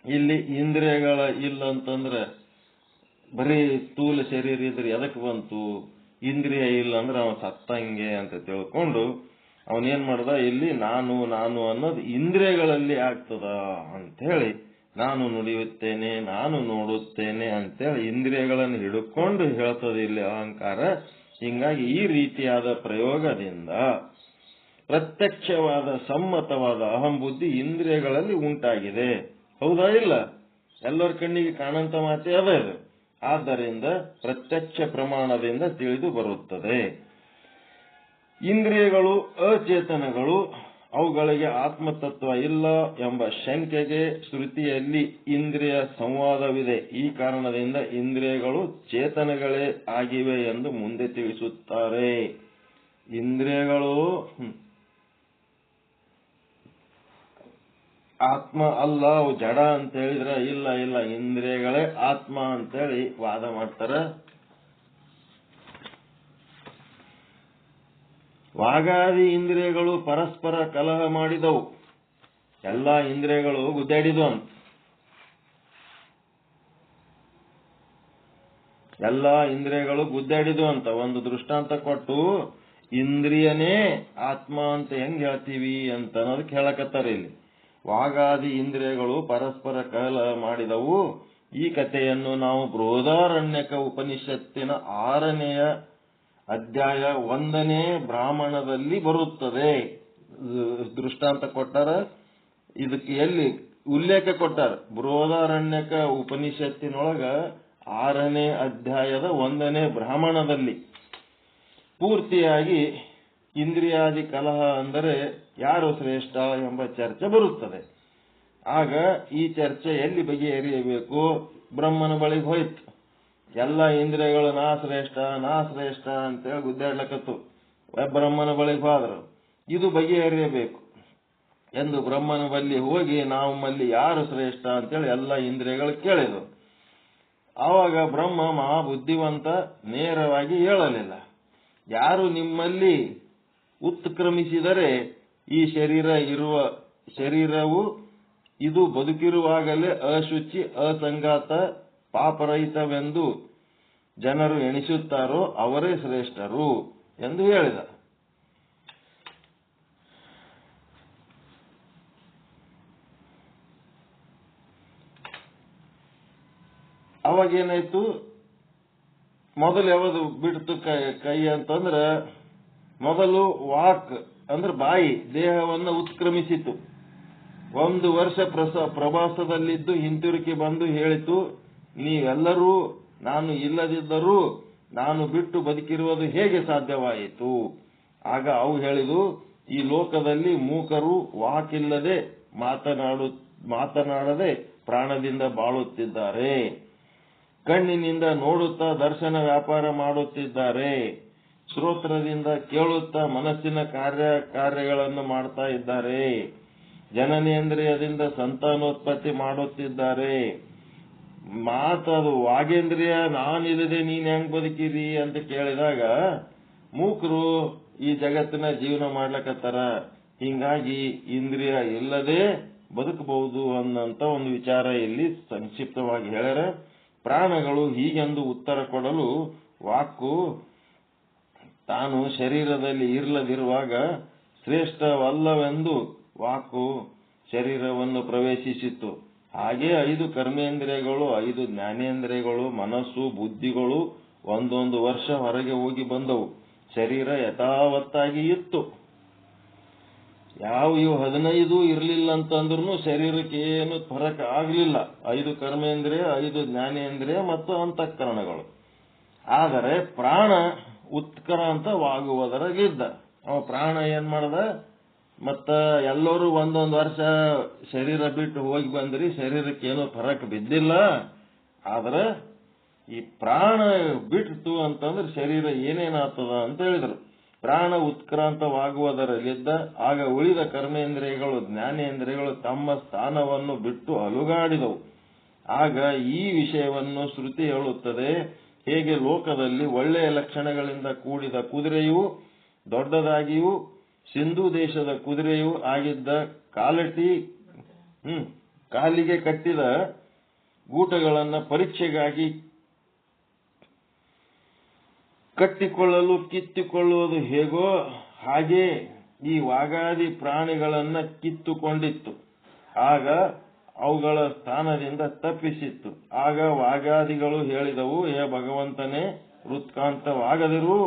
Speaker 1: ಇಲ್ಲಿ ಇಂದ್ರಿಯಗಳ ಇಲ್ಲ ಅಂತಂದ್ರೆ ಬರೀ ಸ್ಥೂಲ ಶರೀರ ಇದ್ರೆ ಎದಕ್ಕೆ ಬಂತು? ಇಂದ್ರಿಯ ಇಲ್ಲ ಅಂದ್ರೆ ಅವನು ಸತ್ತಂಗೆ ಅಂತ ತಿಳ್ಕೊಂಡು ಅವನೇನ್ ಮಾಡ್ದ, ಇಲ್ಲಿ ನಾನು ನಾನು ಅನ್ನೋದು ಇಂದ್ರಿಯಗಳಲ್ಲಿ ಆಗ್ತದ ಅಂತ ಹೇಳಿ ನಾನು ನುಡಿಯುತ್ತೇನೆ, ನಾನು ನೋಡುತ್ತೇನೆ ಅಂತೇಳಿ ಇಂದ್ರಿಯಗಳನ್ನು ಹಿಡ್ಕೊಂಡು ಹೇಳ್ತದೆ ಇಲ್ಲಿ ಅಹಂಕಾರ. ಹಿಂಗಾಗಿ ಈ ರೀತಿಯಾದ ಪ್ರಯೋಗದಿಂದ ಪ್ರತ್ಯಕ್ಷವಾದ ಸಮ್ಮತವಾದ ಅಹಂ ಬುದ್ಧಿ ಇಂದ್ರಿಯಗಳಲ್ಲಿ ಉಂಟಾಗಿದೆ. ಹೌದಾ ಇಲ್ಲ? ಎಲ್ಲರ ಕಣ್ಣಿಗೆ ಕಾಣಂತ ಮಾತೆ ಅದ ಇದು. ಆದ್ದರಿಂದ ಪ್ರತ್ಯಕ್ಷ ಪ್ರಮಾಣದಿಂದ ತಿಳಿದು ಬರುತ್ತದೆ. ಇಂದ್ರಿಯಗಳು ಅಚೇತನಗಳು, ಅವುಗಳಿಗೆ ಆತ್ಮತತ್ವ ಇಲ್ಲ ಎಂಬ ಶಂಕೆಗೆ ಶ್ರುತಿಯಲ್ಲಿ ಇಂದ್ರಿಯ ಸಂವಾದವಿದೆ. ಈ ಕಾರಣದಿಂದ ಇಂದ್ರಿಯಗಳು ಚೇತನಗಳೇ ಆಗಿವೆ ಎಂದು ಮುಂದೆ ತಿಳಿಸುತ್ತಾರೆ. ಇಂದ್ರಿಯಗಳು ಆತ್ಮ ಅಲ್ಲ, ಅವು ಜಡ ಅಂತ ಹೇಳಿದ್ರೆ ಇಲ್ಲ ಇಲ್ಲ ಇಂದ್ರಿಯಗಳೇ ಆತ್ಮ ಅಂತೇಳಿ ವಾದ ಮಾಡ್ತಾರ. ವಾಗಾದಿ ಇಂದ್ರಿಯಗಳು ಪರಸ್ಪರ ಕಲಹ ಮಾಡಿದವು. ಎಲ್ಲಾ ಇಂದ್ರಿಯಗಳು ಗುದ್ದಾಡಿದ್ವು ಅಂತ. ಎಲ್ಲಾ ಇಂದ್ರಿಯಗಳು ಗುದ್ದಾಡಿದ್ವು ಅಂತ ಒಂದು ದೃಷ್ಟಾಂತ ಕೊಟ್ಟು ಇಂದ್ರಿಯನೇ ಆತ್ಮ ಅಂತ ಹೆಂಗ್ ಹೇಳ್ತೀವಿ ಅಂತ ಅನ್ನೋದಕ್ಕೆ ಹೇಳಕತ್ತಾರ ಇಲ್ಲಿ. ವಾಗಾದಿ ಇಂದ್ರಿಯಗಳು ಪರಸ್ಪರ ಕಲಹ ಮಾಡಿದವು. ಈ ಕಥೆಯನ್ನು ನಾವು ಬೃಹದಾರಣ್ಯಕ ಉಪನಿಷತ್ತಿನ 6ನೆಯ ಅಧ್ಯಾಯ 1ನೇ ಬ್ರಾಹ್ಮಣದಲ್ಲಿ ಬರುತ್ತದೆ. ದೃಷ್ಟಾಂತ ಕೊಟ್ಟಾರ. ಇದಕ್ಕೆ ಎಲ್ಲಿ ಉಲ್ಲೇಖ ಕೊಟ್ಟಾರ? ಬೃಹದಾರಣ್ಯಕ ಉಪನಿಷತ್ತಿನೊಳಗ 6ನೇ ಅಧ್ಯಾಯದ 1ನೇ ಬ್ರಾಹ್ಮಣದಲ್ಲಿ ಪೂರ್ತಿಯಾಗಿ ಇಂದ್ರಿಯಾದಿ ಕಲಹ ಅಂದರೆ ಯಾರು ಶ್ರೇಷ್ಠ ಎಂಬ ಚರ್ಚೆ ಬರುತ್ತದೆ. ಆಗ ಈ ಚರ್ಚೆ ಎಲ್ಲಿ ಬಗೆಹರಿಯಬೇಕು? ಬ್ರಹ್ಮನ ಬಳಿಗೆ ಹೋಯ್ತು. ಎಲ್ಲ ಇಂದ್ರಿಯಗಳು ನಾ ಶ್ರೇಷ್ಠ ಅಂತೇಳಿ ಗುದ್ದಾಡ್ಲಕತ್ತು. ಬ್ರಹ್ಮನ ಬಳಿಗೆ ಹೋದ್ರು. ಇದು ಬಗೆಹರಿಯಬೇಕು ಎಂದು ಬ್ರಹ್ಮನ ಬಳಿ ಹೋಗಿ ನಮ್ಮಲ್ಲಿ ಯಾರು ಶ್ರೇಷ್ಠ ಅಂತೇಳಿ ಎಲ್ಲ ಇಂದ್ರಿಯಗಳು ಕೇಳಿದ್ರು. ಆವಾಗ ಬ್ರಹ್ಮ ಮಹಾ ಬುದ್ಧಿವಂತ ನೇರವಾಗಿ ಹೇಳಲಿಲ್ಲ. ಯಾರು ನಿಮ್ಮಲ್ಲಿ ಉತ್ಕ್ರಮಿಸಿದರೆ ಈ ಶರೀರವು ಇದು ಬದುಕಿರುವಾಗಲೇ ಅಶುಚಿ, ಅಸಂಗಾತ, ಪಾಪರಹಿತವೆಂದು ಜನರು ಎಣಿಸುತ್ತಾರೋ ಅವರೇ ಶ್ರೇಷ್ಠರು ಎಂದು ಹೇಳಿದ. ಅವಾಗೇನಾಯ್ತು, ಮೊದಲು ಯಾವುದು ಬಿಡ್ತು ಕೈ ಅಂತಂದ್ರೆ, ಮೊದಲು ವಾಕ್ ಅಂದ್ರೆ ಬಾಯಿ ದೇಹವನ್ನು ಉತ್ಕ್ರಮಿಸಿತು. 1 ವರ್ಷ ಪ್ರವಾಸದಲ್ಲಿದ್ದು ಹಿಂತಿರುಗಿ ಬಂದು ಹೇಳಿತು, ನೀವೆಲ್ಲರೂ ನಾನು ಇಲ್ಲದಿದ್ದರೂ ನಾನು ಬಿಟ್ಟು ಬದುಕಿರುವುದು ಹೇಗೆ ಸಾಧ್ಯವಾಯಿತು? ಆಗ ಅವು ಹೇಳಿದು, ಈ ಲೋಕದಲ್ಲಿ ಮೂಕರು ವಾಕಿಲ್ಲದೆ ಮಾತನಾಡದೆ ಪ್ರಾಣದಿಂದ ಬಾಳುತ್ತಿದ್ದಾರೆ, ಕಣ್ಣಿನಿಂದ ನೋಡುತ್ತಾ ದರ್ಶನ ವ್ಯಾಪಾರ ಮಾಡುತ್ತಿದ್ದಾರೆ, ಶ್ರೋತ್ರದಿಂದ ಕೇಳುತ್ತಾ ಮನಸ್ಸಿನ ಕಾರ್ಯಗಳನ್ನು ಮಾಡ್ತಾ ಇದ್ದಾರೆ, ಜನನೇಂದ್ರಿಯದಿಂದ ಸಂತಾನೋತ್ಪತ್ತಿ ಮಾಡುತ್ತಿದ್ದಾರೆ. ಮಾತದು ವಾಗೇಂದ್ರಿಯ ನಾನಿಲ್ಲದೆ ನೀನ್ ಹೆಂಗ್ ಬದುಕಿರಿ ಅಂತ ಕೇಳಿದಾಗ ಮೂಕರು ಈ ಜಗತ್ತಿನ ಜೀವನ ಮಾಡ್ಲಕತ್ತಾರ, ಹಿಂಗಾಗಿ ಇಂದ್ರಿಯ ಇಲ್ಲದೆ ಬದುಕಬಹುದು ಅನ್ನಂತ ಒಂದು ವಿಚಾರ ಇಲ್ಲಿ ಸಂಕ್ಷಿಪ್ತವಾಗಿ ಹೇಳ್ಯಾರ. ಪ್ರಾಣಗಳು ಹೀಗೆಂದು ಉತ್ತರ ಕೊಡಲು ವಾಕು ತಾನು ಶರೀರದಲ್ಲಿ ಇರಲದಿರುವಾಗ ಶ್ರೇಷ್ಠವಲ್ಲವೆಂದು ವಾಕು ಶರೀರವನ್ನು ಪ್ರವೇಶಿಸಿತು. ಹಾಗೆ 5 ಕರ್ಮೇಂದ್ರಿಯಗಳು, 5 ಜ್ಞಾನೇಂದ್ರಿಯಗಳು, ಮನಸ್ಸು, ಬುದ್ಧಿಗಳು 1 ವರ್ಷ ಹೊರಗೆ ಹೋಗಿ ಬಂದವು. ಶರೀರ ಯಥಾವತ್ತಾಗಿ ಇತ್ತು. ಇವು 15 ಇರಲಿಲ್ಲ ಅಂತಂದ್ರೂ ಶರೀರಕ್ಕೆ ಏನು ಫರಕ್ ಆಗ್ಲಿಲ್ಲ. 5 ಕರ್ಮೇಂದ್ರಿಯ, 5 ಜ್ಞಾನೇಂದ್ರಿಯ ಮತ್ತು ಅಂತಃಕರಣಗಳು. ಆದರೆ ಪ್ರಾಣ ಉತ್ಕ್ರಾಂತವಾಗುವುದರಾಗಿದ್ದ. ಅವ ಪ್ರಾಣ ಏನ್ ಮಾಡ್ದ, ಮತ್ತ ಎಲ್ಲರೂ 1 ವರ್ಷ ಶರೀರ ಬಿಟ್ಟು ಹೋಗಿ ಬಂದ್ರಿ, ಶರೀರಕ್ಕೆ ಏನೋ ಫರಕ್ ಬಿದ್ದಿಲ್ಲ. ಆದ್ರೆ ಈ ಪ್ರಾಣ ಬಿಟ್ಟು ಅಂತಂದ್ರೆ ಶರೀರ ಏನೇನಾಗ್ತದ ಅಂತ ಹೇಳಿದ್ರು. ಪ್ರಾಣ ಉತ್ಕ್ರಾಂತವಾಗುವುದರಲ್ಲಿದ್ದ. ಆಗ ಉಳಿದ ಕರ್ಮೇಂದ್ರಿಯಗಳು, ಜ್ಞಾನೇಂದ್ರಿಯಗಳು ತಮ್ಮ ಸ್ಥಾನವನ್ನು ಬಿಟ್ಟು ಅಲುಗಾಡಿದವು. ಆಗ ಈ ವಿಷಯವನ್ನು ಶ್ರುತಿ ಹೇಳುತ್ತದೆ. ಹೇಗೆ ಲೋಕದಲ್ಲಿ ಒಳ್ಳೆಯ ಲಕ್ಷಣಗಳಿಂದ ಕೂಡಿದ ಕುದುರೆಯು ದೊಡ್ಡದಾಗಿಯೂ ಸಿಂಧು ದೇಶದ ಕುದುರೆಯೂ ಆಗಿದ್ದ ಕಾಲಿಗೆ ಕಟ್ಟಿದ ಗೂಟಗಳನ್ನು ಪರೀಕ್ಷೆಗಾಗಿ ಕಟ್ಟಿಕೊಳ್ಳಲು ಕಿತ್ತುಕೊಳ್ಳುವುದು ಹೇಗೋ ಹಾಗೆ ಈ ವಾಗಾದಿ ಪ್ರಾಣಿಗಳನ್ನ ಕಿತ್ತುಕೊಂಡಿತ್ತು. ಆಗ ಅವುಗಳ ಸ್ಥಾನದಿಂದ ತಪ್ಪಿಸಿತ್ತು. ಆಗ ವಾಗಾದಿಗಳು ಹೇಳಿದವು, ಹೇ ಭಗವಂತನೇ, ವೃತ್ಕಾಂತವಾಗದಿರು,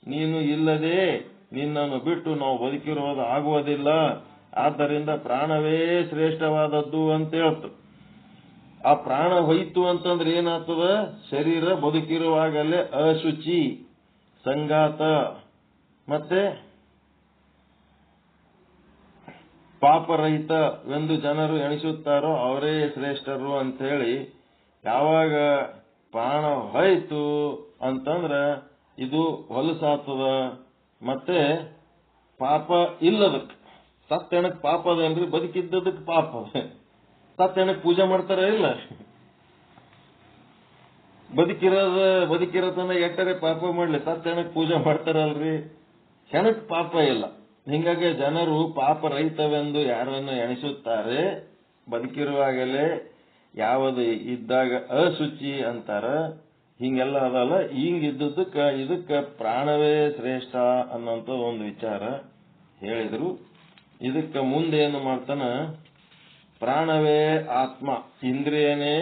Speaker 1: ನೀನು ಇಲ್ಲದೆ ನಿನ್ನನ್ನು ಬಿಟ್ಟು ನಾವು ಬದುಕಿರೋದು ಆಗುವುದಿಲ್ಲ. ಆದ್ದರಿಂದ ಪ್ರಾಣವೇ ಶ್ರೇಷ್ಠವಾದದ್ದು ಅಂತ ಹೇಳ್ತು. ಆ ಪ್ರಾಣ ಹೋಯ್ತು ಅಂತಂದ್ರೆ ಏನಾಗ್ತದ, ಶರೀರ ಬದುಕಿರುವಾಗಲೇ ಅಶುಚಿ, ಸಂಗಾತ ಮತ್ತೆ ಪಾಪರಹಿತವೆಂದು ಜನರು ಎಣಿಸುತ್ತಾರೋ ಅವರೇ ಶ್ರೇಷ್ಠರು ಅಂತ ಹೇಳಿ. ಯಾವಾಗ ಪ್ರಾಣ ಹೋಯ್ತು ಅಂತಂದ್ರ ಇದು ಹೊಲಸಾಗ್ತದ, ಮತ್ತೆ ಪಾಪ ಇಲ್ಲದಕ್ಕೆ. ಸತ್ಯಣಕ್ ಪಾಪ ಅದಲ್ರಿ, ಬದುಕಿದ್ದದಕ್ಕೆ ಪಾಪ. ಸತ್ಯಣಕ್ ಪೂಜೆ ಮಾಡ್ತಾರ ಇಲ್ಲ, ಬದುಕಿರೋತನ ಎಟ್ಟರೆ ಪಾಪ ಮಾಡ್ಲಿ, ಸತ್ಯಣಕ್ ಪೂಜೆ ಮಾಡ್ತಾರಲ್ರಿ, ಕ್ಷಣಕ್ ಪಾಪ ಇಲ್ಲ. ಹಿಂಗಾಗಿ ಜನರು ಪಾಪರಹಿತವೆಂದು ಯಾರನ್ನು ಎಣಿಸುತ್ತಾರೆ. ಬದುಕಿರುವಾಗಲೇ ಯಾವುದು ಇದ್ದಾಗ ಅಶುಚಿ ಅಂತಾರ. ಹಿಂಗೆಲ್ಲ ಅದಲ್ಲ. ಇದಕ್ಕ ಪ್ರಾಣವೇ ಶ್ರೇಷ್ಠ ಅನ್ನೋಂಥ ಒಂದು ವಿಚಾರ ಹೇಳಿದ್ರು. ಇದಕ್ಕ ಮುಂದೆ ಏನು ಮಾಡ್ತಾನ, ಪ್ರಾಣವೇ ಆತ್ಮ, ಇಂದ್ರಿಯನೇ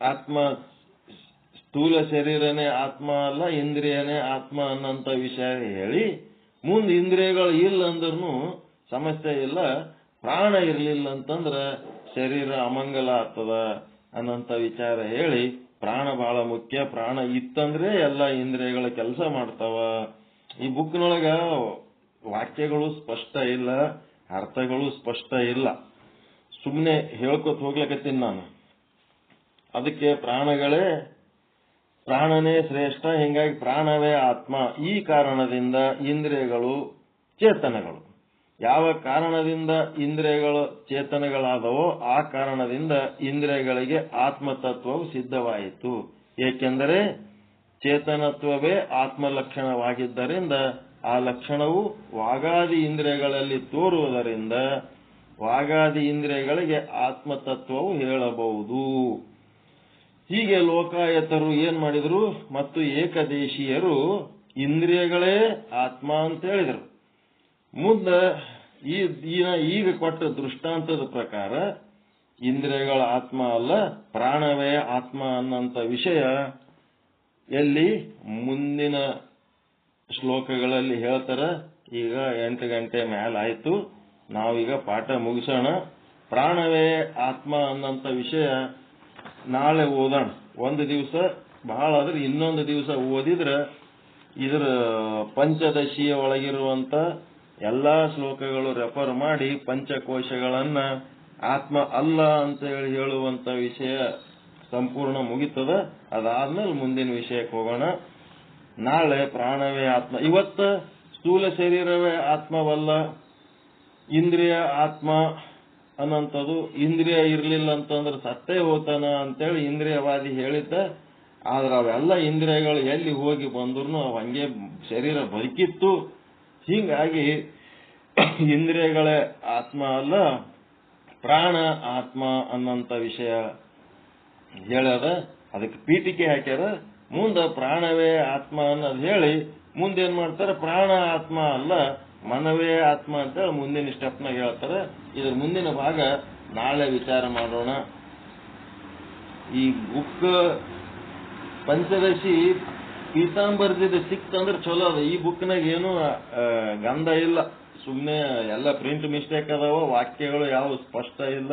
Speaker 1: ಆತ್ಮ, ಸ್ಥೂಲ ಶರೀರನೇ ಆತ್ಮ ಅಲ್ಲ, ಇಂದ್ರಿಯನೇ ಆತ್ಮ ಅನ್ನೋಂಥ ವಿಷಯ ಹೇಳಿ, ಮುಂದೆ ಇಂದ್ರಿಯಗಳು ಇಲ್ಲ ಅಂದ್ರೂ ಸಮಸ್ಯೆ ಇಲ್ಲ, ಪ್ರಾಣ ಇರ್ಲಿಲ್ಲ ಅಂತಂದ್ರ ಶರೀರ ಅಮಂಗಲ ಆಗ್ತದ ಅನ್ನೋಂಥ ವಿಚಾರ ಹೇಳಿ, ಪ್ರಾಣ ಬಹಳ ಮುಖ್ಯ, ಪ್ರಾಣ ಇತ್ತಂದ್ರೆ ಎಲ್ಲ ಇಂದ್ರಿಯಗಳ ಕೆಲಸ ಮಾಡ್ತಾವ. ಈ ಬುಕ್ನೊಳಗ ವಾಕ್ಯಗಳು ಸ್ಪಷ್ಟ ಇಲ್ಲ, ಅರ್ಥಗಳು ಸ್ಪಷ್ಟ ಇಲ್ಲ, ಸುಮ್ಮನೆ ಹೇಳ್ಕೊತ ಹೋಗ್ಲಕತ್ತೀನಿ ನಾನು. ಅದಕ್ಕೆ ಪ್ರಾಣನೇ ಶ್ರೇಷ್ಠ, ಹಿಂಗಾಗಿ ಪ್ರಾಣವೇ ಆತ್ಮ. ಈ ಕಾರಣದಿಂದ ಇಂದ್ರಿಯಗಳು ಚೇತನಗಳು. ಯಾವ ಕಾರಣದಿಂದ ಇಂದ್ರಿಯಗಳು ಚೇತನಗಳಾದವೋ ಆ ಕಾರಣದಿಂದ ಇಂದ್ರಿಯಗಳಿಗೆ ಆತ್ಮತತ್ವವು ಸಿದ್ಧವಾಯಿತು. ಏಕೆಂದರೆ ಚೇತನತ್ವವೇ ಆತ್ಮಲಕ್ಷಣವಾಗಿದ್ದರಿಂದ ಆ ಲಕ್ಷಣವು ವಾಗಾದಿ ಇಂದ್ರಿಯಗಳಲ್ಲಿ ತೋರುವುದರಿಂದ ವಾಗಾದಿ ಇಂದ್ರಿಯಗಳಿಗೆ ಆತ್ಮತತ್ವವು ಹೇಳಬಹುದು. ಹೀಗೆ ಲೋಕಾಯತರು ಏನ್ ಮಾಡಿದ್ರು ಮತ್ತು ಏಕದೇಶೀಯರು ಇಂದ್ರಿಯಗಳೇ ಆತ್ಮ ಅಂತ ಹೇಳಿದರು. ಮುಂದೆ ಈಗ ಕೊಟ್ಟ ದೃಷ್ಟಾಂತದ ಪ್ರಕಾರ ಇಂದ್ರಿಯಗಳ ಆತ್ಮ ಅಲ್ಲ, ಪ್ರಾಣವೇ ಆತ್ಮ ಅನ್ನಂತ ವಿಷಯ ಎಲ್ಲಿ ಮುಂದಿನ ಶ್ಲೋಕಗಳಲ್ಲಿ ಹೇಳ್ತಾರ. ಈಗ 8 ಗಂಟೆ ಮೇಲಾಯ್ತು, ನಾವೀಗ ಪಾಠ ಮುಗಿಸೋಣ. ಪ್ರಾಣವೇ ಆತ್ಮ ಅನ್ನಂತ ವಿಷಯ ನಾಳೆ ಓದೋಣ. ಒಂದು ದಿವಸ ಬಹಳ ಆದ್ರೆ ಇನ್ನೊಂದು ದಿವಸ ಓದಿದ್ರೆ ಇದರ ಪಂಚದಶಿಯ ಒಳಗಿರುವಂತ ಎಲ್ಲಾ ಶ್ಲೋಕಗಳು ರೆಫರ್ ಮಾಡಿ ಪಂಚಕೋಶಗಳನ್ನ ಆತ್ಮ ಅಲ್ಲ ಅಂತ ಹೇಳುವಂತ ವಿಷಯ ಸಂಪೂರ್ಣ ಮುಗಿತದ. ಅದಾದ್ಮೇಲೆ ಮುಂದಿನ ವಿಷಯಕ್ಕೆ ಹೋಗೋಣ. ನಾಳೆ ಪ್ರಾಣವೇ ಆತ್ಮ. ಇವತ್ತ ಸ್ಥೂಲ ಶರೀರವೇ ಆತ್ಮವಲ್ಲ, ಇಂದ್ರಿಯ ಆತ್ಮ ಅನ್ನಂಥದ್ದು. ಇಂದ್ರಿಯ ಇರ್ಲಿಲ್ಲ ಅಂತಂದ್ರೆ ಸತ್ತೇ ಹೋತಾನ ಅಂತೇಳಿ ಇಂದ್ರಿಯವಾದಿ ಹೇಳಿದ್ದ. ಆದ್ರೆ ಅವೆಲ್ಲ ಇಂದ್ರಿಯಗಳು ಎಲ್ಲಿ ಹೋಗಿ ಬಂದ್ರು ಅವು ಹಂಗೆ ಶರೀರ ಬದುಕಿತ್ತು. ಹೀಗಾಗಿ ಇಂದ್ರಿಯಗಳೇ ಆತ್ಮ ಅಲ್ಲ, ಪ್ರಾಣ ಆತ್ಮ ಅನ್ನಂತ ವಿಷಯ ಹೇಳ್ಯದ. ಅದಕ್ಕೆ ಪೀಠಿಕೆ ಹಾಕ್ಯಾರ. ಮುಂದೆ ಪ್ರಾಣವೇ ಆತ್ಮ ಅನ್ನೋದು ಹೇಳಿ ಮುಂದೇನ್ ಮಾಡ್ತಾರೆ, ಪ್ರಾಣ ಆತ್ಮ ಅಲ್ಲ ಮನವೇ ಆತ್ಮ ಅಂತೇಳಿ ಮುಂದಿನ ಸ್ಟೆಪ್ನಾಗ ಹೇಳ್ತಾರೆ. ಇದ್ರ ಮುಂದಿನ ಭಾಗ ನಾಳೆ ವಿಚಾರ ಮಾಡೋಣ. ಈ ಬುಕ್ ಪಂಚದಶಿ ಪೀತಾಂಬರ್ದಿದ ಸಿಕ್ತಂದ್ರೆ ಚಲೋ ಅದ. ಈ ಬುಕ್ನಾಗ ಏನು ಗಂಧ ಇಲ್ಲ, ಸುಮ್ಮನೆ ಎಲ್ಲ ಪ್ರಿಂಟ್ ಮಿಸ್ಟೇಕ್ ಅದಾವ, ವಾಕ್ಯಗಳು ಯಾವ ಸ್ಪಷ್ಟ ಇಲ್ಲ,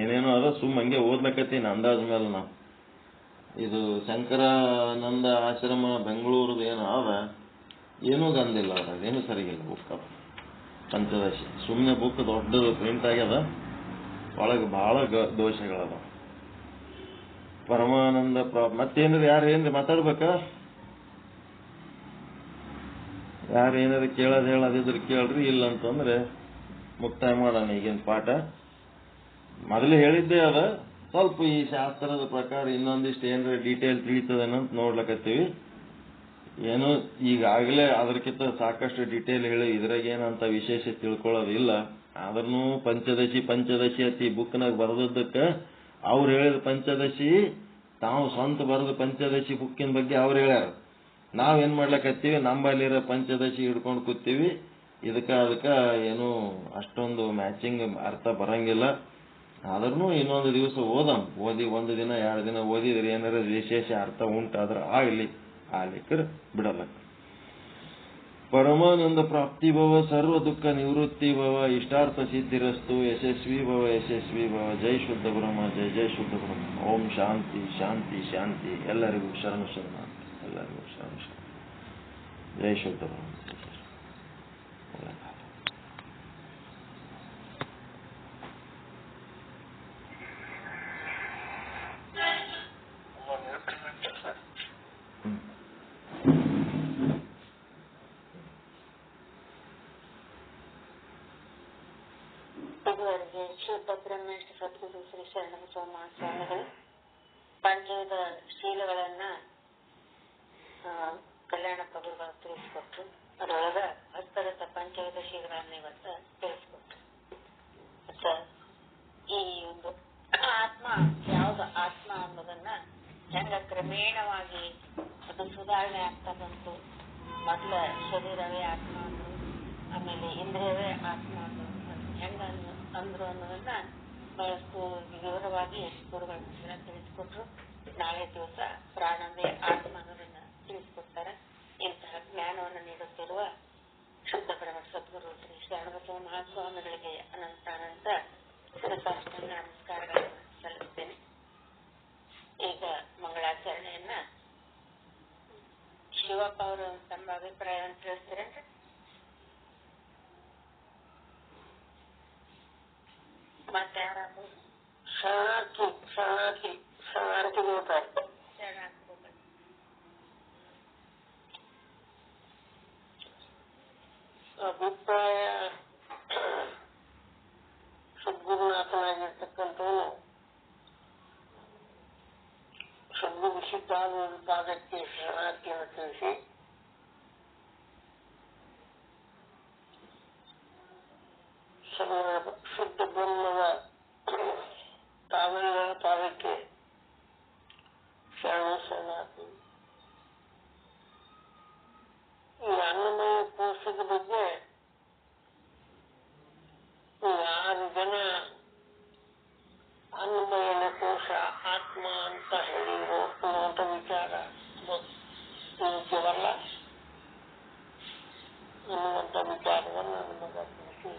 Speaker 1: ಏನೇನೋ ಅದ. ಹಂಗೆ ಓದ್ಲಕತ್ತೀನಿ ಅಂದಾಜ್ ಮೇಲೆ. ನಾವು ಇದು ಶಂಕರಾನಂದ ಆಶ್ರಮ ಬೆಂಗಳೂರದ ಏನೋ ಅದ, ಏನೂ ಗಂಧಿಲ್ಲ ಅದ್ರಾಗ, ಏನೂ ಸರಿಗಿಲ್ಲ ಬುಕ್. ಅದು ಪಂಚದಶಿ ಸುಮ್ಮನೆ ಬುಕ್ ದೊಡ್ಡದು ಪ್ರಿಂಟ್ ಆಗ್ಯದ, ಒಳಗೆ ಬಹಳ ದೋಷಗಳದ. ಪರಮಾನಂದ ಮತ್ತೇನ್ರಿ ಯಾರೇನ್ರಿ ಮಾತಾಡ್ಬೇಕ? ಯಾರೇನಾದ್ರು ಹೇಳೋದಿದ್ರೆ ಕೇಳ್ರಿ, ಇಲ್ಲ ಅಂತಂದ್ರೆ ಮುಕ್ತಾಯ ಮಾಡೋಣ ಈಗಿನ ಪಾಠ. ಮೊದಲೇ ಹೇಳಿದ್ದೇ ಅದ, ಸ್ವಲ್ಪ ಈ ಶಾಸ್ತ್ರದ ಪ್ರಕಾರ ಇನ್ನೊಂದಿಷ್ಟು ಏನಾರ ಡೀಟೇಲ್ ತಿಳಿತದೇನಂತ ನೋಡ್ಲಕತ್ತೀವಿ. ಏನೋ ಈಗಾಗಲೇ ಅದಕ್ಕಿಂತ ಸಾಕಷ್ಟು ಡೀಟೇಲ್ ಹೇಳಿ ಇದ್ರಾಗ ಏನಂತ ವಿಶೇಷ ತಿಳ್ಕೊಳ್ಳೋದಿಲ್ಲ. ಆದ್ರೂ ಪಂಚದಶಿ ಅತಿ ಬುಕ್ನಾಗ ಬರೆದದ್ದಕ್ಕೆ ಅವ್ರು ಹೇಳಿದ ಪಂಚದಶಿ, ತಾವು ಸ್ವಂತ ಬರೆದ ಪಂಚದಶಿ ಬುಕ್ಕಿನ ಬಗ್ಗೆ ಅವ್ರು ಹೇಳ್ಯಾರ. ನಾವೇನ್ ಮಾಡ್ಲಕತ್ತೀವಿ, ನಮ್ಮಲ್ಲಿರೋ ಪಂಚದಶಿ ಹಿಡ್ಕೊಂಡು ಕೂತೀವಿ. ಅದಕ್ಕ ಏನು ಅಷ್ಟೊಂದು ಮ್ಯಾಚಿಂಗ್ ಅರ್ಥ ಬರಂಗಿಲ್ಲ. ಆದ್ರೂ ಇನ್ನೊಂದು ದಿವಸ ಓದಿ 1 ದಿನ 2 ದಿನ ಓದಿದ್ರೆ ಏನಾರ ವಿಶೇಷ ಅರ್ಥ ಉಂಟಾದ್ರೆ ಆಗ್ಲಿಕ್ಕೆ ಬಿಡಲ್ಲ. ಪರಮಾನಂದ ಪ್ರಾಪ್ತಿ ಭವ, ಸರ್ವ ದುಃಖ ನಿವೃತ್ತಿ ಭವ, ಇಷ್ಟಾರ್ಥ ಸಿದ್ಧಿರಸ್ತು, ಯಶಸ್ವಿ ಭವ. ಜೈ ಶುದ್ಧ ಬ್ರಹ್ಮ, ಜೈ ಶುದ್ಧ ಬ್ರಹ್ಮ. ಓಂ ಶಾಂತಿ ಶಾಂತಿ ಶಾಂತಿ. ಎಲ್ಲರಿಗೂ ಶರಣ ಎಲ್ಲರಿಗೂ ಶರಣ. ಜೈ ಶುದ್ಧ ಬ್ರಹ್ಮ.
Speaker 4: ಇದುವರೆಗೆ ಶುದ್ಧ ಬ್ರಹ್ಮೇಶ್ವರ ಸದ್ಗುರು ಶ್ರೀ ಶರಣಬಸವ ಸ್ವಾಮಿಗಳು ಪಂಚವಿಧ ಶೀಲಗಳನ್ನ ಕಲ್ಯಾಣ ಪ್ರಭುಗಳು ತಿಳಿಸ್ಕೊಟ್ರು. ಅದರೊಳಗ ಹಸ್ತಗತ ಪಂಚವಿಧ ಶೀಲಗಳನ್ನ ಇವತ್ತು ತಿಳಿಸ್ಕೊಟ್ರು. ಮತ್ತೆ ಈ ಒಂದು ಆತ್ಮ ಯಾವ್ದು ಆತ್ಮ ಅನ್ನೋದನ್ನ ಹೆಂಗ ಕ್ರಮೇಣವಾಗಿ ಅದು ಸುಧಾರಣೆ ಆಗ್ತಾ ಬಂತು. ಮೊದಲ ಶರೀರವೇ ಆತ್ಮ ಅಂದ್ರು, ಆಮೇಲೆ ಇಂದ್ರಿಯವೇ ಆತ್ಮ ಅಂದ್ರು, ಹೆಂಗ ಅಂದ್ರು ಅನ್ನೋದನ್ನ ಬಹಳಷ್ಟು ವಿವರವಾಗಿ ಗುರುಗಳ ತಿಳಿಸ್ಕೊಟ್ರು. ನಾಳೆ ದಿವಸ ಪ್ರಾಣವೇ ಆತ್ಮ ಅನ್ನೋದನ್ನ ತಿಳಿಸ್ಕೊಡ್ತಾರೆ. ಇಂತಹ ಜ್ಞಾನವನ್ನು ನೀಡುತ್ತಿರುವ ಶುದ್ಧ ಬ್ರಹ್ಮ ಸದ್ಗುರು ಶ್ರೀ ಶರಣಬಸವ ಮಹಾಸ್ವಾಮಿಗಳಿಗೆ ಅನಂತ ಶಿರಸಾಷ್ಟಾಂಗ ನಮಸ್ಕಾರಗಳನ್ನು ಸಲ್ಲಿಸ್ತೇನೆ. ಈಗ ಮಂಗಳಾಚರಣೆಯನ್ನ ಶಿವಪ್ಪ ಅವರು ತಮ್ಮ ಅಭಿಪ್ರಾಯವನ್ನು ತಿಳಿಸ್ತೀರೇನ್ರಿ? ಮತ್ತೆ ಶರಣಾರ್ಥಿ ಅಭಿಪ್ರಾಯ ಸದ್ಗುರುನಾಥನಾಗಿರ್ತಕ್ಕಂಥವನು ಸದ್ಗುರು ಸಿದ್ಧಾಂತ ಪಾದಕ್ಕೆ ಶರಣಾರ್ಥಿಯನ್ನು ತಿಳಿಸಿ ಶುದ್ಧ ಬ್ರಹ್ಮದ ಪಾದಕ್ಕೆ ಶರಣಾರ್ಥಿ. ಈ ಅನ್ನಮಯ ಕೋಶದ ಬಗ್ಗೆ 6 ಜನ ಅನ್ನಮಯನ ಕೋಶ ಆತ್ಮ ಅಂತ ಹೇಳಿರೋ ಅನ್ನುವಂಥ ವಿಚಾರ ಮುಖ್ಯವಲ್ಲ ಅನ್ನುವಂಥ ವಿಚಾರವನ್ನು ನಮಗೆ ತಿಳಿಸಿ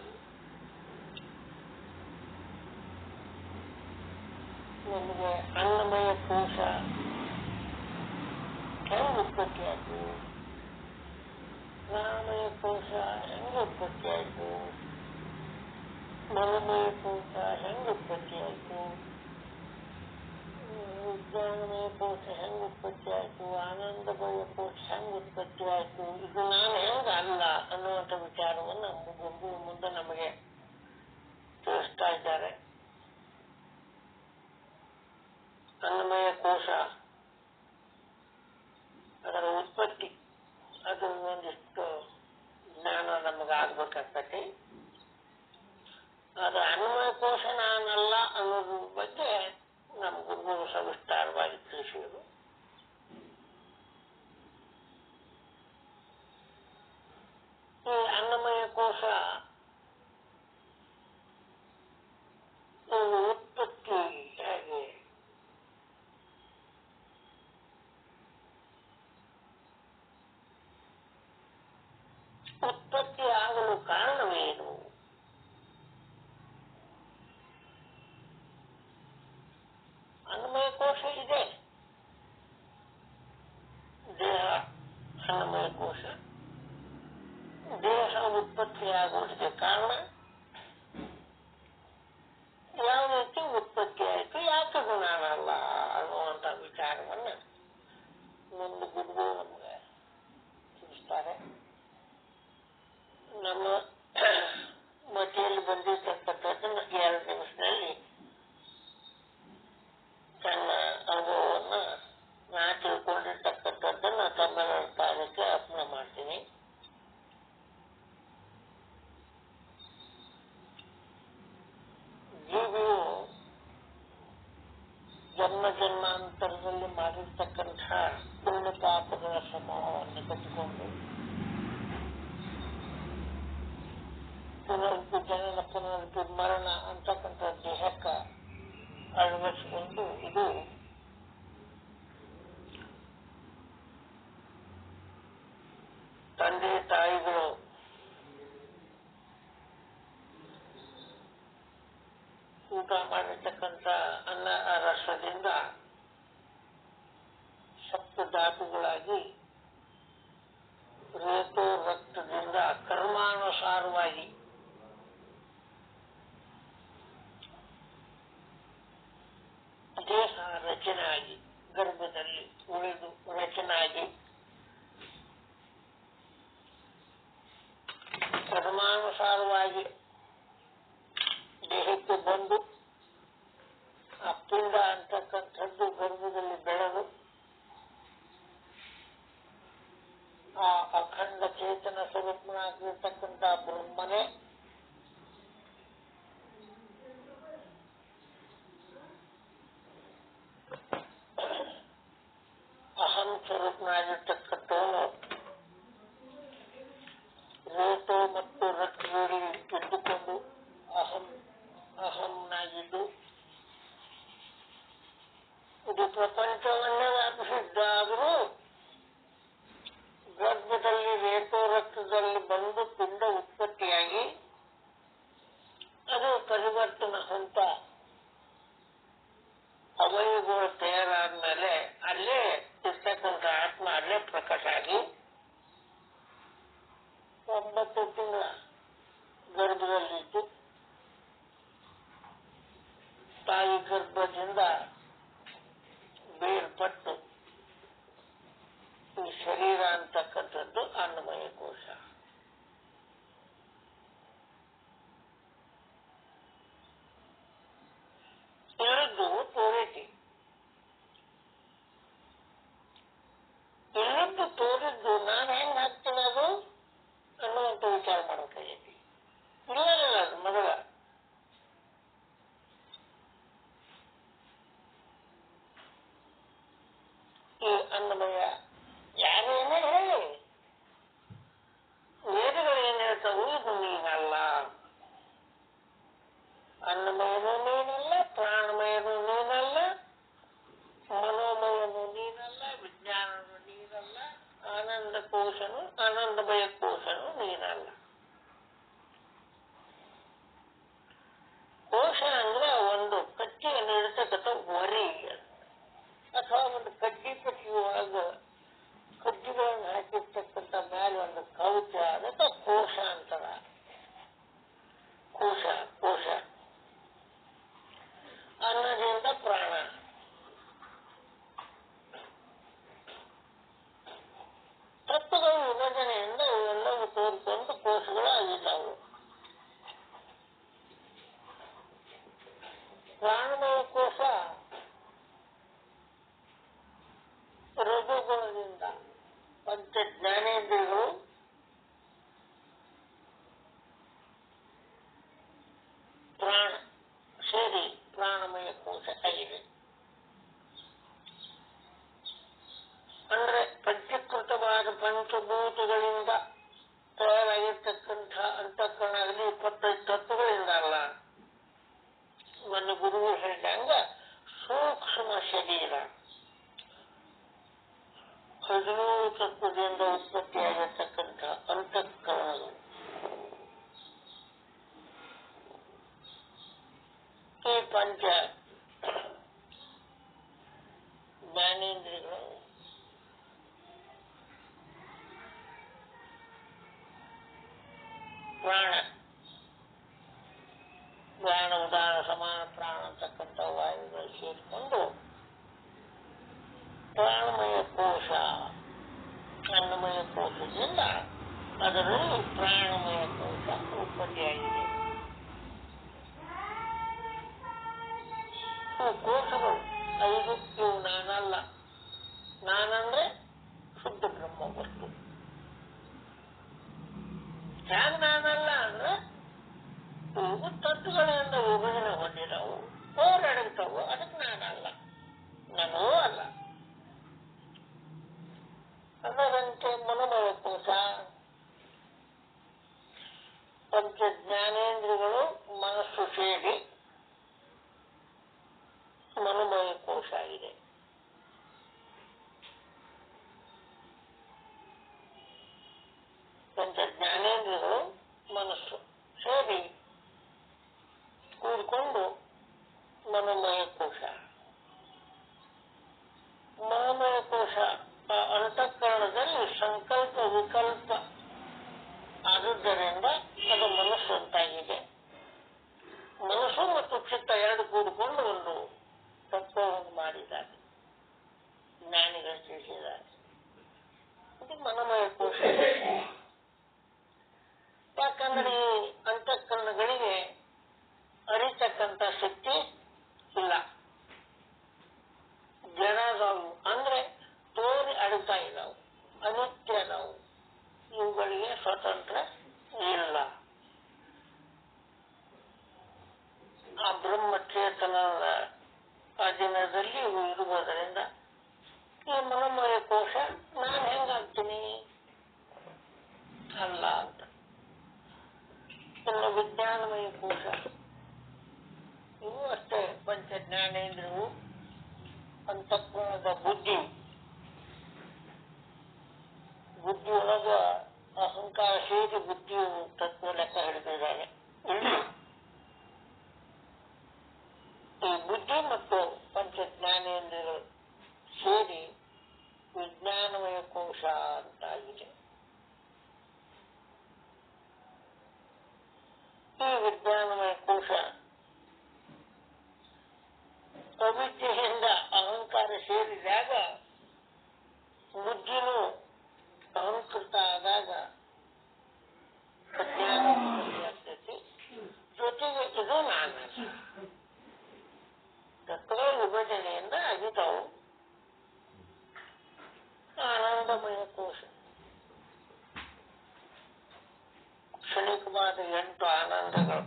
Speaker 4: ನಮಗೆ ಅನ್ನಮಯ ಕೋಶ ಹೆಂಗೆ ಉತ್ಪತ್ತಿ ಆಯಿತು, ಪ್ರಾಣಮಯ ಕೋಶ ಹೆಂಗೆ ಉತ್ಪತ್ತಿ ಆಯಿತು, ಮನಮಯ ಕೋಶ ಹೆಂಗೆ ಉತ್ಪತ್ತಿ ಆಯಿತು, ವಿಜ್ಞಾನಮಯ ಕೋಶ ಹೆಂಗೆ ಉತ್ಪತ್ತಿ ಆಯಿತು, ಆನಂದಮಯ ಕೋಶ ಹೆಂಗೆ ಉತ್ಪತ್ತಿ ಆಯಿತು, ಇದು ನಾನು ಹೆಂಗೆ ಅಲ್ಲ ಅನ್ನುವಂಥ ವಿಚಾರವನ್ನು ಮುಂದೆ ನಮಗೆ ತಿಳಿಸ್ತಾ ಇದ್ದಾರೆ. ಅನ್ನಮಯ ಕೋಶ ಅದರ ಉತ್ಪತ್ತಿ ಅದು ಒಂದಿಷ್ಟು ಜ್ಞಾನ ನಮಗೆ ಆಗ್ಬೇಕಾಗ್ತೈತಿ. ಅದು ಅನ್ನಮಯ ಕೋಶ ನಾನಲ್ಲ ಅನ್ನೋದ್ರ ಬಗ್ಗೆ ನಮ್ಮ ಗುರುಗಳು ಸವಿಸ್ತಾರವಾಗಿ ತಿಳಿಸಿದರು. ಈ ಅನ್ನಮಯ ಕೋಶ ಉತ್ಪತ್ತಿ ಹೇಗೆ, ಉತ್ಪತ್ತಿ ಆಗಲು ಕಾರಣವೇನು, ಅನ್ನಮಯ ಕೋಶ ಇದೆ, ದೇಹ ಅನ್ನಮಯ ಕೋಶ, ದೇಹ ಉತ್ಪತ್ತಿಯಾಗುವುದಕ್ಕೆ ಕಾರಣ ಯಾವ ರೀತಿ ಉತ್ಪತ್ತಿ ಆಯಿತು, ಯಾಕೆ ನಾನಲ್ಲ ಅನ್ನುವಂಥ ವಿಚಾರವನ್ನು ಮುಂದೆ ಗುರುಗಳು ನಮಗೆ ತಿಳಿಸ್ತಾರೆ. ನಮ್ಮ ಮಠದಲ್ಲಿ ಬಂದಿರ್ತಕ್ಕಂಥದ್ದನ್ನು 2 ನಿಮಿಷದಲ್ಲಿ ತನ್ನ ಅನುಭವವನ್ನು ನಾ ತಿಳ್ಕೊಂಡಿರ್ತಕ್ಕಂಥದ್ದನ್ನು ತಮ್ಮೆಲ್ಲರ ಕಾರ್ಯಕ್ಕೆ ಅರ್ಪಣೆ ಮಾಡ್ತೀನಿ. ಜೀವಿಯು ಜನ್ಮ ಜನ್ಮಾಂತರದಲ್ಲಿ ಮಾಡಿರ್ತಕ್ಕಂಥ ಪುಣ್ಯ ಪಾಪಗಳ ಸಮೂಹವನ್ನು ಕಟ್ಟಿಕೊಂಡು ಪುನರ್ಪಿ ಜನನ ಪುನರ್ಪಿ ಮರಣ ಅಂತಕ್ಕಂಥ ದೇಹಕ್ಕೆ ಅಳವಡಿಸಿಕೊಂಡು ಇದು ತಂದೆ ತಾಯಿಗಳು ಊಟ ಮಾಡಿರ್ತಕ್ಕಂಥ ಅನ್ನ ರಸದಿಂದ ಸಪ್ತ ಧಾತುಗಳಾಗಿ ರೇತೋ ರಕ್ತದಿಂದ ಕರ್ಮಾನುಸಾರವಾಗಿ ದೇಹ ರಚನೆ ಆಗಿ ಗರ್ಭದಲ್ಲಿ ಉಳಿದು ರಚನೆ ಆಗಿ ಕರ್ಮಾನುಸಾರವಾಗಿ ದೇಹಕ್ಕೆ ಬಂದು ಆ ಪಿಂಡ ಅಂತಕ್ಕಂಥದ್ದು ಗರ್ಭದಲ್ಲಿ ಬೆಳೆದು ಆ ಅಖಂಡ ಚೇತನ ಸ್ವರೂಪನಾಗಿರ್ತಕ್ಕಂಥ ಬ್ರಹ್ಮನೇ ಅಹಂ ಸ್ವರೂಪನಾಗಿರ್ತಕ್ಕಂಥವನು ರೇತೋ ಮತ್ತು ರಕ್ತದಲ್ಲಿ ಇದ್ದುಕೊಂಡು ಅಹಂನಾಗಿದ್ದು ಇದು ಪ್ರಪಂಚವನ್ನೇ ವ್ಯಾಪಿಸಿದ್ದಾದರೂ ಗರ್ಭದಲ್ಲಿ ರೇತೋ ರಕ್ತದಲ್ಲಿ ಬಂದು ಪಿಂಡ ಉತ್ಪತ್ತಿಯಾಗಿ ಅದು ಪರಿವರ್ತನೆ ಹಂತ ಅವಯವಗಳು ತಯಾರಾದ ಮೇಲೆ ಅಲ್ಲೇ ಇರ್ತಕ್ಕಂಥ ಆತ್ಮ ಅಲ್ಲೇ ಪ್ರಕಟ ಆಗಿ 9 ತಿಂಗಳ ಗರ್ಭದಲ್ಲಿದ್ದು ತಾಯಿ ಗರ್ಭದಿಂದ ಬೇರ್ಪಟ್ಟು ಈ ಶರೀರ ಅಂತಕ್ಕಂಥದ್ದು ಅನ್ನಮಯ ಕೋಶ. ಇಳಿದು ತೋರಿಸಿ ಇಳಿದು ತೋರಿದ್ದು ನಾನು ಹೆಂಗ್ ಹಾಕ್ತೀನಿ ಅದು ಅನ್ನುವಂಥ ವಿಚಾರ ಮಾಡಬೇಕಾಗೈತಿ. ಇಲ್ಲ ಅದು ಮೊದಲ ನಾಡಿಗಳನ್ನು ಹಾಕಿರ್ತಕ್ಕಂಥ ಮೇಲೆ ಒಂದು ಕವಚ ಅದಕ್ಕೆ ಕೋಶ ಅಂತಾರ. ಕೋಶ ಕೋಶ ಅನ್ನದಿಂದ ಪ್ರಾಣ. ತತ್ವಗಳ ವಿಭಜನೆಯಿಂದ ಇವೆಲ್ಲವೂ ತೋರಿಕೊಂಡು ಕೋಶಗಳು ಆಗಿದ್ದಾವು. ಪ್ರಾಣಮಯ ಕೋಶ ರಜೋಗುಣದಿಂದ ಪಂಚ ಜ್ಞಾನೇಂದ್ರಿಯಗಳು ಪ್ರಾಣ ಸೇರಿ ಪ್ರಾಣಮಯ ಕೋಶ ಆಗಿದೆ. ಅಂದ್ರೆ ಪಂಚೀಕೃತವಾದ ಪಂಚಭೂತಗಳಿಂದ ತಯಾರಾಗಿರ್ತಕ್ಕಂಥ ಅಂತಃಕರಣದಲ್ಲಿ 25 ತತ್ವಗಳಿಂದ ಅಲ್ಲ, ನನ್ನ ಗುರುವು ಹೇಳಿದಂಗ ಸೂಕ್ಷ್ಮ ಶರೀರ 17 ತತ್ವದಿಂದ ಉತ್ಪತ್ತಿಯಾಗಿರ್ತಕ್ಕಂಥ ಅಂತಃಕರಣಗಳು. ಈ ಪಂಚ ಜ್ಞಾನೇಂದ್ರಿಯಗಳು ಪ್ರಾಣ, ಪ್ರಾಣ ಉದಾನ ಸಮಾನ ಪ್ರಾಣ ಅಂತಕ್ಕಂಥ ವಾಯುಗಳು ಸೇರಿಕೊಂಡು ಪ್ರಾಣಮಯ ಕೋಶ, ಅನ್ನಮಯ ಕೋಶದಿಂದ ಅದರಲ್ಲಿ ಪ್ರಾಣಮಯ ಕೋಶ ಉತ್ಪತ್ತಿಯಾಗಿದೆ. ಕೋಶಗಳು 5 ಇವು ನಾನಲ್ಲ. ನಾನಂದ್ರೆ ಶುದ್ಧ ಬ್ರಹ್ಮ ವಸ್ತು. ಹ್ಯಾಂಗ ನಾನಲ್ಲ ಅಂದ್ರೆ ಇವು ತತ್ವಗಳಿಂದ ವಿಭಜನೆ ಹೊಂದಿದವು, ಹೋರಾಡುತ್ತವು. ಅದಕ್ಕೆ ನಾನಲ್ಲ, ನನೂ ಅಲ್ಲ. ಅದರಂತೆ ಮನೋಮಯ ಕೋಶ, ಪಂಚ ಜ್ಞಾನೇಂದ್ರಿಯಗಳು ಮನಸ್ಸು ಸೇರಿ ಮನೋಮಯ ಕೋಶ ಆಗಿದೆ. ಪಂಚ ಜ್ಞಾನೇಂದ್ರಿಯಗಳು ಮನಸ್ಸು ಸೇರಿ ಕೂಡಿಕೊಂಡು ಮನೋಮಯ ಕೋಶ. ಮನೋಮಯ ಕೋಶ ಅಂತಃಕರಣದಲ್ಲಿ ಸಂಕಲ್ಪ ವಿಕಲ್ಪ ಆದುದರಿಂದ ಅದು ಮನಸ್ಸು ಅಂತಾಗಿದೆ. ಮನಸ್ಸು ಮತ್ತು ಚಿತ್ತ ಎರಡು ಕೂಡಿಕೊಂಡು ಒಂದು ತತ್ವವನ್ನು ಮಾಡಿದ್ದಾರೆ, ಜ್ಞಾನಿಗಳು ತಿಳಿಸಿದ್ದಾರೆ. ಇದು ಮನೋಮಯ ಕೋಶ. ಯಾಕಂದ್ರೆ ಈ ಅಂತಃಕರಣಗಳಿಗೆ ಅರಿತಕ್ಕಂಥ ಶಕ್ತಿ ಇಲ್ಲ. ಜಡದವು ಅಂದ್ರೆ ತೋರಿ ಅಡುತ್ತಾ ಇದ್ದಾವು, ಅನಿತ್ಯದವು. ಇವುಗಳಿಗೆ ಸ್ವತಂತ್ರ ಇಲ್ಲ. ಆ ಬ್ರಹ್ಮಚೇತನದ ಅಧೀನದಲ್ಲಿ ಇವು ಇರುವುದರಿಂದ ಈ ಮನೋಮಯ ಕೋಶ ನಾನು ಹೆಂಗಾಗ್ತೀನಿ ಅಲ್ಲ ಅಂತ. ಇನ್ನು ವಿಜ್ಞಾನಮಯ ಕೋಶ ಇವು ಅಷ್ಟೇ ಪಂಚ ಜ್ಞಾನೇಂದ್ರಿಯವು ಅಂತಃಕರಣದ ಬುದ್ಧಿಯೊಳಗ ಅಹಂಕಾರ ಸೇರಿ ಬುದ್ಧಿಯು ತತ್ವ ಲೆಕ್ಕ ಹಿಡಿದಿದ್ದಾರೆ. ಈ ಬುದ್ಧಿ ಮತ್ತು ಪಂಚ ಜ್ಞಾನೇಂದ್ರಿಯಗಳು ಸೇರಿ ವಿಜ್ಞಾನಮಯ ಕೋಶ ಅಂತಾಗಿದೆ. ಈ ವಿಜ್ಞಾನಮಯ ಕೋಶ ಅವಿದ್ಯೆಯಿಂದ ಅಹಂಕಾರ ಸೇರಿದಾಗ ಬುದ್ಧಿನೂ ಅಹಂಕೃತ ಆದಾಗ ಅಜ್ಞಾನ ಆಗ್ತೈತಿ. ಜೊತೆಗೆ ಇದು ನಾನು ತತ್ವ ವಿಭಜನೆಯಿಂದ ಆಗಿದ್ದವು. ಆನಂದಮಯ ಕೋಶ ಕ್ಷಣಿಕವಾದ 8 ಆನಂದಗಳು.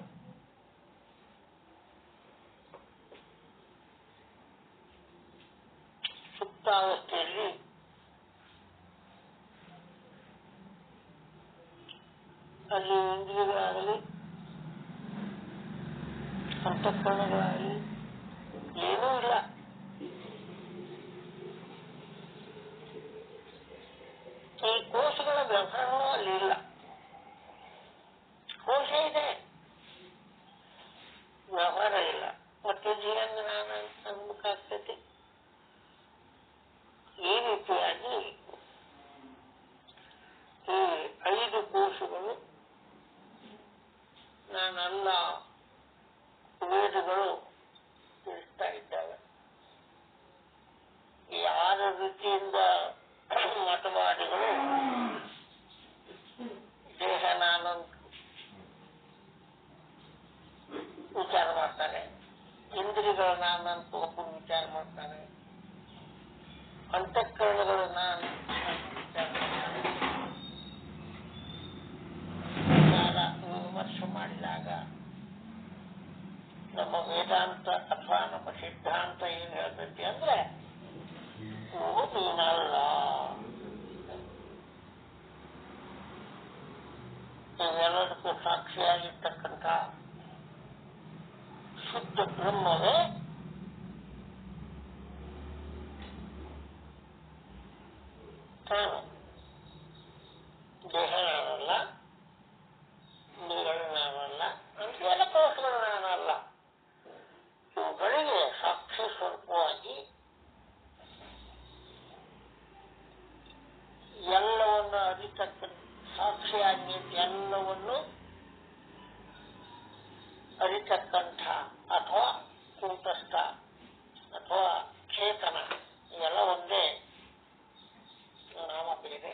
Speaker 4: ಸುಪ್ತಾವಸ್ಥೆಯಲ್ಲಿ ಅಲ್ಲಿ ಇಂದ್ರಿಯಗಳಾಗಲಿ ಅಂತಃಕರಣಗಳಾಗಲಿ ಏನೂ ಇಲ್ಲ. ಈ ಕೋಶಗಳ ವ್ಯವಹಾರವೂ ಅಲ್ಲಿ ಇಲ್ಲ. ಕೋಶ ಇದೆ, ವ್ಯವಹಾರ ಇಲ್ಲ. ಮತ್ತೆ ಜೀವಂಗ ನಾನು ಅನ್ಬೇಕಾಗ್ತೈತಿ. ಈ ರೀತಿಯಾಗಿ ಅಲ್ಲ ವೇದಗಳು ತಿಳಿಸ್ತಾ ಇದ್ದಾವೆ. ಯಾರ ರೀತಿಯಿಂದ ಮತವಾದಿಗಳು ದೇಹ ನಾನಂತ ವಿಚಾರ ಮಾಡ್ತಾನೆ, ಇಂದ್ರಿಯಗಳ ನಾನಂತ ಒಬ್ಬರು ವಿಚಾರ ಮಾಡ್ತಾನೆ, ಅಂತಃಕರಣಗಳು ನಾನು ವಿಚಾರ ಮಾಡ್ತಾನೆ. ವಿಚಾರ ವಿಮರ್ಶೆ ಮಾಡಿದಾಗ ನಮ್ಮ ವೇದಾಂತ ಅಥವಾ ನಮ್ಮ ಸಿದ್ಧಾಂತ ಏನ್ ಹೇಳ್ತೈತಿ ಅಂದ್ರೆ ನೀನಲ್ಲ, ಇವೆಲ್ಲದಕ್ಕೂ ಸಾಕ್ಷಿಯಾಗಿರ್ತಕ್ಕಂಥ ಶುದ್ಧ ಬ್ರಹ್ಮವೇ ತಾನು. ದೇಹ ನಾನಲ್ಲ, ಇಂದ್ರಿಯಗಳು ನಾನಲ್ಲ, ಎಲ್ಲ ಕೋಶಗಳು ನಾನಲ್ಲ. ಇವುಗಳಿಗೆ ಸಾಕ್ಷಿ ಸ್ವರೂಪವಾಗಿ ಎಲ್ಲವನ್ನು ಅರಿತಕ್ಕಂಥ ಸಾಕ್ಷಿಯಾಗಿ ಎಲ್ಲವನ್ನು ಅರಿತಕ್ಕಂಥ ಅಥವಾ ಕೂಟಸ್ಥ ಅಥವಾ ಚೇತನ ಇವೆಲ್ಲ ಒಂದೇ, ನಾಮ ಬೇರೆ.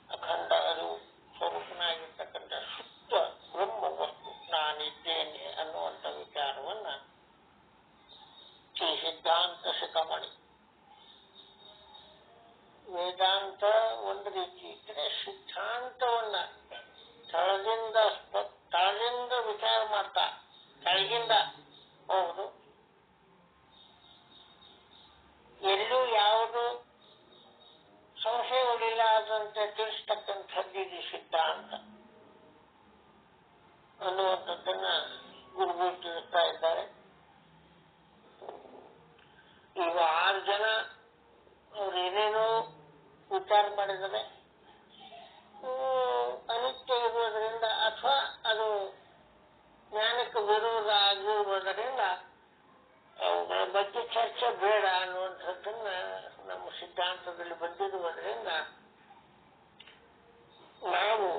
Speaker 4: ಅಖಂಡ ಅರಿವು ಸ್ವರೂಪನಾಗಿರ್ತಕ್ಕಂಥ ಶುದ್ಧ ಬ್ರಹ್ಮ ವಸ್ತು ನಾನಿದ್ದೇನೆ ಅನ್ನುವಂಥ ವಿಚಾರವನ್ನ ಈ ಸಿದ್ಧಾಂತ ಶಿಖಾಮಣಿ. ವೇದಾಂತ ಒಂದು ರೀತಿ ಇದ್ರೆ ಸಿದ್ಧಾಂತವನ್ನ ತಳದಿಂದ ವಿಚಾರ ಮಾಡ್ತಾ ಕೆಳಗಿಂದ ಹೌದು ಎಲ್ಲೂ ಯಾವುದು ಸಂಶಯ ಉಳಿಲ್ಲ ಆದಂತೆ ತಿಳಿಸ್ತಕ್ಕಂಥದ್ದು ಇದು ಸಿದ್ಧಾಂತ ಅನ್ನುವಂಥದ್ದನ್ನ ಗುರುಗಳು ತಿಳಿಸ್ತಾ ಇದ್ದಾರೆ. ಈಗ 6 ಜನ ಅವ್ರು ಏನೇನೋ ವಿಚಾರ ಮಾಡಿದರೆ ಅನಿತ್ಯ ಇರುವುದರಿಂದ ಅಥವಾ ಅದು ಜ್ಞಾನಕ್ಕೆ ವಿರೋಧ ಆಗಿರುವುದರಿಂದ ಅವುಗಳ ಬಗ್ಗೆ ಚರ್ಚೆ ಬೇಡ ಅನ್ನುವಂಥದ್ದನ್ನ ನಮ್ಮ ಸಿದ್ಧಾಂತದಲ್ಲಿ ಬಂದಿರುವುದರಿಂದ ನಾವು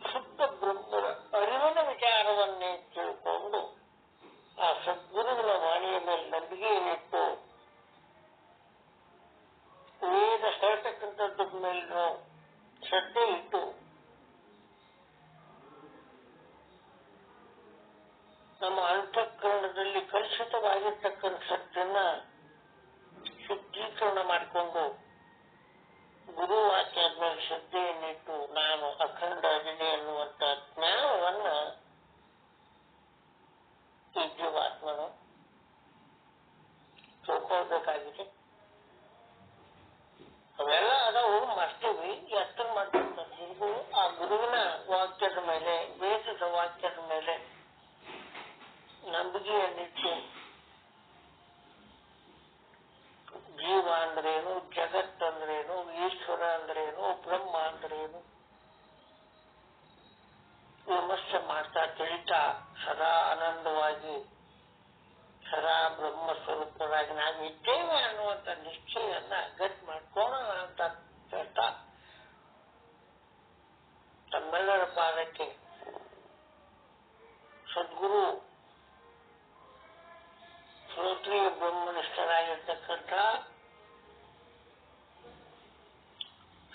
Speaker 4: ಶುದ್ಧ ಬ್ರಹ್ಮದ ಅರಿವಿನ ವಿಚಾರವನ್ನೇ ತಿಳ್ಕೊಂಡು ಆ ಸದ್ಗುರುಗಳ ವಾಣಿಯ ಮೇಲೆ ನಂಬಿಕೆಯನ್ನಿಟ್ಟು ವೇದ ಹೇಳ್ತಕ್ಕಂಥದ್ರ ಮೇಲೆ ನಾವು ಶ್ರದ್ಧೆ ಇಟ್ಟು ನಮ್ಮ ಅಂತಃಕರಣದಲ್ಲಿ ಕಲುಷಿತವಾಗಿರ್ತಕ್ಕಂಥದ್ದನ್ನ ಶುದ್ಧೀಕರಣ ಮಾಡಿಕೊಂಡು ಗುರುವಾಕ್ಯದ ಮೇಲೆ ಶ್ರದ್ಧೆಯನ್ನಿಟ್ಟು ನಾನು ಅಖಂಡ ಅದಿದೆ ಅನ್ನುವಂಥ ಜ್ಞಾನವನ್ನ ಈ ಜೀವಾತ್ಮನು ತಿಳ್ಕೊಳ್ಬೇಕಾಗಿದೆ. ಅವೆಲ್ಲ ಅದಾವು ಮಾಡ್ತೀವಿ, ಎಷ್ಟನ್ನು ಮಾಡ್ತಿರ್ತಾರೆ ಗುರುಗಳು. ಆ ಗುರುವಿನ ವಾಕ್ಯದ ಮೇಲೆ, ವೇದದ ವಾಕ್ಯದ ಮೇಲೆ ನಂಬಿಕೆಯನ್ನಿಟ್ಟು ಜೀವ ಅಂದ್ರೇನು, ಜಗತ್ ಅಂದ್ರೇನು, ಈಶ್ವರ ಅಂದ್ರೇನು, ಬ್ರಹ್ಮ ಅಂದ್ರೇನು ವಿಮರ್ಶೆ ಮಾಡ್ತಾ ತಿಳಿತಾ ಸದಾ ಆನಂದವಾಗಿ ಸದಾ ಬ್ರಹ್ಮ ಸ್ವರೂಪರಾಗಿ ನಾವು ಇದ್ದೇವೆ ಅನ್ನುವಂಥ ನಿಶ್ಚಯವನ್ನ ಗಟ್ಟಿ ಮಾಡ್ಕೊಳ್ಳೋಣ ಅಂತ ಹೇಳ್ತಾ ತಮ್ಮೆಲ್ಲರ ಪಾದಕ್ಕೆ ಸದ್ಗುರು ಶ್ರೋತ್ರಿಯ ಬ್ರಹ್ಮನಿಷ್ಠರಾಗಿರ್ತಕ್ಕಂಥ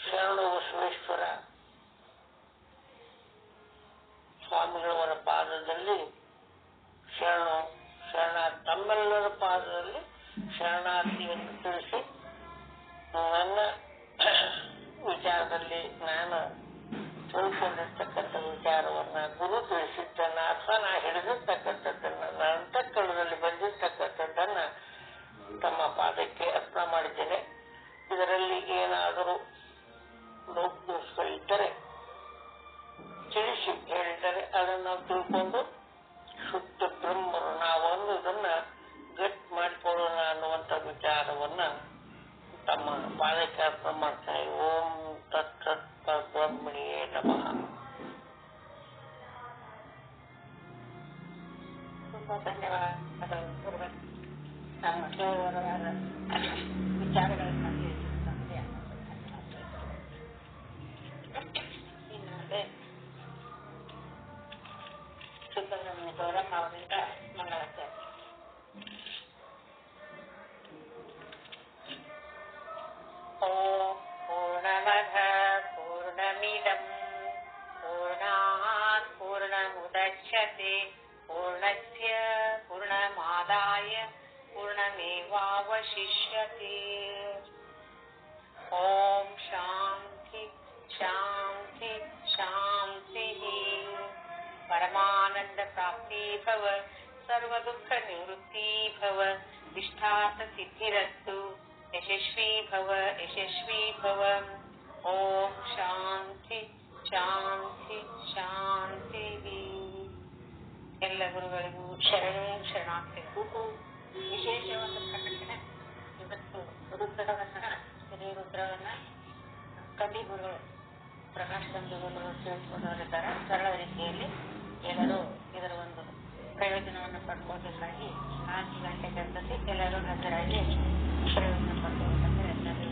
Speaker 4: ಶರಣ ಬಸವೇಶ್ವರ ಸ್ವಾಮಿಗಳವರ ಪಾದದಲ್ಲಿ ತಮ್ಮೆಲ್ಲರ ಪಾದದಲ್ಲಿ ಶರಣಾರ್ಥಿಯನ್ನು ತಿಳಿಸಿ ನನ್ನ ವಿಚಾರದಲ್ಲಿ ನಾನು ತಿಳ್ಕೊಂಡಿರ್ತಕ್ಕಂಥ ವಿಚಾರವನ್ನ ಗುರು ತಿಳಿಸಿದ್ದನ್ನ ಅಥವಾ ನಾ ಹಿಡಿದಿರ್ತಕ್ಕಂಥದ್ದನ್ನ ನನ್ನ ಅಂತಃಕರಣದಲ್ಲಿ ಬಂದಿರ್ತಕ್ಕಂಥದ್ದನ್ನ ತಮ್ಮ ಪಾದಕ್ಕೆ ಅರ್ಪಣೆ ಮಾಡಿದ್ದೇನೆ. ಇದರಲ್ಲಿ ಏನಾದರೂ ಲೋಪದೋಷಗಳಿದ್ದರೆ ತಿಳಿಸಿ ಹೇಳಿದರೆ ಅದನ್ನು ನಾವು ತಿಳ್ಕೊಂಡು ಶುದ್ಧ ಬ್ರಹ್ಮರು ನಾವು ಅನ್ನೋದನ್ನ ಗಟ್ಟಿ ಮಾಡಿಕೊಳ್ಳೋಣ ಅನ್ನುವಂಥ ವಿಚಾರವನ್ನ ತಮ್ಮ ಪಾದಕ್ಕೆ ಅರ್ಪಣೆ ಮಾಡ್ತಾರೆ. ಓಂ ತತ್ಸತ್ ಬ್ರಹ್ಮಣಿಯೇ ನಮಃ.
Speaker 5: ತುಂಬಾ ಧನ್ಯವಾದಗಳು. ನಮ್ಮ ಕೇಳುವವರಾದ ವಿಚಾರಗಳನ್ನು ತಿಳಿಸಿದಂತೆ ಇನ್ನೊಂದೇ ಗೌರಮ್ಮ ಅವರಿಂದ ಮಂಗಳಾಚಾರ್ಯ. ಓಂ ಪೂರ್ಣಮದ ಪೂರ್ಣಮಿದಂ ಪೂರ್ಣಾತ್ ಪೂರ್ಣಮುದಚ್ಯತೆ ಪೂರ್ಣಸ್ಯ ಪೂರ್ಣಮಾದಾಯ ಪೂರ್ಣಮೇವಾವಶಿಷ್ಯತೆ. ಓಂ ಶಾಂತಿ ಶಾಂತಿ ಶಾಂತಿ. ಪರಮಾನಂದ ಪ್ರಾಪ್ತಿ ಭವ, ಸರ್ವ ದುಃಖ ನಿವೃತ್ತಿ ಭವ, ಇಷ್ಟಾರ್ಥ ಸಿದ್ಧಿರಸ್ತು. ಯಶಸ್ವಿ ಭವ ಯಶಸ್ವಿ ಭವ. ಓಂ ಶಾಂತಿ ಶಾಂತಿ ಶಾಂತಿ. ಎಲ್ಲ ಗುರುಗಳಿಗೂ ಶರಣು ಶರಣಾರ್ಥಿಗಳು. ವಿಶೇಷವಾದ ಪ್ರಕಟಣೆ. ಇವತ್ತು ರುದ್ರವನ್ನ ಶ್ರೀ ರುದ್ರವನ್ನ ಕವಿ ಗುರುಗಳು ಪ್ರಕಾಶ್ ಚಂದ್ರಗುರುಗಳು ತಿಳಿಸಿಕೊಡಲಿದ್ದಾರೆ. ಸರಳ ರೀತಿಯಲ್ಲಿ ಎಲ್ಲರೂ ಇದರ ಒಂದು ಪ್ರಯೋಜನವನ್ನು ಪಡ್ಕೋಬೇಕಾಗಿ 4 ಗಂಟೆಗೆ ಅಂತಂದು ಎಲ್ಲರೂ ಹಾಜರಾಗಿ ಪ್ರಯೋಜನ ಪಡ್ಕೋಬೇಕಂದ್ರೆ ಎಲ್ಲರೂ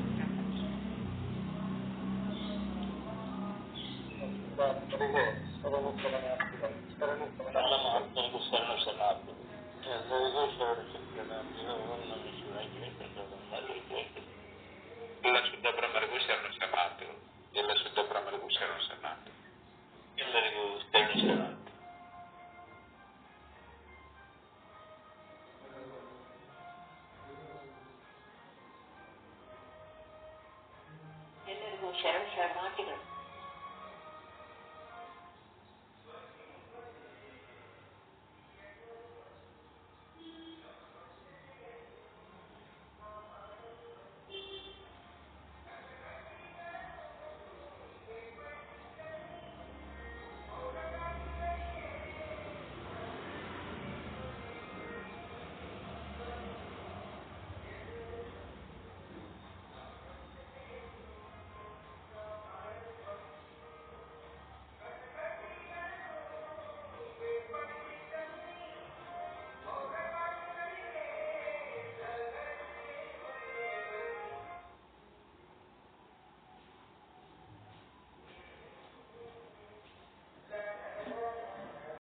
Speaker 2: ಆತ್ಮರಿಗೂ ಶರಣ ಶರಣಾರ್ಥಿ. ಎಲ್ಲರಿಗೂ ಶರಣ ಶರಣಾರ್ಥಿ. ಓಂ ನಮಃ ಶಿವಾಯ.
Speaker 6: ಎಲ್ಲ ಶುದ್ಧ ಬ್ರಹ್ಮರಿಗೂ ಶರಣ ಶರಣಾರ್ಥಿಗಳು. ಎಲ್ಲ ಶುದ್ಧ ಬ್ರಹ್ಮರಿಗೂ ಶರಣ ಶರಣಾರ್ಥಿ.
Speaker 2: ಎಲ್ಲರಿಗೂ ಶರಣ ಶರಣಾರ್ಥಿ.
Speaker 5: ಎಲ್ಲರಿಗೂ ಶರಣ ಶರಣಾರ್ಥಿಗಳು.